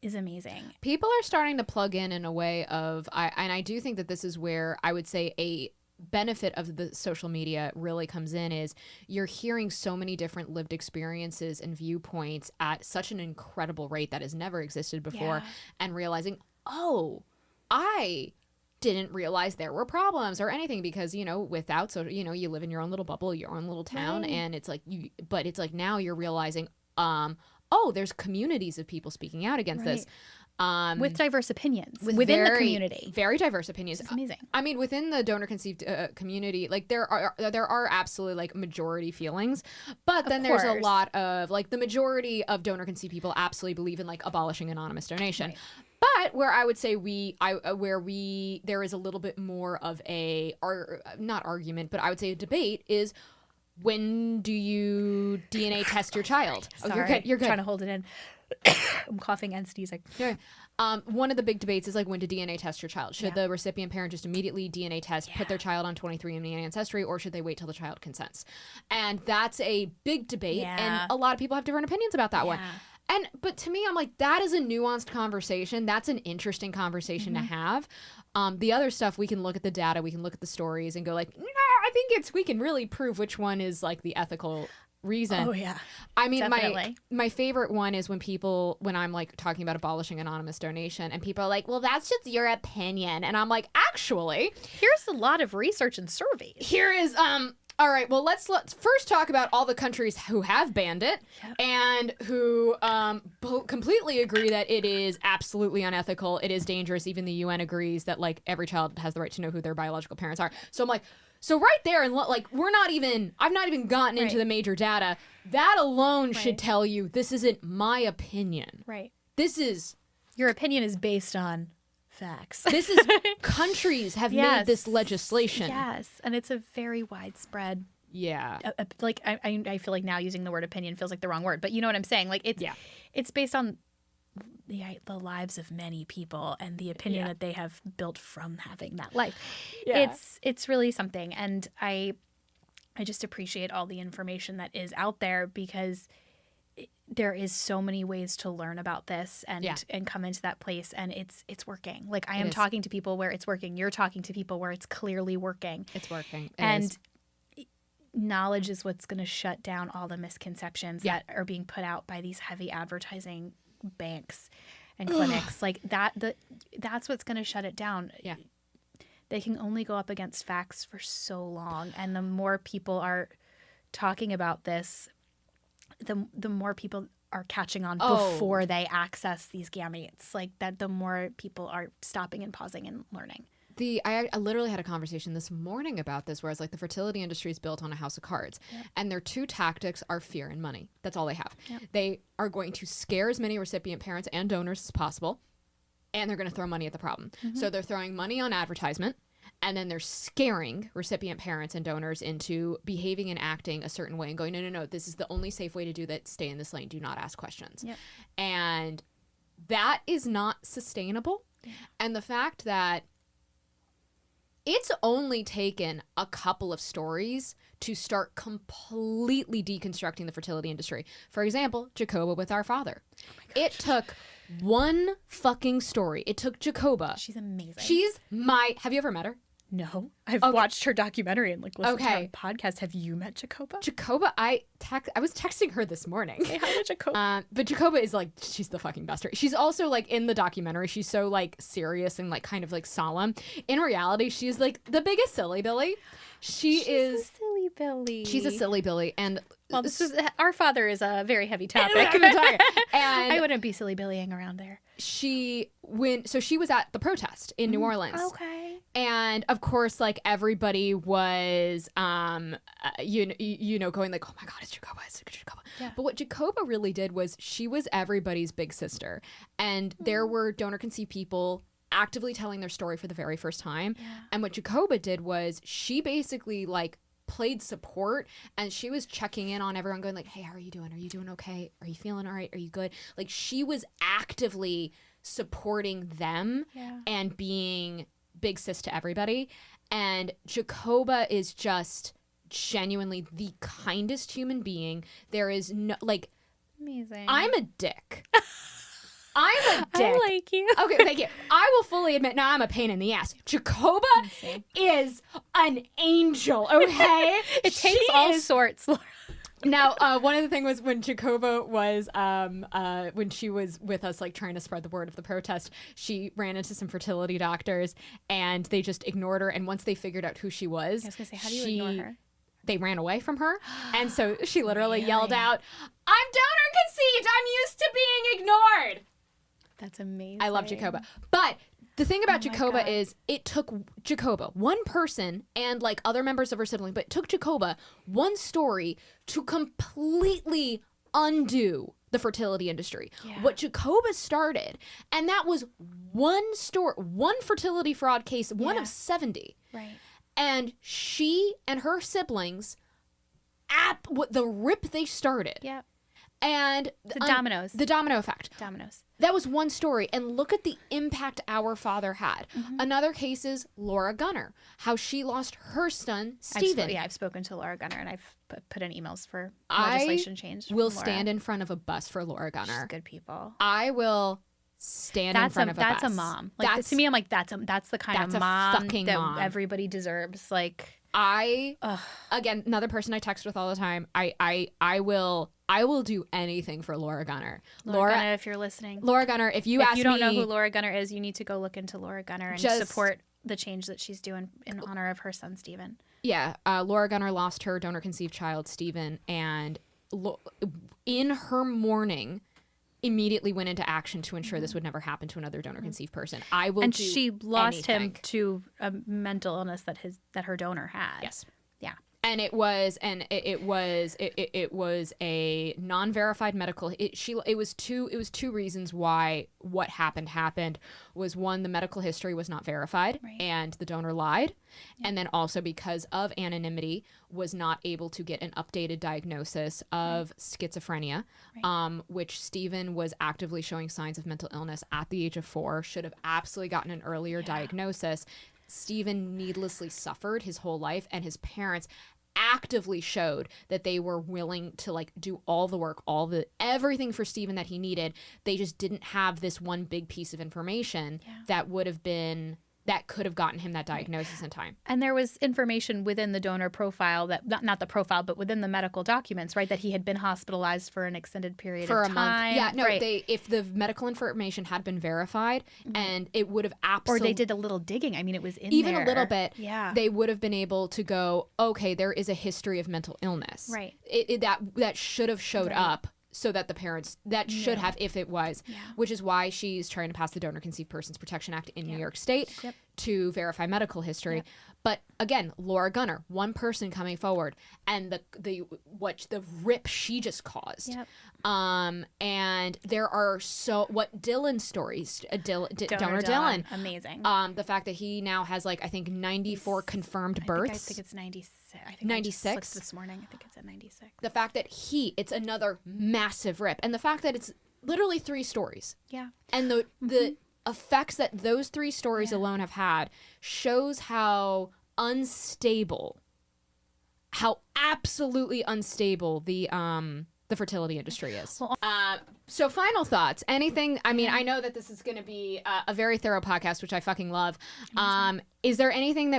Speaker 2: Is amazing.
Speaker 1: People are starting to plug in a way of, and I do think that this is where I would say a benefit of the social media really comes in, is you're hearing so many different lived experiences and viewpoints at such an incredible rate that has never existed before, and realizing, oh, I didn't realize there were problems or anything, because without social, you live in your own little bubble, your own little town, and it's like but it's like now you're realizing, oh, there's communities of people speaking out against this.
Speaker 2: With diverse opinions within the community.
Speaker 1: Very diverse opinions.
Speaker 2: It's amazing.
Speaker 1: I mean, within the donor conceived community, like, there are absolutely, like, majority feelings, but then there's a lot of, like, the majority of donor conceived people absolutely believe in, like, abolishing anonymous donation. Right. But where I would say there is a little bit more of not argument, but I would say a debate is, when do you DNA test your child?
Speaker 2: Sorry.
Speaker 1: Oh, you're good. You're good.
Speaker 2: Trying to hold it in. I'm coughing and sneezing.
Speaker 1: Yeah. One of the big debates is like when to DNA test your child. Should the recipient parent just immediately DNA test, put their child on 23andMe Ancestry, or should they wait till the child consents? And that's a big debate, and a lot of people have different opinions about that one. But to me, I'm like, that is a nuanced conversation. That's an interesting conversation to have. The other stuff, we can look at the data, we can look at the stories and go like, no, I think we can really prove which one is like the ethical reason.
Speaker 2: Oh yeah.
Speaker 1: I mean,
Speaker 2: definitely.
Speaker 1: my favorite one is when I'm like talking about abolishing anonymous donation and people are like, well, that's just your opinion. And I'm like, actually,
Speaker 2: here's a lot of research and surveys.
Speaker 1: Here is, all right, well, let's first talk about all the countries who have banned it and who completely agree that it is absolutely unethical. It is dangerous. Even the UN agrees that like every child has the right to know who their biological parents are. So I'm like, so right there, and like I've not even gotten into the major data. That alone should tell you this isn't my opinion.
Speaker 2: Right.
Speaker 1: This is
Speaker 2: your opinion is based on facts.
Speaker 1: This is countries have made this legislation.
Speaker 2: Yes, and it's a very widespread.
Speaker 1: Yeah.
Speaker 2: Like I feel like now using the word opinion feels like the wrong word, but you know what I'm saying. Like it's based on the lives of many people and the opinion that they have built from having that life. Yeah. It's really something, and I just appreciate all the information that is out there because there is so many ways to learn about this and come into that place, and it's working. Like I am talking to people where it's working. You're talking to people where it's clearly working.
Speaker 1: It's working.
Speaker 2: Knowledge is what's going to shut down all the misconceptions that are being put out by these heavy advertising banks and clinics. Like that's what's going to shut it down. Yeah. They can only go up against facts for so long, and the more people are talking about this, the more people are catching on before they access these gametes. Like that, the more people are stopping and pausing and learning.
Speaker 1: I literally had a conversation this morning about this, where it's like the fertility industry is built on a house of cards, and their two tactics are fear and money. That's all they have. They are going to scare as many recipient parents and donors as possible, and they're going to throw money at the problem. So they're throwing money on advertisement, and then they're scaring recipient parents and donors into behaving and acting a certain way and going, no, this is the only safe way to do that. Stay in this lane. Do not ask questions. And that is not sustainable. And the fact that it's only taken a couple of stories to start completely deconstructing the fertility industry. For example, Jacoba with our father. It took one fucking story. It took Jacoba.
Speaker 2: She's amazing.
Speaker 1: Have you ever met her?
Speaker 2: No. I've watched her documentary and listened to her podcast. Have you met Jacoba?
Speaker 1: Jacoba, I was texting her this morning.
Speaker 2: Say hi to Jacoba.
Speaker 1: But Jacoba is like, she's the fucking best. She's also like in the documentary, she's so like serious and like kind of like solemn. In reality, she's like the biggest silly Billy. She's a
Speaker 2: silly Billy.
Speaker 1: She's a silly Billy. And
Speaker 2: well, our father is a very heavy topic. And I wouldn't be silly Billying around there.
Speaker 1: She was at the protest in New Orleans.
Speaker 2: Okay.
Speaker 1: And of course, like everybody was, going like, oh my God, it's Jacoba. Yeah. But what Jacoba really did was she was everybody's big sister. And there were donor conceived people actively telling their story for the very first time. Yeah. And what Jacoba did was she basically like played support, and she was checking in on everyone going like, hey, how are you doing? Are you doing okay? Are you feeling all right? Are you good? Like she was actively supporting them and being big sis to everybody. And Jacoba is just genuinely the kindest human being. There is no like
Speaker 2: amazing.
Speaker 1: I'm a dick. I'm a dick.
Speaker 2: I like you.
Speaker 1: Okay, thank you. I will fully admit, now I'm a pain in the ass. Jacoba is an angel, okay?
Speaker 2: It takes all sorts, Laura.
Speaker 1: Now, one of the things was when Jacoba was, when she was with us, like trying to spread the word of the protest, she ran into some fertility doctors and they just ignored her. And once they figured out who she was,
Speaker 2: I was going to say, how do you ignore her?
Speaker 1: They ran away from her. And so she literally yelled out, I'm donor conceived. I'm used to being ignored.
Speaker 2: That's amazing.
Speaker 1: I love Jacoba. But the thing about Jacoba is it took Jacoba, one person, and like other members of her sibling, but it took Jacoba one story to completely undo the fertility industry. Yeah. What Jacoba started, and that was one story, one fertility fraud case, one of 70.
Speaker 2: Right.
Speaker 1: And she and her siblings the rip they started.
Speaker 2: Yeah.
Speaker 1: And
Speaker 2: the dominoes.
Speaker 1: The domino effect.
Speaker 2: Dominoes.
Speaker 1: That was one story. And look at the impact our father had. Another case is Laura Gunner, how she lost her son, Stephen.
Speaker 2: I've spoken to Laura Gunner, and I've put in emails for legislation change.
Speaker 1: I will stand in front of a bus for Laura Gunner.
Speaker 2: She's good people.
Speaker 1: I will stand in front of a bus.
Speaker 2: That's a mom. Like, to me, I'm like, that's the kind of mom that
Speaker 1: mom.
Speaker 2: everybody deserves. Like,
Speaker 1: again, another person I text with all the time. I will do anything for Laura Gunner.
Speaker 2: Laura Gunner, if you're listening.
Speaker 1: Laura Gunner, if you
Speaker 2: don't know who Laura Gunner is, you need to go look into Laura Gunner and support the change that she's doing in honor of her son, Stephen.
Speaker 1: Yeah. Laura Gunner lost her donor-conceived child, Stephen, and in her mourning, immediately went into action to ensure this would never happen to another donor-conceived person.
Speaker 2: She lost him to a mental illness that her donor had.
Speaker 1: Yes.
Speaker 2: Yeah.
Speaker 1: And it was a non-verified medical. It was two reasons why what happened was, one, the medical history was not verified, and the donor lied, and then also because of anonymity was not able to get an updated diagnosis of schizophrenia, which Stephen was actively showing signs of mental illness at the age of 4. Should have absolutely gotten an earlier diagnosis. Stephen needlessly suffered his whole life, and his parents actively showed that they were willing to like do all the work, everything for Stephen that he needed. They just didn't have this one big piece of information that could have gotten him that diagnosis in time.
Speaker 2: And there was information within the donor profile that not the profile, but within the medical documents, right? That he had been hospitalized for an extended period of time. For a month.
Speaker 1: Yeah, no, if the medical information had been verified, and it would have absolutely...
Speaker 2: Or they did a little digging. I mean, it was in
Speaker 1: even
Speaker 2: there.
Speaker 1: A little bit.
Speaker 2: Yeah.
Speaker 1: They would have been able to go, okay, there is a history of mental illness.
Speaker 2: Right.
Speaker 1: That should have showed up. So that the parents, should have, if it was, which is why she's trying to pass the Donor Conceived Persons Protection Act in New York State to verify medical history. Yep. But again, Laura Gunner, one person coming forward, and the rip she just caused. Yep. And there are Dylan's stories, donor Dylan,
Speaker 2: amazing.
Speaker 1: The fact that he now has I think 94 confirmed births.
Speaker 2: I think it's 96. I think
Speaker 1: 96
Speaker 2: I just looked this morning. I think it's at 96.
Speaker 1: The fact that it's another massive rip, and the fact that it's literally 3 stories.
Speaker 2: Yeah.
Speaker 1: And the effects that those 3 stories alone have had shows how absolutely unstable the fertility industry is. Well, so final thoughts. Anything, I mean, I know that this is going to be a very thorough podcast, which I fucking love. Is there anything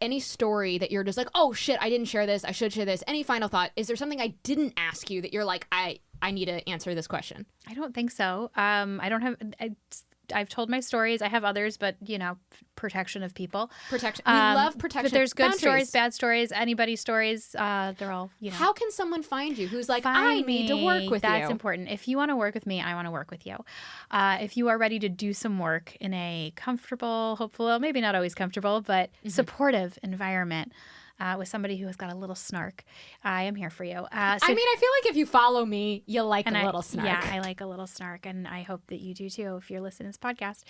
Speaker 1: any story that you're just like, oh shit, I didn't share this, I should share this? Any final thought? Is there something I didn't ask you that you're like, I need to answer this question?
Speaker 2: I don't think so. I've told my stories. I have others, but protection of people.
Speaker 1: Protection. We love protection.
Speaker 2: But there's good stories, bad stories, anybody's stories. They're all,
Speaker 1: How can someone find you who's like, I need to work with you?
Speaker 2: That's important. If you want to work with me, I want to work with you. If you are ready to do some work in a comfortable, hopeful, maybe not always comfortable, but supportive environment, with somebody who has got a little snark, I am here for you.
Speaker 1: I feel like if you follow me, you'll like a little snark.
Speaker 2: Yeah, I like a little snark, and I hope that you do too if you're listening to this podcast.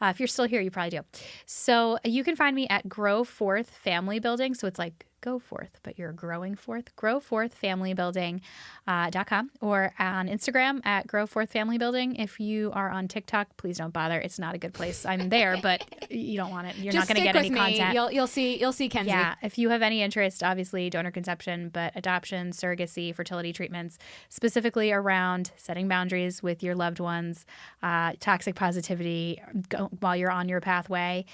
Speaker 2: If you're still here, you probably do. So you can find me at Grow Forth Family Building. So it's like go forth, but you're growing forth. growforthfamilybuilding.com, or on Instagram at Grow Forth Family Building. If you are on TikTok, please don't bother. It's not a good place. I'm there, but you don't want it. You're not going to get any content.
Speaker 1: You'll see Kenzie.
Speaker 2: Yeah. If you have any interest, obviously donor conception, but adoption, surrogacy, fertility treatments, specifically around setting boundaries with your loved ones, toxic positivity while you're on your pathway,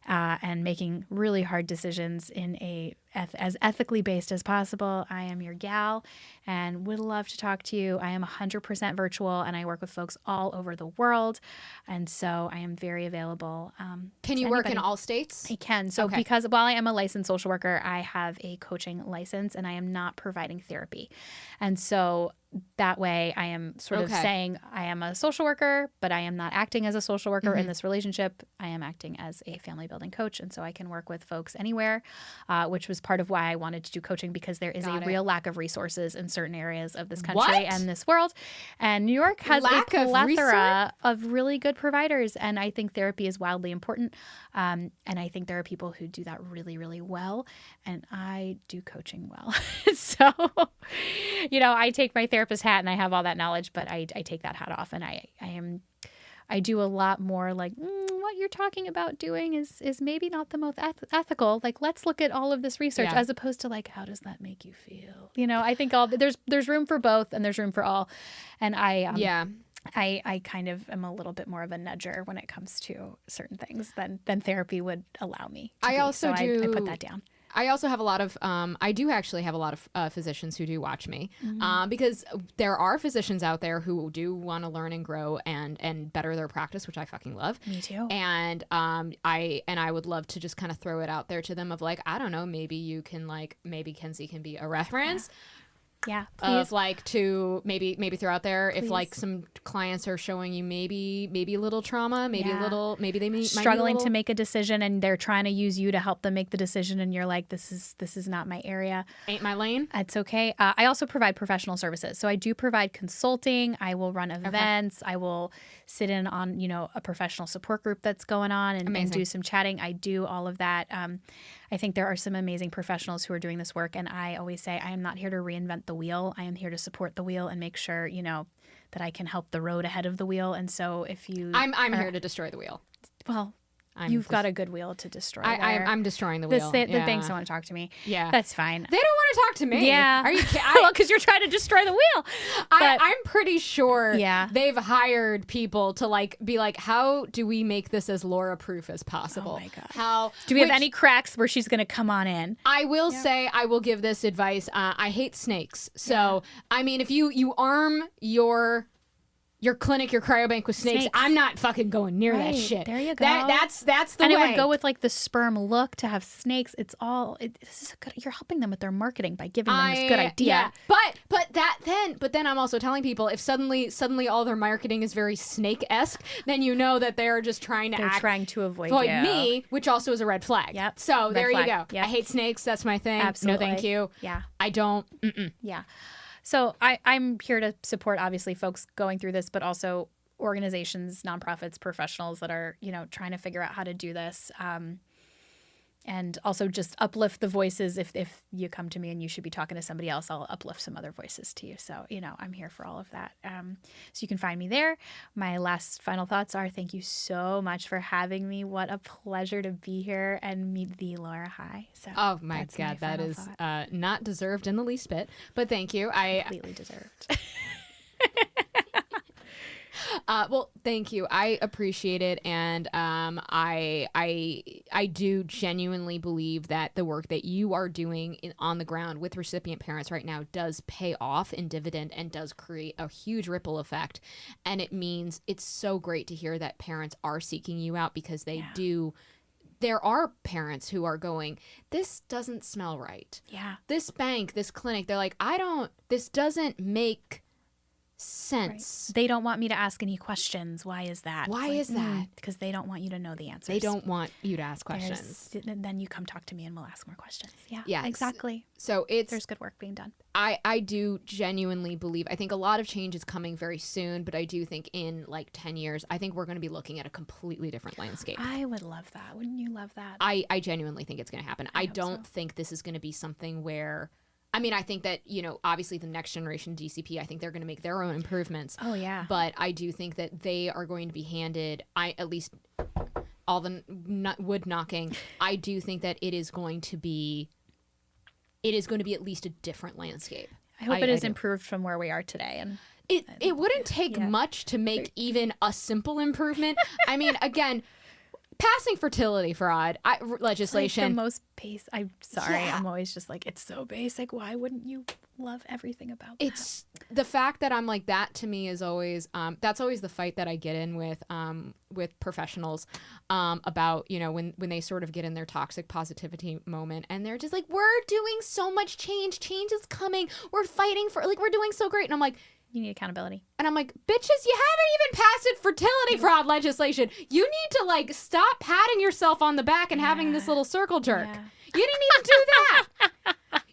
Speaker 2: and making really hard decisions in as ethically based as possible, I am your gal and would love to talk to you. I am 100% virtual, and I work with folks all over the world, and so I am very available.
Speaker 1: Can you work in all states?
Speaker 2: I can. So because while I am a licensed social worker, I have a coaching license, and I am not providing therapy. And so that way I am sort of saying I am a social worker, but I am not acting as a social worker in this relationship. I am acting as a family building coach. And so I can work with folks anywhere, which was part of why I wanted to do coaching, because there is a real lack of resources in certain areas of this country and this world. And New York has a plethora of really good providers. And I think therapy is wildly important. And I think there are people who do that really, really well. And I do coaching well. So, I take my therapist hat and I have all that knowledge, but I take that hat off, and I do a lot more like what you're talking about doing is maybe not the most ethical. Like, let's look at all of this research as opposed to like, how does that make you feel? I think there's room for both, and there's room for all. And I kind of am a little bit more of a nudger when it comes to certain things than therapy would allow me to be. I put that down.
Speaker 1: I also have a lot of, I do actually have a lot of physicians who do watch me, because there are physicians out there who do want to learn and grow and better their practice, which I fucking love.
Speaker 2: Me too.
Speaker 1: And I would love to just kind of throw it out there to them of like, I don't know, maybe Kenzie can be a reference.
Speaker 2: Yeah, please.
Speaker 1: Of like to maybe throw out there if like some clients are showing you maybe a little trauma, maybe they might
Speaker 2: struggling to make a decision, and they're trying to use you to help them make the decision, and you're like, this is not my area,
Speaker 1: ain't my lane.
Speaker 2: It's okay. I also provide professional services, so I do provide consulting. I will run events. I will sit in on a professional support group that's going on and do some chatting. I do all of that. I think there are some amazing professionals who are doing this work, and I always say I am not here to reinvent the wheel. I am here to support the wheel and make sure, that I can help the road ahead of the wheel. And so if you
Speaker 1: I'm here to destroy the wheel.
Speaker 2: Well, you've got a good wheel to destroy.
Speaker 1: I'm destroying the wheel.
Speaker 2: The banks don't want to talk to me.
Speaker 1: Yeah.
Speaker 2: That's fine.
Speaker 1: They don't want to talk to me.
Speaker 2: Yeah.
Speaker 1: Are you kidding?
Speaker 2: Well, because you're trying to destroy the wheel.
Speaker 1: I'm pretty sure they've hired people to be like, how do we make this as Laura proof as possible?
Speaker 2: Oh my God.
Speaker 1: How
Speaker 2: do we have any cracks where she's going to come on in?
Speaker 1: I will say, I will give this advice. I hate snakes. So, I mean, if you arm your clinic, your cryobank with snakes, I'm not fucking going near that shit.
Speaker 2: There you go.
Speaker 1: That's the way.
Speaker 2: And it would go with like the sperm look to have snakes. It's all this is good. You're helping them with their marketing by giving them this good idea.
Speaker 1: Yeah. But then I'm also telling people, if suddenly all their marketing is very snake-esque, then you know that they're just trying to
Speaker 2: avoid
Speaker 1: me, which also is a red flag.
Speaker 2: Yep.
Speaker 1: So there you go.
Speaker 2: Yep.
Speaker 1: I hate snakes. That's my thing.
Speaker 2: Absolutely.
Speaker 1: No, thank you.
Speaker 2: Yeah.
Speaker 1: I don't.
Speaker 2: Yeah. So I'm here to support, obviously, folks going through this, but also organizations, nonprofits, professionals that are, trying to figure out how to do this. And also just uplift the voices. If you come to me and you should be talking to somebody else, I'll uplift some other voices to you. So, I'm here for all of that. So you can find me there. My final thoughts are, thank you so much for having me. What a pleasure to be here and meet the Laura High. So
Speaker 1: oh my God, that is not deserved in the least bit, but thank you.
Speaker 2: Completely deserved.
Speaker 1: Well, thank you. I appreciate it, and I do genuinely believe that the work that you are doing on the ground with recipient parents right now does pay off in dividend and does create a huge ripple effect. And it means it's so great to hear that parents are seeking you out, because they do. There are parents who are going, this doesn't smell right.
Speaker 2: Yeah.
Speaker 1: This bank, this clinic, they're like, this doesn't make sense.
Speaker 2: Right. They don't want me to ask any questions. Why is that?
Speaker 1: Why is that?
Speaker 2: Because they don't want you to know the answers.
Speaker 1: They don't want you to ask questions.
Speaker 2: And then you come talk to me and we'll ask more questions. Yeah.
Speaker 1: Yes.
Speaker 2: Exactly.
Speaker 1: So
Speaker 2: there's good work being done.
Speaker 1: I do genuinely believe, I think a lot of change is coming very soon, but I do think in 10 years, I think we're going to be looking at a completely different landscape.
Speaker 2: I would love that. Wouldn't you love that?
Speaker 1: I genuinely think it's going to happen. I don't think this is going to be something where, I think that, obviously the next generation DCP, I think they're going to make their own improvements.
Speaker 2: Oh, yeah.
Speaker 1: But I do think that they are going to be handed, at least all the wood knocking, I do think that it is going to be at least a different landscape.
Speaker 2: I hope it is improved from where we are today. And
Speaker 1: it wouldn't take much to make even a simple improvement. Again, passing fertility fraud legislation.
Speaker 2: Like the most basic. I'm sorry. Yeah. I'm always just like, it's so basic. Why wouldn't you love everything about that.
Speaker 1: It's the fact that I'm like, that to me is always, that's always the fight that I get in with professionals, about, you know, when they sort of get in their toxic positivity moment and they're just like, we're doing so much change is coming. We're fighting for, like, we're doing so great. And I'm like,
Speaker 2: you need accountability.
Speaker 1: And I'm like, bitches, you haven't even passed fertility fraud legislation. You need to, like, stop patting yourself on the back and having this little circle jerk.
Speaker 2: Yeah.
Speaker 1: You didn't even do that.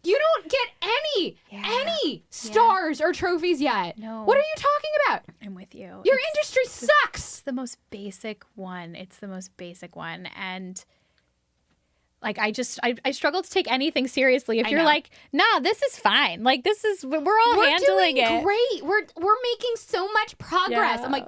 Speaker 1: You don't get any stars or trophies yet.
Speaker 2: No.
Speaker 1: What are you talking about?
Speaker 2: I'm with you.
Speaker 1: Your industry sucks.
Speaker 2: It's the most basic one. And like, I struggle to take anything seriously if you're like, nah, this is fine. Like, we're all handling it.
Speaker 1: Great. We're making so much progress.
Speaker 2: Yeah.
Speaker 1: I'm like,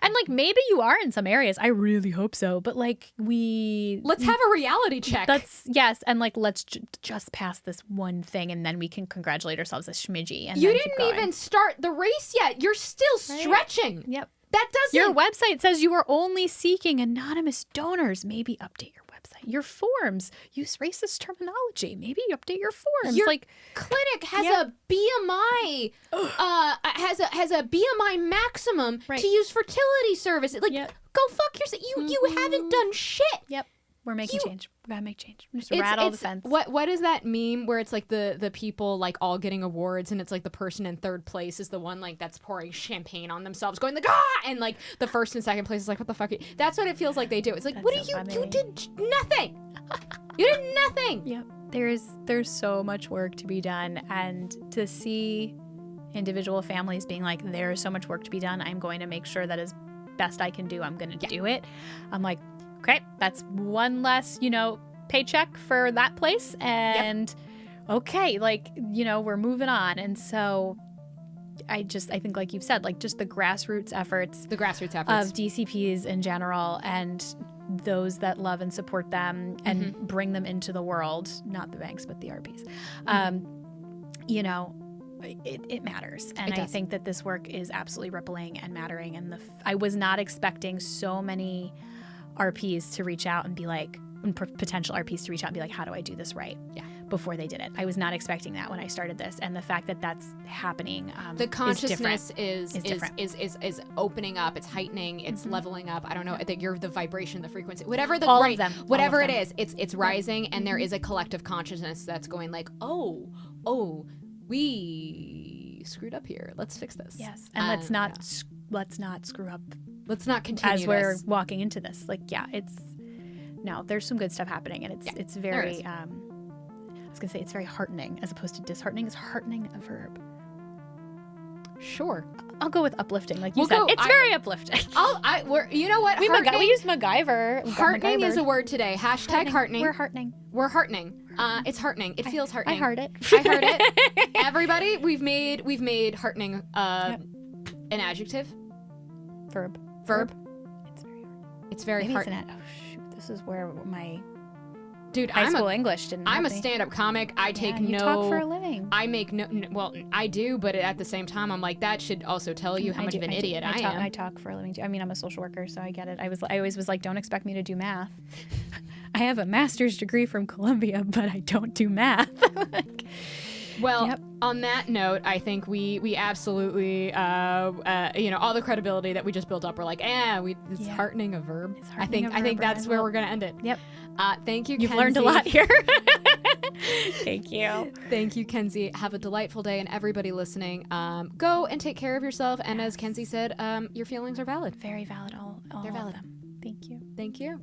Speaker 2: and like, maybe you are in some areas. I really hope so. But like,
Speaker 1: let's have a reality check.
Speaker 2: Yes. And like, let's just pass this one thing and then we can congratulate ourselves as schmidgy. And
Speaker 1: you didn't even start the race yet. You're still stretching.
Speaker 2: Yep.
Speaker 1: That doesn't.
Speaker 2: Your website says you are only seeking anonymous donors. Maybe update your website. Your forms use racist terminology. Maybe update your forms.
Speaker 1: Your clinic has a BMI, has a BMI maximum to use fertility services. Like, go fuck yourself. You haven't done shit.
Speaker 2: Yep. We're making change. We gotta make change. We're just rattle the fence.
Speaker 1: What is that meme where it's like the people like all getting awards and it's like the person in third place is the one like that's pouring champagne on themselves, going like and like the first and second place is like, what the fuck? That's what it feels like they do. It's like, what do you did nothing. You did nothing.
Speaker 2: Yep. There's so much work to be done, and to see individual families being like, there's so much work to be done. I'm going to make sure that as best I can do, I'm going to do it. I'm like, okay, that's one less, paycheck for that place. And okay, like, we're moving on. And so I think, like you've said, like just the grassroots efforts of DCPs in general, and those that love and support them and bring them into the world, not the banks, but the RPs, it matters. And I think that this work is absolutely rippling and mattering. And I was not expecting so many RPs to reach out and be like, potential RPs to reach out and be like, how do I do this right? Yeah. Before they did it. I was not expecting that when I started this. And the fact that that's happening,
Speaker 1: the consciousness is opening up, it's heightening, it's leveling up. I don't know, that you're the vibration, the frequency, whatever the
Speaker 2: all of them.
Speaker 1: Whatever it is, it's rising, and there is a collective consciousness that's going like, oh, we screwed up here. Let's fix this.
Speaker 2: Yes. And let's not screw up.
Speaker 1: Let's not continue
Speaker 2: as we're walking into this. Like, there's some good stuff happening, and it's very, I was going to say it's very heartening as opposed to disheartening. Is heartening a verb?
Speaker 1: Sure.
Speaker 2: I'll go with uplifting, like you said. It's very uplifting.
Speaker 1: You know what?
Speaker 2: We used MacGyver.
Speaker 1: Heartening is a word today. Hashtag heartening.
Speaker 2: We're heartening.
Speaker 1: We're heartening. It's heartening. It feels heartening.
Speaker 2: I heard it.
Speaker 1: I heard it. Everybody, we've made heartening an adjective.
Speaker 2: Verb.
Speaker 1: It's very heartening.
Speaker 2: Oh shoot! This is where my
Speaker 1: high
Speaker 2: school English didn't.
Speaker 1: I'm a stand-up comic. I take
Speaker 2: you talk for a living.
Speaker 1: I make well, I do, but at the same time, I'm like, that should also tell you how much of an idiot I am.
Speaker 2: I talk for a living too. I mean, I'm a social worker, so I get it. I always was like, don't expect me to do math. I have a master's degree from Columbia, but I don't do math.
Speaker 1: On that note, I think we absolutely, all the credibility that we just built up, we're like, it's heartening a verb. I think that's where we're going to end it.
Speaker 2: Yep.
Speaker 1: Thank you,
Speaker 2: You've
Speaker 1: Kenzie.
Speaker 2: learned a lot here. Thank you.
Speaker 1: Thank you, Kenzie. Have a delightful day, and everybody listening, go and take care of yourself. And as Kenzie said, your feelings are valid.
Speaker 2: Very valid. All
Speaker 1: They're valid.
Speaker 2: of them. Thank you.
Speaker 1: Thank you.